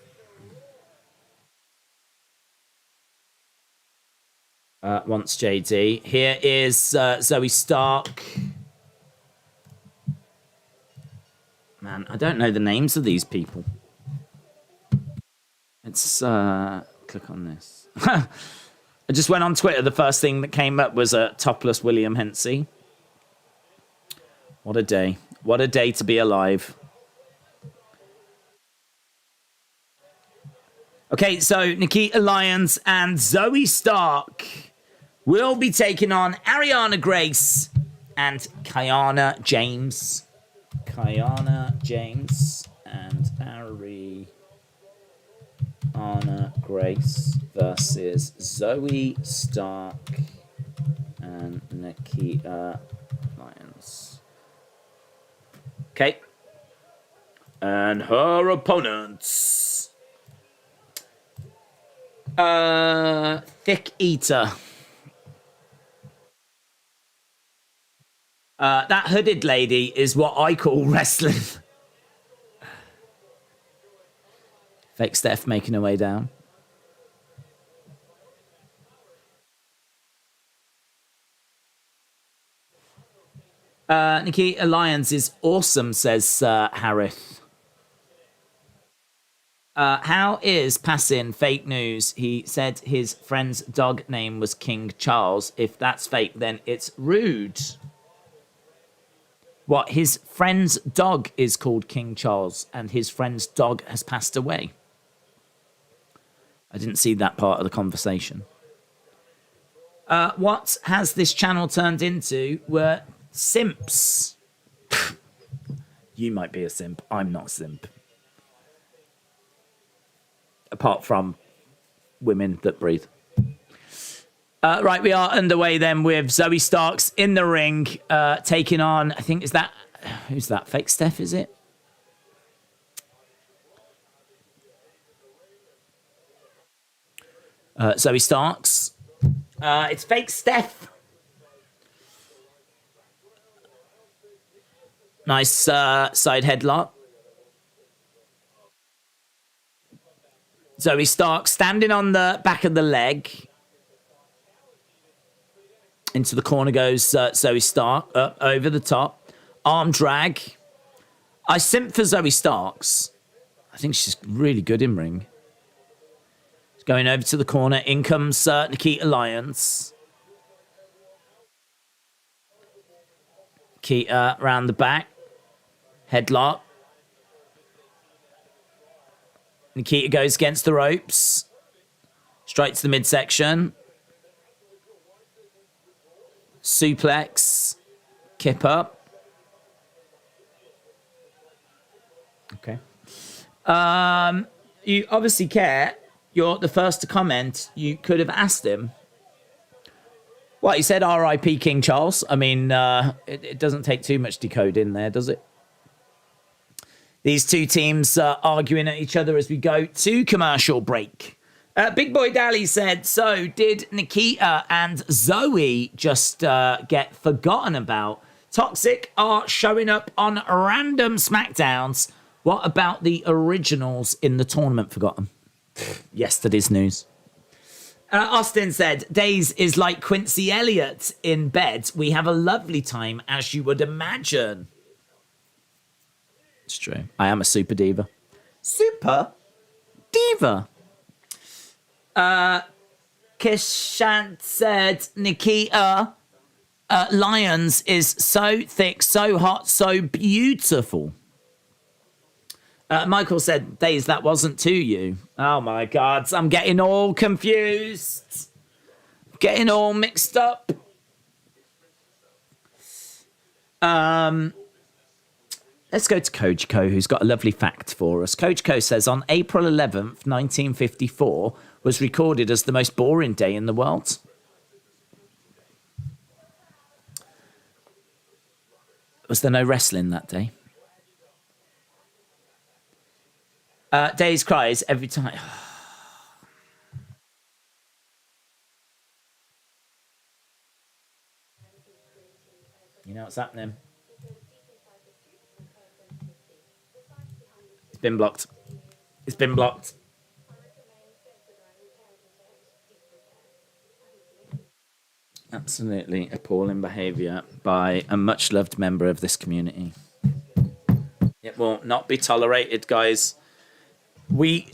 [SPEAKER 1] wants JD. Here is Zoe Stark. Man, I don't know the names of these people. Let's click on this. I just went on Twitter. The first thing that came up was a topless William Hensey. What a day. What a day to be alive. Okay, so Nikita Lyons and Zoe Stark will be taking on Ariana Grace and Kiana James. Kiana James and Ariana Grace versus Zoe Stark and Nikita Lyons. Okay. And her opponents. Thick Eater. That hooded lady is what I call wrestling. Fake Steph making her way down. Nikita Lyons is awesome, says Harith. How is passing fake news? He said his friend's dog name was King Charles. If that's fake, then it's rude. What? His friend's dog is called King Charles, and his friend's dog has passed away. I didn't see that part of the conversation. What has this channel turned into were simps. You might be a simp. I'm not a simp. Apart from women that breathe. Right, we are underway then with Zoe Starks in the ring, taking on, I think, is that, who's that? Fake Steph, is it? Zoe Starks. It's Fake Steph. Nice side headlock. Zoe Stark standing on the back of the leg. Into the corner goes Zoe Stark, up over the top. Arm drag. I simp for Zoe Starks. I think she's really good in ring. Going over to the corner. In comes Nikita Lyons. Nikita round the back. Headlock. Nikita goes against the ropes. Straight to the midsection. Suplex. Kip up. Okay. You obviously care. You're the first to comment. You could have asked him. Well, he said R.I.P. King Charles. I mean, it doesn't take too much decoding there, does it? These two teams arguing at each other as we go to commercial break. Big Boy Dally said, so did Nikita and Zoe just get forgotten about? Toxic are showing up on random SmackDowns. What about the originals in the tournament forgotten? Yesterday's news. Austin said, Daze is like Quincy Elliott in bed. We have a lovely time, as you would imagine. It's true. I am a super diva. Super diva. Kishant said, Nikita Lyons is so thick, so hot, so beautiful. Michael said, Daze, that wasn't to you. Oh my God, I'm getting all confused. Getting all mixed up. Let's go to Kojiko, who's got a lovely fact for us. Kojiko says, on April 11th, 1954, was recorded as the most boring day in the world. Was there no wrestling that day? Daze cries every time. You know what's happening? It's been blocked. It's been blocked. Absolutely appalling behaviour by a much-loved member of this community. It will not be tolerated, guys. We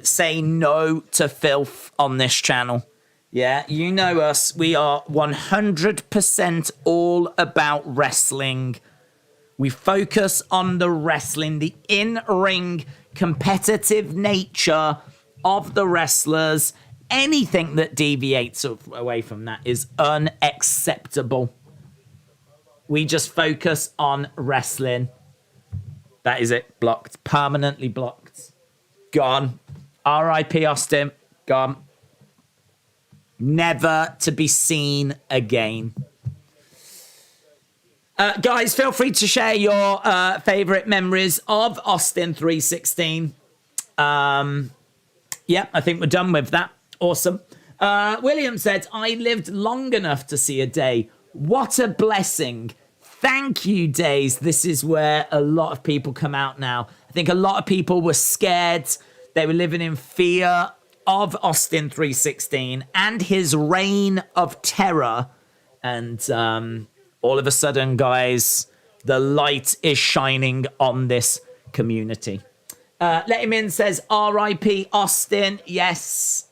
[SPEAKER 1] say no to filth on this channel. Yeah, you know us. We are 100% all about wrestling. We focus on the wrestling, the in-ring competitive nature of the wrestlers. Anything that deviates away from that is unacceptable. We just focus on wrestling. That is it. Blocked. Permanently blocked. Gone. R.I.P. Austin. Gone. Never to be seen again. Guys, feel free to share your favourite memories of Austin 316. Yeah, I think we're done with that. Awesome. William said, I lived long enough to see a day. What a blessing. Thank you, Daze. This is where a lot of people come out now. I think a lot of people were scared. They were living in fear of Austin 316 and his reign of terror. And all of a sudden, guys, the light is shining on this community. Let Him In says, R.I.P. Austin. Yes.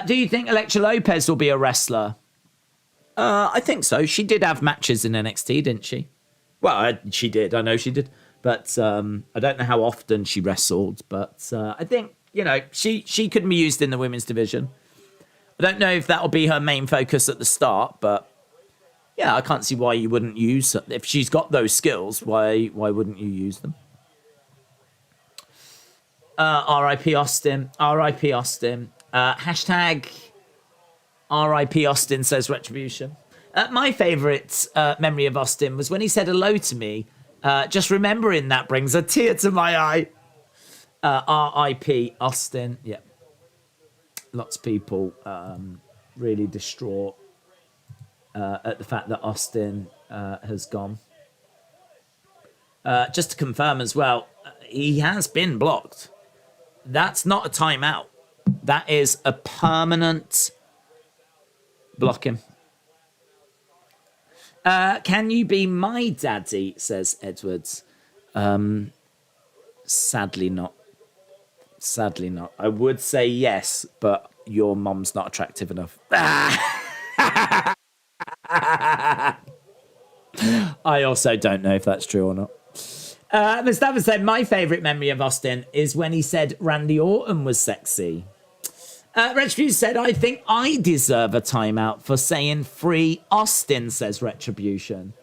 [SPEAKER 1] Do you think Elektra Lopez will be a wrestler? I think so. She did have matches in NXT, didn't she? Well, she did. I know she did. But I don't know how often she wrestled. But I think, you know, she could be used in the women's division. I don't know if that'll be her main focus at the start. But, yeah, I can't see why you wouldn't use her. If she's got those skills, why wouldn't you use them? R.I.P. Austin. R.I.P. Austin. Hashtag R.I.P. Austin, says Retribution. My favourite memory of Austin was when he said hello to me. Just remembering that brings a tear to my eye. R.I.P. Austin. Yeah. Lots of people really distraught at the fact that Austin has gone. Just to confirm as well, he has been blocked. That's not a timeout. That is a permanent blocking. Can you be my daddy, says Edwards. Sadly not. Sadly not. I would say yes, but your mom's not attractive enough. I also don't know if that's true or not. Mustafa said, my favourite memory of Austin is when he said Randy Orton was sexy. Retribution said, I think I deserve a timeout for saying free Austin, says Retribution.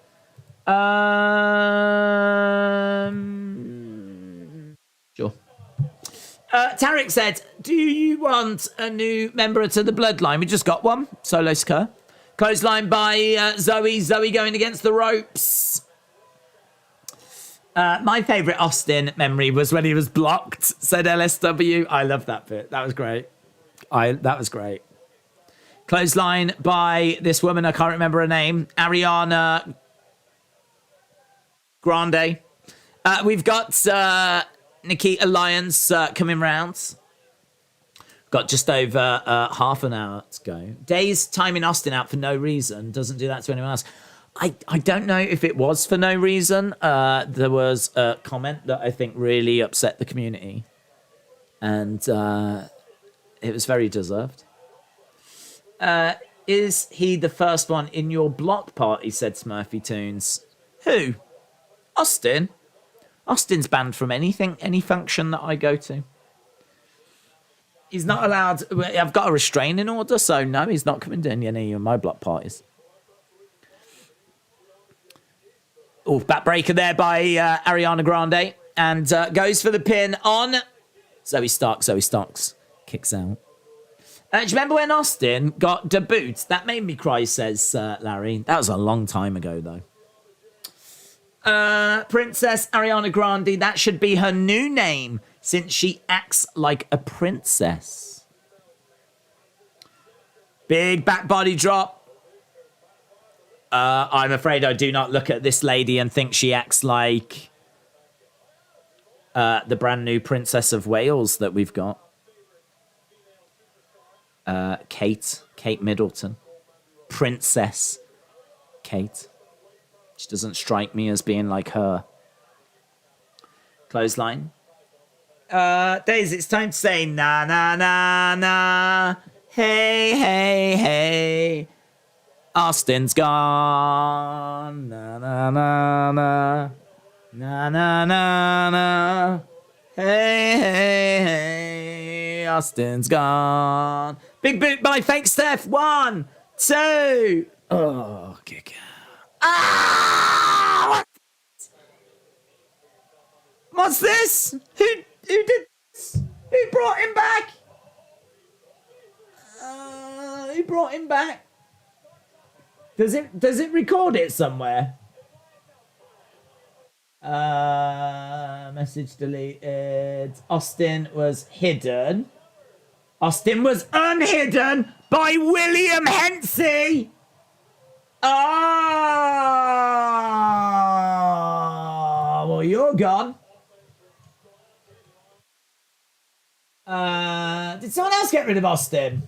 [SPEAKER 1] Sure. Tarek said, do you want a new member to the Bloodline? We just got one. Solo Skur. Clothesline by Zoe. Zoe going against the ropes. My favourite Austin memory was when he was blocked, said LSW. I love that bit. That was great. That was great. Clothesline by this woman, I can't remember her name, Ariana Grande. We've got Nikita Lyons coming round. Got just over half an hour to go. Daze timing Austin out for no reason. Doesn't do that to anyone else. I don't know if it was for no reason. There was a comment that I think really upset the community. And it was very deserved. Is he the first one in your block party, said Smurfy Tunes. Who? Austin? Austin's banned from anything, any function that I go to. He's not allowed. I've got a restraining order, so no, he's not coming to any of my block parties. Oh, backbreaker there by Ariana Grande. And goes for the pin on Zoe Starks. Zoe Starks kicks out. Do you remember when Austin got debuted? That made me cry, says Larry. That was a long time ago, though. Princess Ariana Grande. That should be her new name, since she acts like a princess. Big back body drop. I'm afraid I do not look at this lady and think she acts like the brand new Princess of Wales that we've got. Kate Middleton. Princess Kate. She doesn't strike me as being like her. Clothesline. Daze, it's time to say na na na na. Hey, hey, hey. Austin's gone. Na na na na. Na na na na. Hey, hey, hey. Austin's gone. Big boot by Fake Steph. 1, 2. Oh, kick out. Ah! What's this? Who did this? Who brought him back? Who brought him back? Does it record it somewhere? Message deleted. Austin was hidden. Austin was unhidden by William Hensey. Oh, well, you're gone. Did someone else get rid of Austin?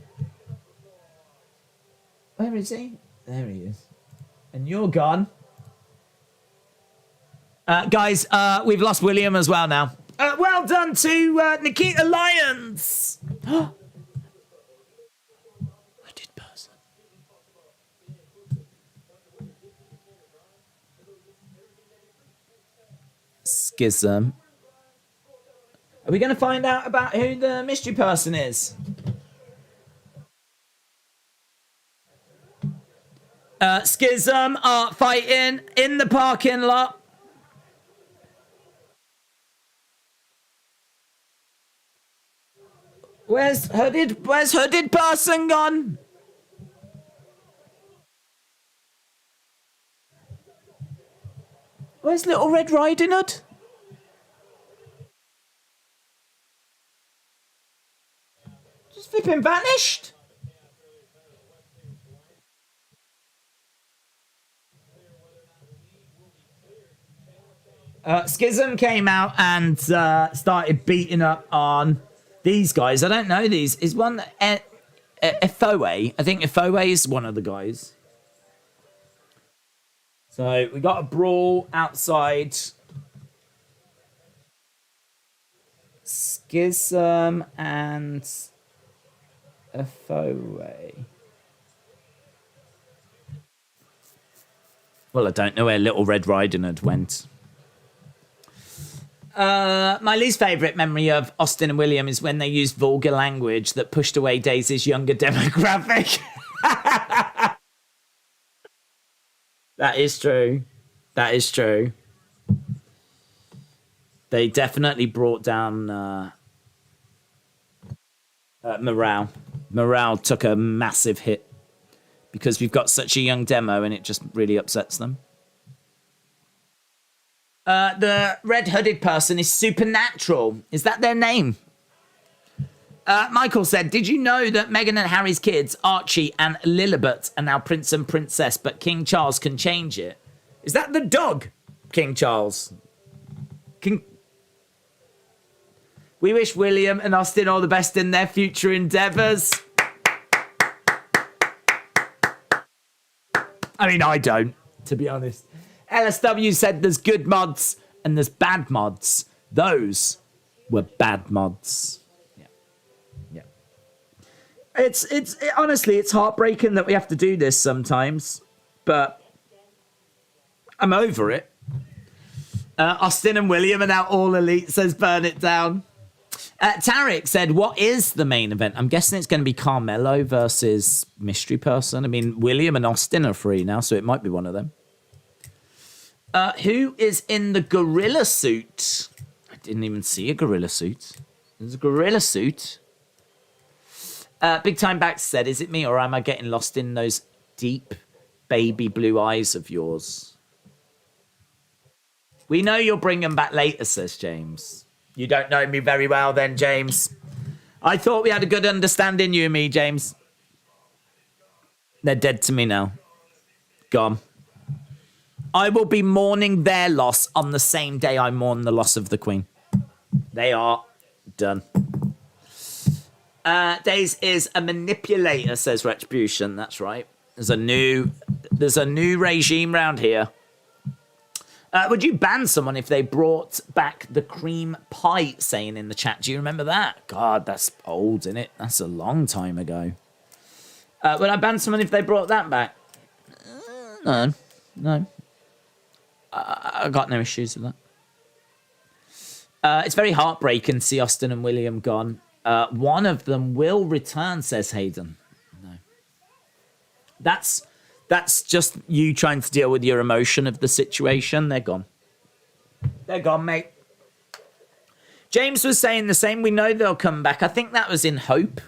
[SPEAKER 1] Where is he? There he is. And you're gone. Guys, we've lost William as well now. Well done to Nikita Lyons. Hooded person. Schism. Are we going to find out about who the mystery person is? Schism are fighting in the parking lot. Where's hooded person gone? Where's Little Red Riding Hood? Just flipping vanished. Schism came out and started beating up on these guys. I don't know these. Is one Foe? I think Foe is one of the guys. So we got a brawl outside. Schism and Foe. Well, I don't know where Little Red Riding Hood went. My least favourite memory of Austin and William is when they used vulgar language that pushed away Daisy's younger demographic. That is true. That is true. They definitely brought down morale. Morale took a massive hit because we've got such a young demo and it just really upsets them. The red hooded person is Supernatural. Is that their name? Michael said, did you know that Meghan and Harry's kids, Archie and Lilibet, are now Prince and Princess, but King Charles can change it? Is that the dog, King Charles? We wish William and Austin all the best in their future endeavours. I mean, I don't, to be honest. LSW said there's good mods and there's bad mods. Those were bad mods. Yeah. Honestly, it's heartbreaking that we have to do this sometimes, but I'm over it. Austin and William are now all elite, says Burn It Down. Tarek said, what is the main event? I'm guessing it's going to be Carmelo versus Mystery Person. I mean, William and Austin are free now, so it might be one of them. Who is in the gorilla suit? I didn't even see a gorilla suit. There's a gorilla suit. Big Time Back said, is it me or am I getting lost in those deep baby blue eyes of yours? We know you'll bring them back later, says James. You don't know me very well then, James. I thought we had a good understanding, you and me, James. They're dead to me now. Gone. I will be mourning their loss on the same day I mourn the loss of the Queen. They are done. Daze is a manipulator, says Retribution. That's right. There's a new regime round here. Would you ban someone if they brought back the cream pie saying in the chat? Do you remember that? God, that's old, isn't it? That's a long time ago. Would I ban someone if they brought that back? No. I got no issues with that. It's very heartbreaking to see Austin and William gone. One of them will return, says Hayden. No. That's just you trying to deal with your emotion of the situation. They're gone. They're gone, mate. James was saying the same. We know they'll come back. I think that was in hope.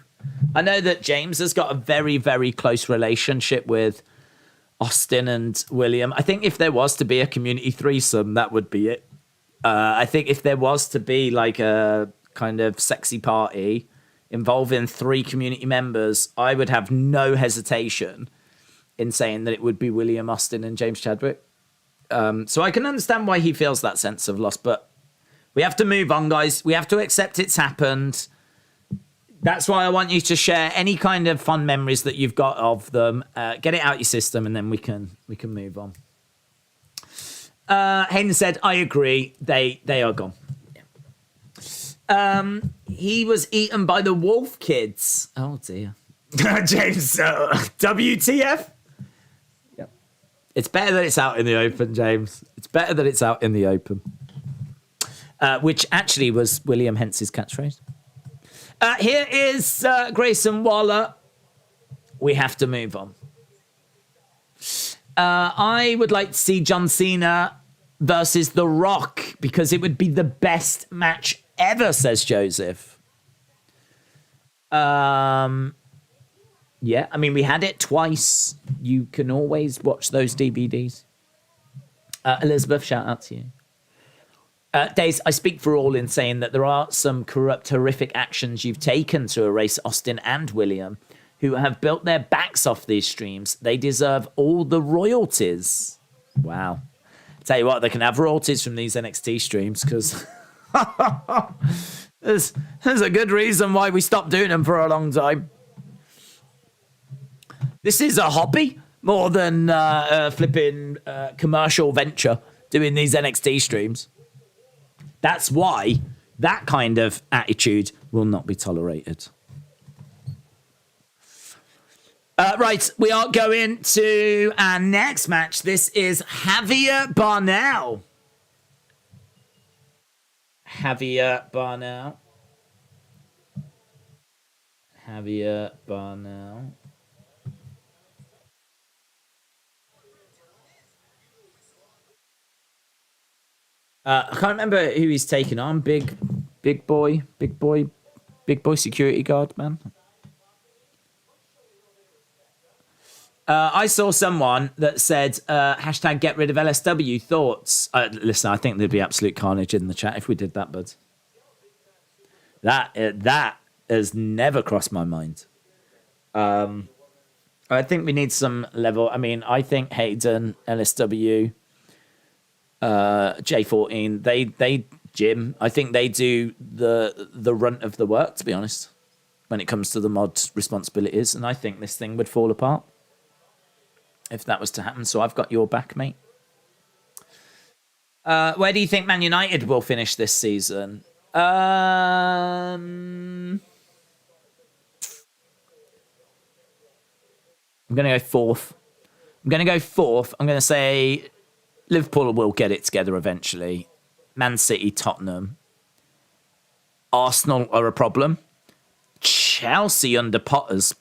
[SPEAKER 1] I know that James has got a very, very close relationship with Austin and William. I think if there was to be a community threesome, that would be it. I think if there was to be like a kind of sexy party involving 3 community members, I would have no hesitation in saying that it would be William, Austin, and James Chadwick. So I can understand why he feels that sense of loss, but we have to move on, guys. We have to accept it's happened. That's why I want you to share any kind of fun memories that you've got of them. Get it out your system, and then we can move on. Hayden said, I agree. They are gone. He was eaten by the wolf kids. Oh, dear. James, WTF? Yep. It's better that it's out in the open, James. It's better that it's out in the open. Which actually was William Hence's catchphrase. Here is Grayson Waller. We have to move on. I would like to see John Cena versus The Rock because it would be the best match ever, says Joseph. Yeah, I mean, we had it twice. You can always watch those DVDs. Elizabeth, shout out to you. Daze, I speak for all in saying that there are some corrupt, horrific actions you've taken to erase Austin and William, who have built their backs off these streams. They deserve all the royalties. Wow. Tell you what, they can have royalties from these NXT streams because there's a good reason why we stopped doing them for a long time. This is a hobby more than flipping commercial venture doing these NXT streams. That's why that kind of attitude will not be tolerated. Right, we are going to our next match. This is Javier Barnell. Javier Barnell. I can't remember who he's taking on. Big boy security guard, man. I saw someone that said hashtag get rid of LSW. Thoughts? Listen, I think there'd be absolute carnage in the chat if we did that, bud. That has never crossed my mind. I think we need some level. I mean, I think Hayden, LSW, J14, they Jim. I think they do the runt of the work, to be honest, when it comes to the mod responsibilities. And I think this thing would fall apart if that was to happen. So I've got your back, mate. Where do you think Man United will finish this season? I'm going to go fourth. I'm going to say Liverpool will get it together eventually. Man City, Tottenham. Arsenal are a problem. Chelsea under Potter's,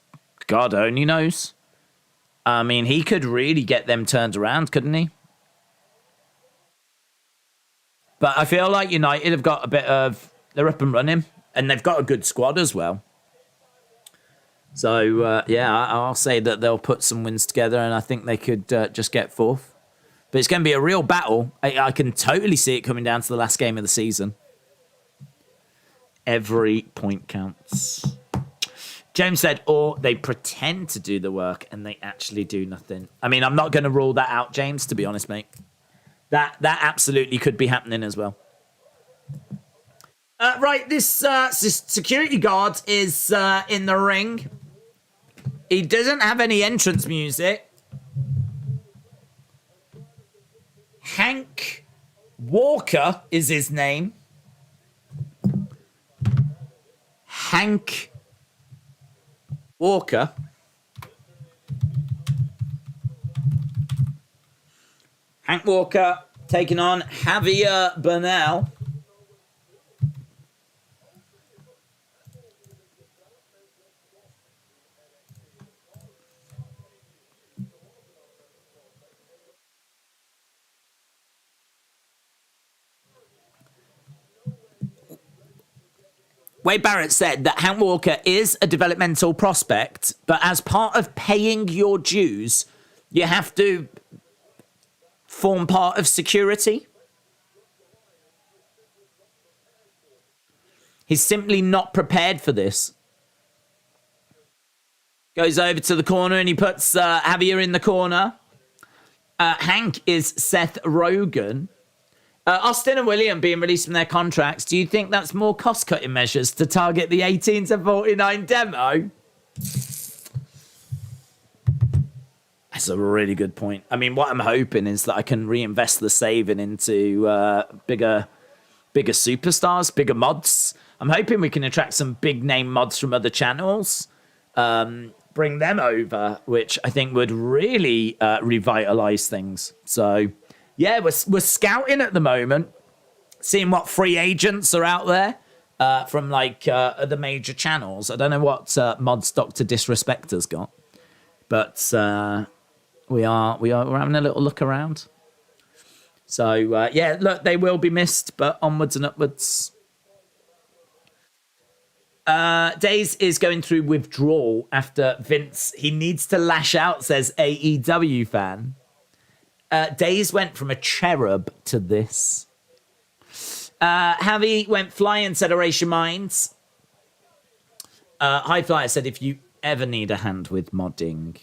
[SPEAKER 1] God only knows. I mean, he could really get them turned around, couldn't he? But I feel like United have got a bit of... They're up and running. And they've got a good squad as well. So, yeah, I'll say that they'll put some wins together and I think they could just get fourth. But it's going to be a real battle. I can totally see it coming down to the last game of the season. Every point counts. James said, or they pretend to do the work and they actually do nothing. I mean, I'm not going to rule that out, James, to be honest, mate. That absolutely could be happening as well. Right, this security guard is in the ring. He doesn't have any entrance music. Hank Walker is his name. Hank Walker. Hank Walker taking on Javier Bernal. Wade Barrett said that Hank Walker is a developmental prospect, but as part of paying your dues, you have to form part of security. He's simply not prepared for this. Goes over to the corner and he puts Javier in the corner. Hank is Seth Rogen. Austin and William being released from their contracts. Do you think that's more cost-cutting measures to target the 18 to 49 demo? That's a really good point. I mean, what I'm hoping is that I can reinvest the saving into bigger superstars, bigger mods. I'm hoping we can attract some big-name mods from other channels, bring them over, which I think would really revitalize things. So... yeah, we're scouting at the moment, seeing what free agents are out there from like the major channels. I don't know what mods Dr. Disrespector's got, but we're having a little look around. So yeah, look, they will be missed, but onwards and upwards. Daze is going through withdrawal after Vince. He needs to lash out, says AEW fan. Daze went from a cherub to this. Javi went flying, said Erase Your Minds. High Flyer said, if you ever need a hand with modding.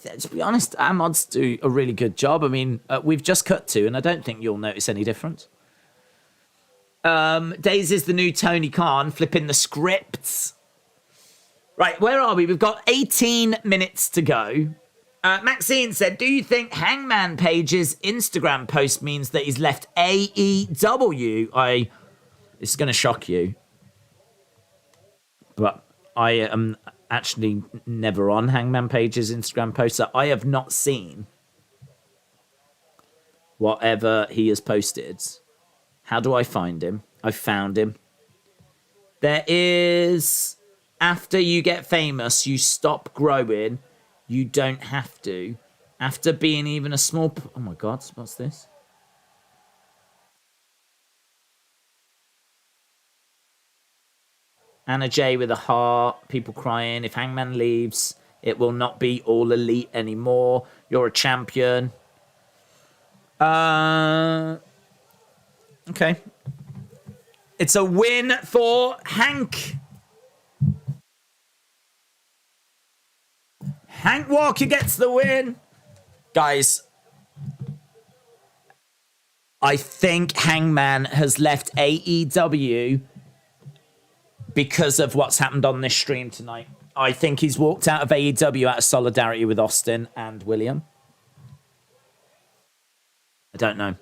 [SPEAKER 1] To be honest, our mods do a really good job. I mean, we've just cut to, and I don't think you'll notice any difference. Daze is the new Tony Khan, flipping the scripts. Right, where are we? We've got 18 minutes to go. Maxine said, do you think Hangman Page's Instagram post means that he's left AEW? This is going to shock you. But I am actually never on Hangman Page's Instagram post, so I have not seen whatever he has posted. How do I find him? I found him. There is, after you get famous, you stop growing. You don't have to. After being even a small... oh my God, what's this? Anna J with a heart. People crying. If Hangman leaves, It will not be All Elite anymore. You're a champion. Okay. It's a win for Hank. Hank Walker gets the win. Guys, I think Hangman has left AEW because of what's happened on this stream tonight. I think he's walked out of AEW out of solidarity with Austin and William. I don't know.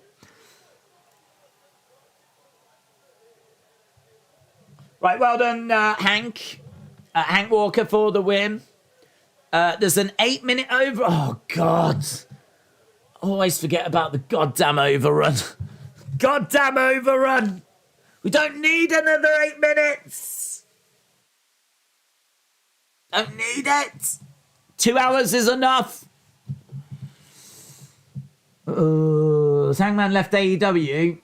[SPEAKER 1] Right, well done, Hank. Hank Walker for the win. There's an 8-minute over. Oh, God. Always forget about the goddamn overrun. Goddamn overrun. We don't need another 8 minutes. Don't need it. 2 hours is enough. Hangman left AEW.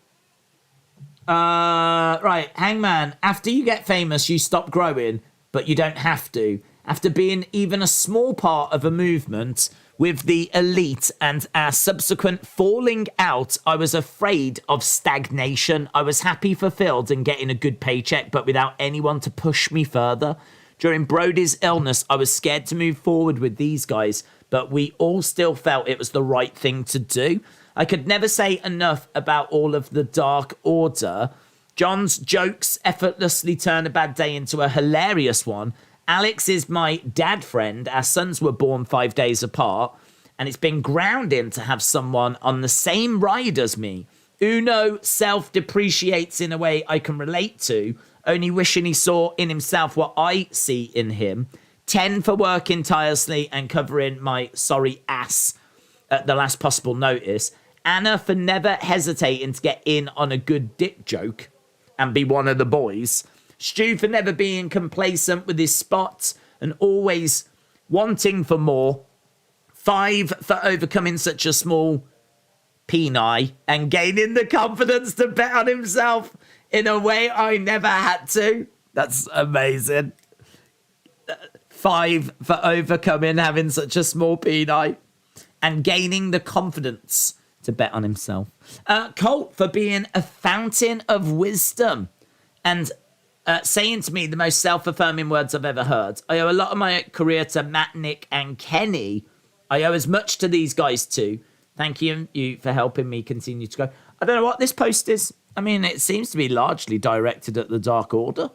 [SPEAKER 1] Right, Hangman, after you get famous, you stop growing, but you don't have to. After being even a small part of a movement with the elite and our subsequent falling out, I was afraid of stagnation. I was happy, fulfilled, and getting a good paycheck, but without anyone to push me further. During Brody's illness, I was scared to move forward with these guys, but we all still felt it was the right thing to do. I could never say enough about all of the Dark Order. John's jokes effortlessly turn a bad day into a hilarious one. Alex is my dad friend. Our sons were born 5 days apart, and it's been grounding to have someone on the same ride as me. Uno self-depreciates in a way I can relate to, only wishing he saw in himself what I see in him. 10 for working tirelessly and covering my sorry ass at the last possible notice. Anna for never hesitating to get in on a good dick joke and be one of the boys. Stu for never being complacent with his spots and always wanting for more. 5 for overcoming such a small peni and gaining the confidence to bet on himself in a way I never had to. That's amazing. 5 for overcoming having such a small peni and gaining the confidence to bet on himself. Colt for being a fountain of wisdom and saying to me the most self-affirming words I've ever heard. I owe a lot of my career to Matt, Nick, and Kenny. I owe as much to these guys too. Thank you for helping me continue to go. I don't know what this post is. I mean, it seems to be largely directed at the Dark Order.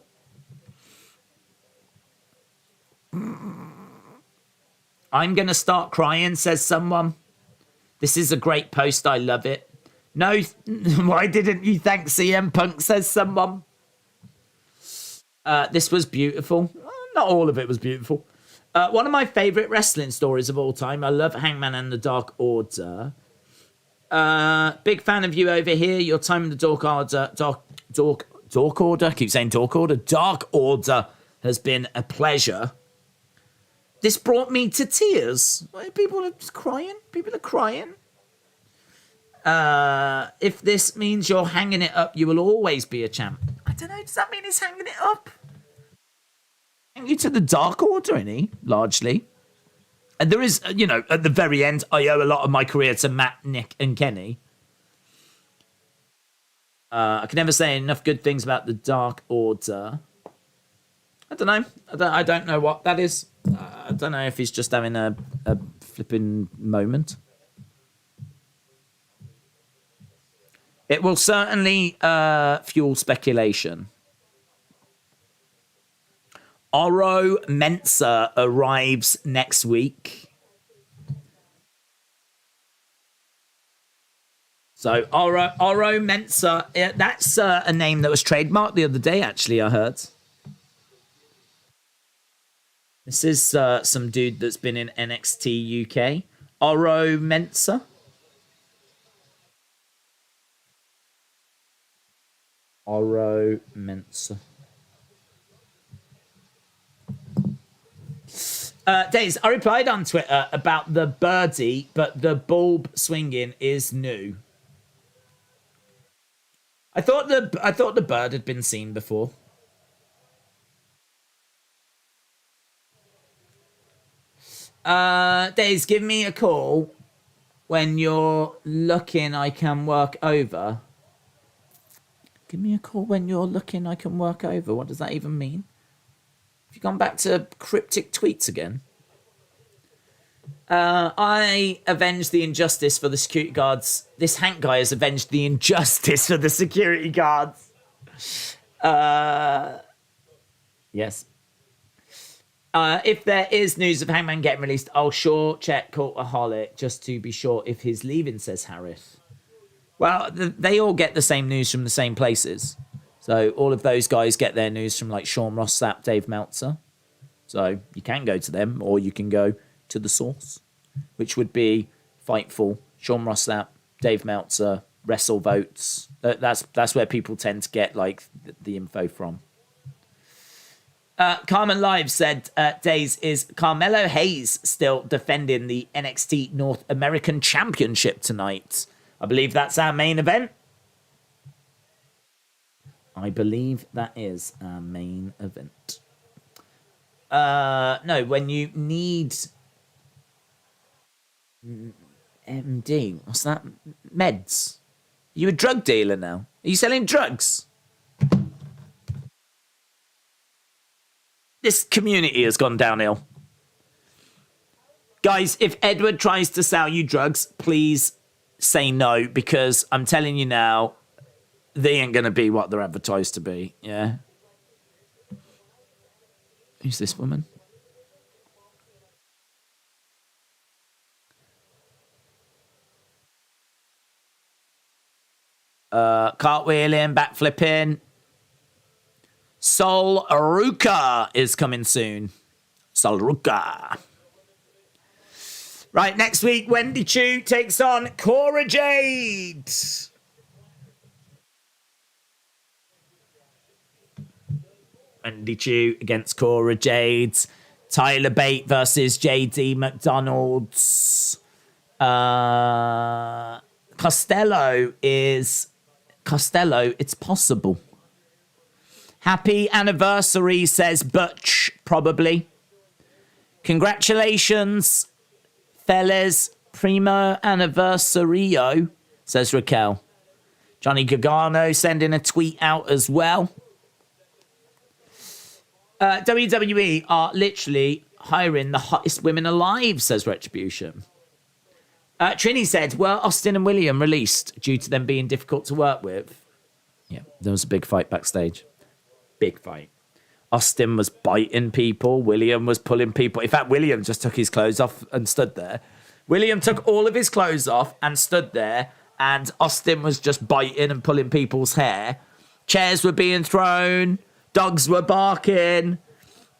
[SPEAKER 1] I'm going to start crying, says someone. This is a great post. I love it. No, why didn't you thank CM Punk, says someone. This was beautiful. Not all of it was beautiful. One of my favourite wrestling stories of all time. I love Hangman and the Dark Order. Big fan of you over here. Your time in the Dark Order. I keep saying Dark Order. Dark Order has been a pleasure. This brought me to tears. People are crying. People are crying. If this means you're hanging it up, you will always be a champ. I don't know. Does that mean he's hanging it up? Hang you to the Dark Order, innit? Largely. And there is, you know, at the very end, I owe a lot of my career to Matt, Nick, and Kenny. I can never say enough good things about the Dark Order. I don't know. I don't know what that is. I don't know if he's just having a flipping moment. It will certainly fuel speculation. Oro Mensah arrives next week. So Oro Mensah, that's a name that was trademarked the other day, actually, I heard. This is some dude that's been in NXT UK. Oro Mensah. Oro Mensah. Daze, I replied on Twitter about the birdie, but the bulb swinging is new. I thought the bird had been seen before. Daze, give me a call when you're looking I can work over. Give me a call when you're looking I can work over. What does that even mean? Have you gone back to cryptic tweets again? I avenged the injustice for the security guards. This Hank guy has avenged the injustice for the security guards. Yes. If there is news of Hangman getting released, I'll sure check Cultaholic just to be sure if he's leaving, says Harris. Well, they all get the same news from the same places. So all of those guys get their news from like Sean Ross Sapp, Dave Meltzer. So you can go to them or you can go to the source, which would be Fightful, Sean Ross Sapp, Dave Meltzer, Wrestle Votes. That's where people tend to get like the info from. Carmen Live said, Daze, is Carmelo Hayes still defending the NXT North American Championship tonight? I believe that's our main event. I believe that is our main event. No, when you need MD, what's that? Meds. Are you a drug dealer now? Are you selling drugs? This community has gone downhill. Guys, if Edward tries to sell you drugs, please say no, because I'm telling you now, they ain't going to be what they're advertised to be, yeah? Who's this woman? Cartwheeling, backflipping. Sol Ruka is coming soon. Sol Ruka. Right, next week, Wendy Chu takes on Cora Jade. Wendy Chu against Cora Jade. Tyler Bate versus JD McDonald's. Costello, it's possible. Happy anniversary, says Butch, probably. Congratulations, fellas. Primo anniversario, says Raquel. Johnny Gargano sending a tweet out as well. WWE are literally hiring the hottest women alive, says Retribution. Trini said, were Austin and William released due to them being difficult to work with? Yeah, there was a big fight backstage. Big fight. Austin was biting people. William was pulling people. In fact, William just took his clothes off and stood there. William took all of his clothes off and stood there, and Austin was just biting and pulling people's hair. Chairs were being thrown. Dogs were barking.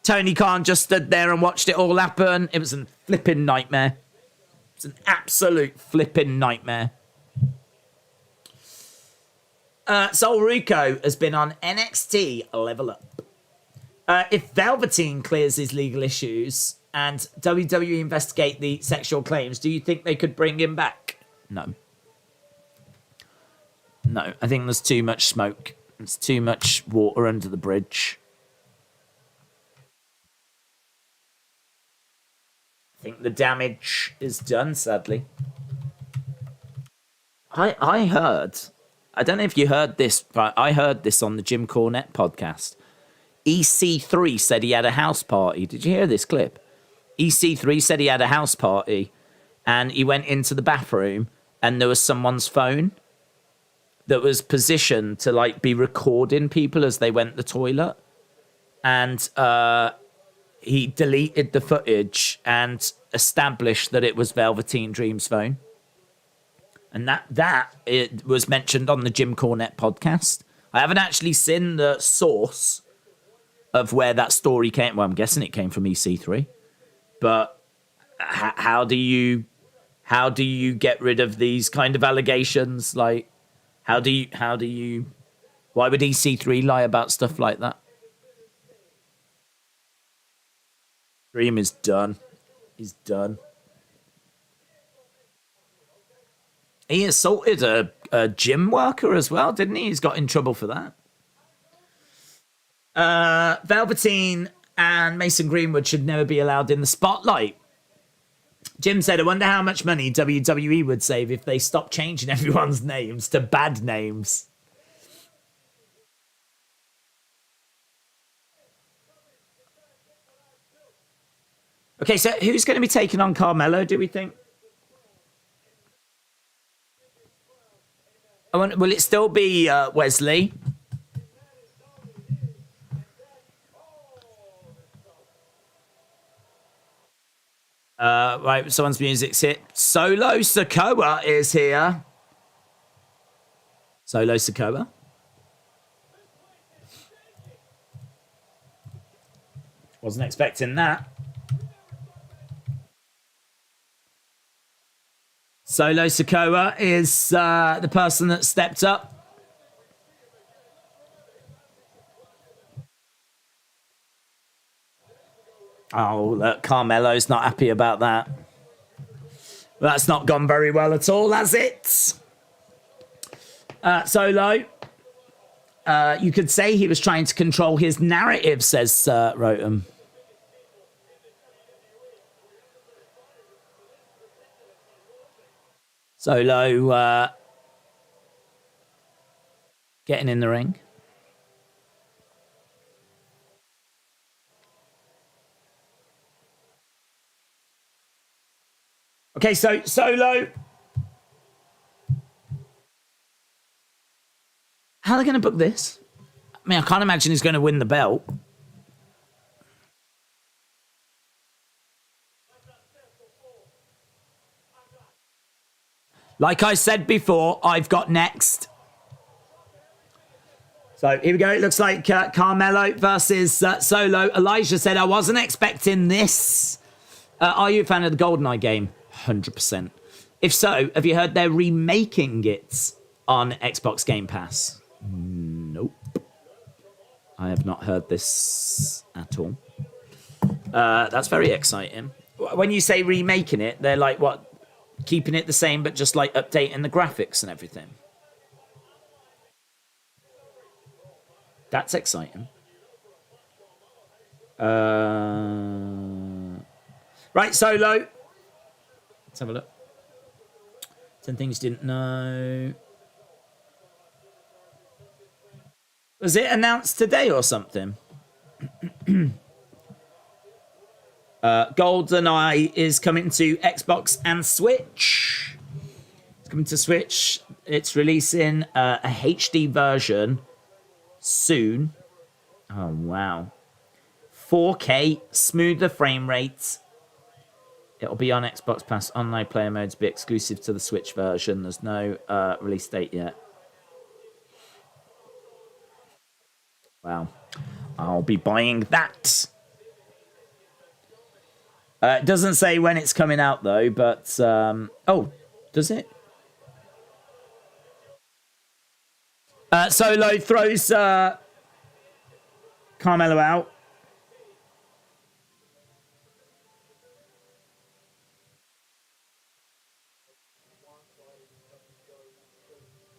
[SPEAKER 1] Tony Khan just stood there and watched it all happen. It was a flipping nightmare. It's an absolute flipping nightmare. Sol Rico has been on NXT Level Up. If Velveteen clears his legal issues and WWE investigate the sexual claims, do you think they could bring him back? No. No, I think there's too much smoke. There's too much water under the bridge. I think the damage is done, sadly. I heard... I don't know if you heard this, but I heard this on the Jim Cornette podcast. EC3 said he had a house party. Did you hear this clip? EC3 said he had a house party and he went into the bathroom and there was someone's phone that was positioned to like be recording people as they went to the toilet. And he deleted the footage and established that it was Velveteen Dream's phone. And that it was mentioned on the Jim Cornette podcast. I haven't actually seen the source of where that story came. Well, I'm guessing it came from EC3. But how do you get rid of these kind of allegations? Like, how do you? Why would EC3 lie about stuff like that? Dream is done. He's done. He assaulted a gym worker as well, didn't he? He's got in trouble for that. Velveteen and Mason Greenwood should never be allowed in the spotlight. Jim said, I wonder how much money WWE would save if they stopped changing everyone's names to bad names. Okay, so who's going to be taking on Carmelo, do we think? Will it still be Wesley? Right, someone's music's hit. Solo Sikoa is here. Solo Sikoa. Wasn't expecting that. Solo Sikoa is the person that stepped up. Oh, look, Carmelo's not happy about that. That's not gone very well at all, has it? Solo. You could say he was trying to control his narrative, says Rotem. Solo getting in the ring. Okay, so Solo. How are they going to book this? I mean, I can't imagine he's going to win the belt. Like I said before, I've got next. So here we go. It looks like Carmelo versus Solo. Elijah said, I wasn't expecting this. Are you a fan of the GoldenEye game? 100%. If so, have you heard they're remaking it on Xbox Game Pass? Nope. I have not heard this at all. That's very exciting. When you say remaking it, they're like, what? Keeping it the same, but just like updating the graphics and everything. That's exciting. Right, Solo. Let's have a look. 10 things you didn't know. Was it announced today or something? GoldenEye is coming to Xbox and Switch. It's coming to Switch. It's releasing a HD version soon. Oh, wow. 4K, smoother frame rates. It'll be on Xbox Pass. Online player modes be exclusive to the Switch version. There's no release date yet. Wow. I'll be buying that. It doesn't say when it's coming out, though, but... oh, does it? Solo throws Carmelo out.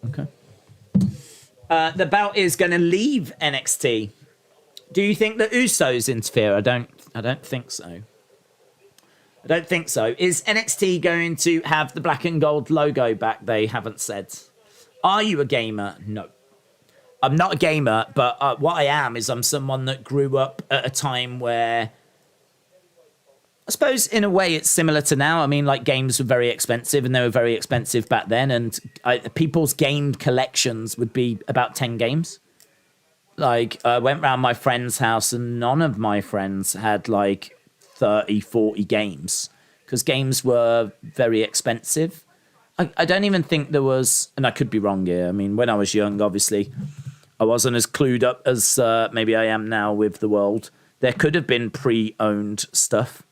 [SPEAKER 1] Okay. The belt is going to leave NXT. Do you think the Usos interfere? I don't think so. I don't think so. Is NXT going to have the black and gold logo back? They haven't said. Are you a gamer? No. I'm not a gamer, but what I am is I'm someone that grew up at a time where, I suppose in a way it's similar to now. I mean, like, games were very expensive, and they were very expensive back then, and people's game collections would be about 10 games. Like, I went round my friend's house, and none of my friends had, like, 30, 40 games, because games were very expensive. I don't even think there was, and I could be wrong here. I mean, when I was young, obviously, I wasn't as clued up as maybe I am now with the world. There could have been pre-owned stuff.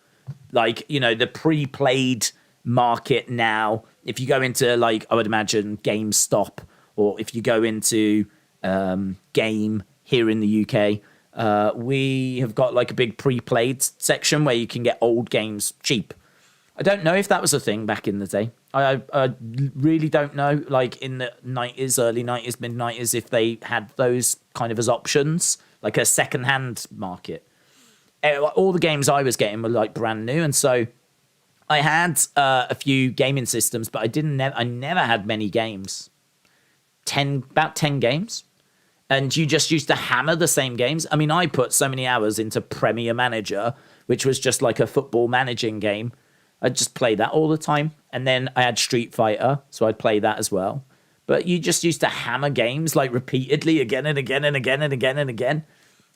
[SPEAKER 1] Like, you know, the pre-played market now, if you go into, like, I would imagine GameStop, or if you go into Game here in the UK, we have got, like, a big pre-played section where you can get old games cheap. I don't know if that was a thing back in the day. I really don't know, like, in the 90s, early 90s, mid-90s, if they had those kind of as options, like a second-hand market. All the games I was getting were, like, brand new, and so I had a few gaming systems, but I never had many games. About 10 games. And you just used to hammer the same games. I mean, I put so many hours into Premier Manager, which was just like a football managing game. I'd just play that all the time. And then I had Street Fighter, so I'd play that as well. But you just used to hammer games like repeatedly again and again and again and again and again.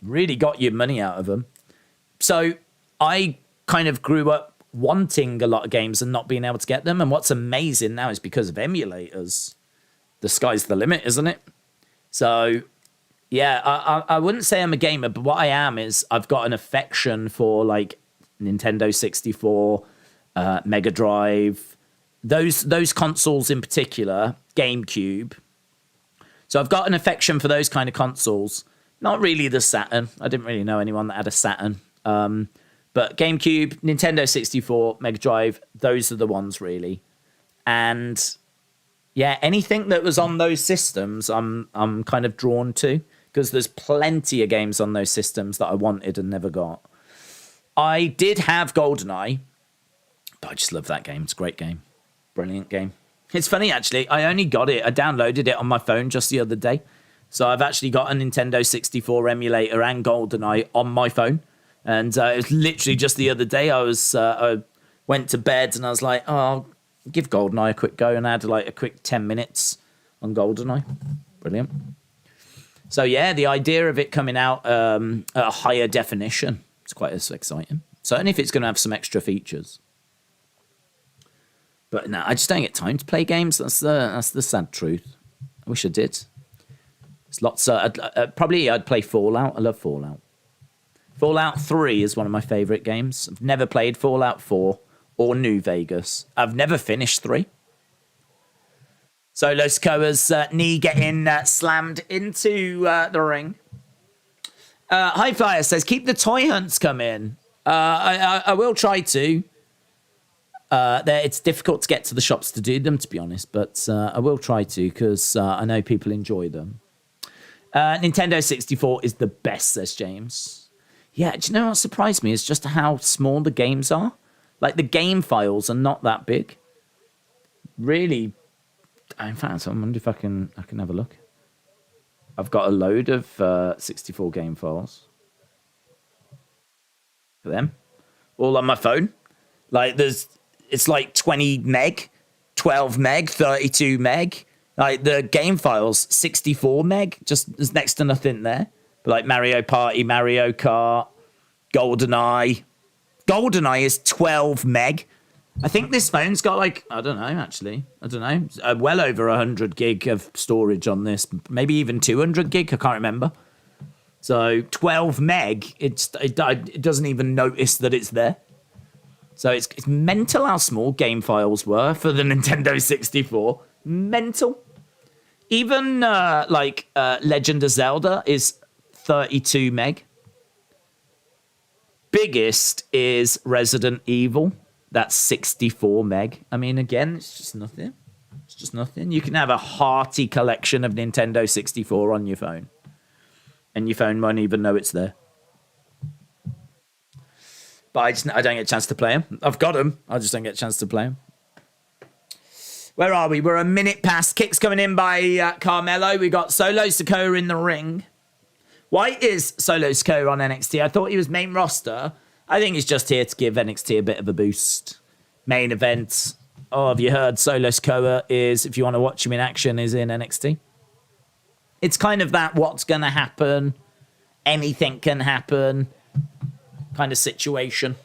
[SPEAKER 1] Really got your money out of them. So I kind of grew up wanting a lot of games and not being able to get them. And what's amazing now is because of emulators, the sky's the limit, isn't it? So, yeah, I wouldn't say I'm a gamer, but what I am is I've got an affection for like Nintendo 64, Mega Drive, those consoles in particular, GameCube. So I've got an affection for those kind of consoles. Not really the Saturn. I didn't really know anyone that had a Saturn. But GameCube, Nintendo 64, Mega Drive, those are the ones really. And yeah, anything that was on those systems, I'm kind of drawn to because there's plenty of games on those systems that I wanted and never got. I did have GoldenEye, but I just love that game. It's a great game. Brilliant game. It's funny, actually. I only got it. I downloaded it on my phone just the other day. So I've actually got a Nintendo 64 emulator and GoldenEye on my phone. And it was literally just the other day I went to bed and I was like, oh, I'll give GoldenEye a quick go. And I had like a quick 10 minutes on GoldenEye. Brilliant. So yeah, the idea of it coming out at a higher definition, it's quite exciting. Certainly if it's going to have some extra features. But no, I just don't get time to play games. That's the sad truth. I wish I did. There's lots of, probably I'd play Fallout. I love Fallout. Fallout 3 is one of my favorite games. I've never played Fallout 4 or New Vegas. I've never finished 3. Solo Sikoa's knee getting slammed into the ring. High Flyer says, keep the toy hunts coming. I will try to. It's difficult to get to the shops to do them, to be honest, but I will try to because I know people enjoy them. Nintendo 64 is the best, says James. Yeah, do you know what surprised me is just how small the games are? Like, the game files are not that big. Really, in fact, I wonder if I can have a look. I've got a load of 64 game files. For them. All on my phone. Like, it's like 20 meg, 12 meg, 32 meg. Like, the game files, 64 meg. Just, there's next to nothing there. But like Mario Party, Mario Kart, GoldenEye. GoldenEye is 12 meg. I think this phone's got like, I don't know, actually. I don't know. Well over 100 gig of storage on this. Maybe even 200 gig. I can't remember. So 12 meg, it doesn't even notice that it's there. So it's mental how small game files were for the Nintendo 64. Mental. Even Legend of Zelda is 32 meg. Biggest is Resident Evil. That's 64 meg. I mean, again, it's just nothing. It's just nothing. You can have a hearty collection of Nintendo 64 on your phone. And your phone won't even know it's there. But I don't get a chance to play them. I've got them. I just don't get a chance to play them. Where are we? We're a minute past. Kicks coming in by Carmelo. We got Solo Sikoa in the ring. Why is Solo Sikoa on NXT? I thought he was main roster. I think he's just here to give NXT a bit of a boost. Main event. Oh, have you heard? Solo Sikoa is, if you want to watch him in action, is in NXT. It's kind of that what's going to happen, anything can happen kind of situation.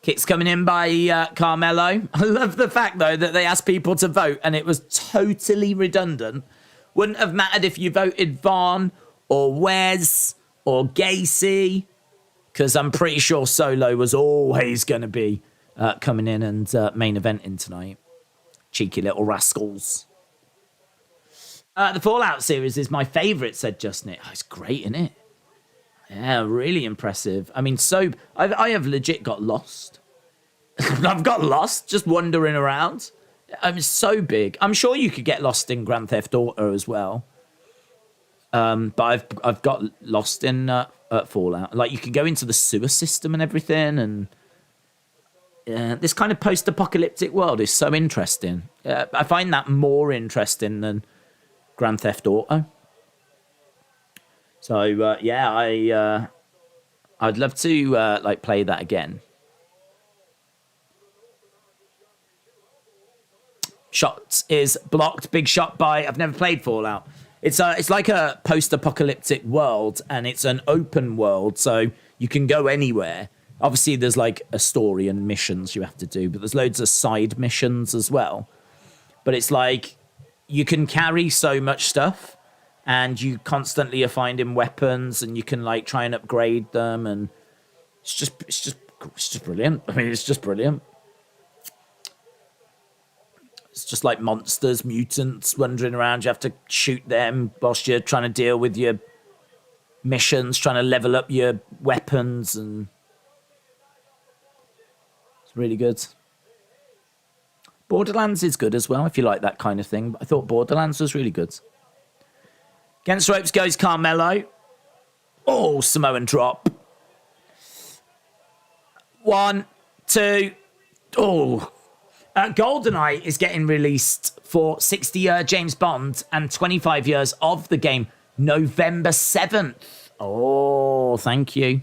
[SPEAKER 1] Kicks coming in by Carmelo. I love the fact, though, that they asked people to vote and it was totally redundant. Wouldn't have mattered if you voted Vaughn or Wes or Gacy, because I'm pretty sure Solo was always going to be coming in and main eventing tonight. Cheeky little rascals. The Fallout series is my favourite, said Justin. Oh, it's great, isn't it? Yeah, really impressive. I mean, I have legit got lost. I've got lost just wandering around. I mean, so big. I'm sure you could get lost in Grand Theft Auto as well. But I've got lost in Fallout. Like, you can go into the sewer system and everything, and this kind of post-apocalyptic world is so interesting. I find that more interesting than Grand Theft Auto. So I'd love to like play that again. Shot is blocked. Big shot by. I've never played Fallout. It's like a post-apocalyptic world, and it's an open world, so you can go anywhere. Obviously, there's like a story and missions you have to do, but there's loads of side missions as well. But it's like you can carry so much stuff, and you constantly are finding weapons, and you can like try and upgrade them, and it's just brilliant. I mean, it's just brilliant. It's just like monsters, mutants wandering around. You have to shoot them whilst you're trying to deal with your missions, trying to level up your weapons, and it's really good. Borderlands is good as well, if you like that kind of thing. But I thought Borderlands was really good. Against ropes goes Carmelo. Oh, Samoan drop. 1, 2. Oh. GoldenEye is getting released for 60-year James Bond and 25 years of the game, November 7th. Oh, thank you.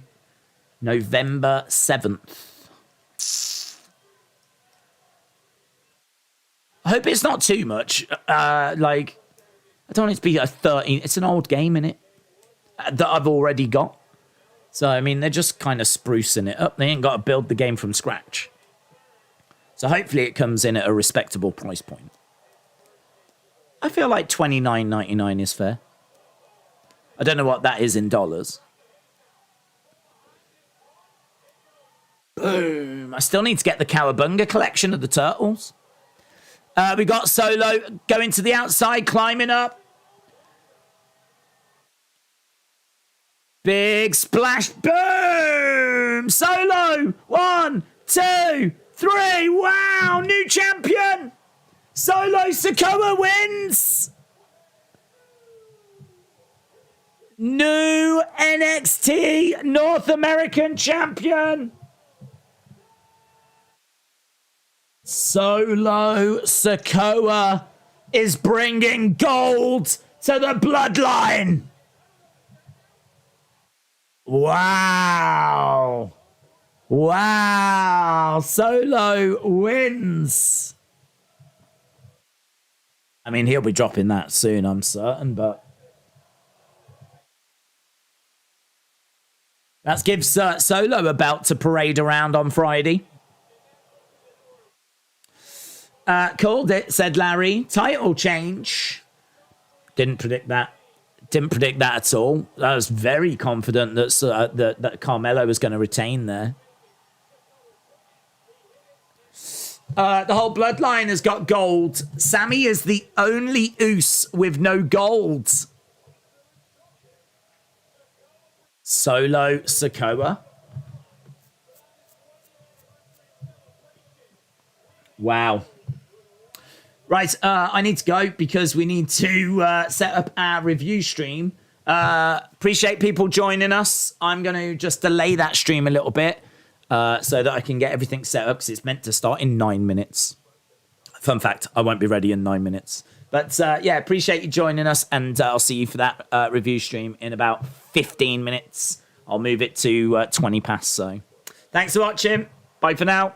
[SPEAKER 1] November 7th. I hope it's not too much. Like, I don't want it to be a 13. It's an old game, innit? That I've already got. So, I mean, they're just kind of sprucing it up. They ain't got to build the game from scratch. So hopefully it comes in at a respectable price point. I feel like $29.99 is fair. I don't know what that is in dollars. Boom. I still need to get the Cowabunga collection of the turtles. We got Solo going to the outside, climbing up. Big splash. Boom. Solo. 1, 2, 3. Wow. New champion. Solo Sikoa wins. New NXT North American champion. Solo Sikoa is bringing gold to the bloodline. Wow. Wow. Solo wins. I mean, he'll be dropping that soon, I'm certain, but that gives Solo a belt to parade around on Friday. Called it, said Larry. Title change. Didn't predict that. Didn't predict that at all. I was very confident that Carmelo was going to retain there. The whole bloodline has got gold. Sammy is the only Uso with no gold. Solo Sikoa. Wow. Right, I need to go because we need to set up our review stream. Appreciate people joining us. I'm going to just delay that stream a little bit so that I can get everything set up because it's meant to start in 9 minutes. Fun fact, I won't be ready in 9 minutes. But yeah, appreciate you joining us, and I'll see you for that review stream in about 15 minutes. I'll move it to 20 past, so thanks for watching. Bye for now.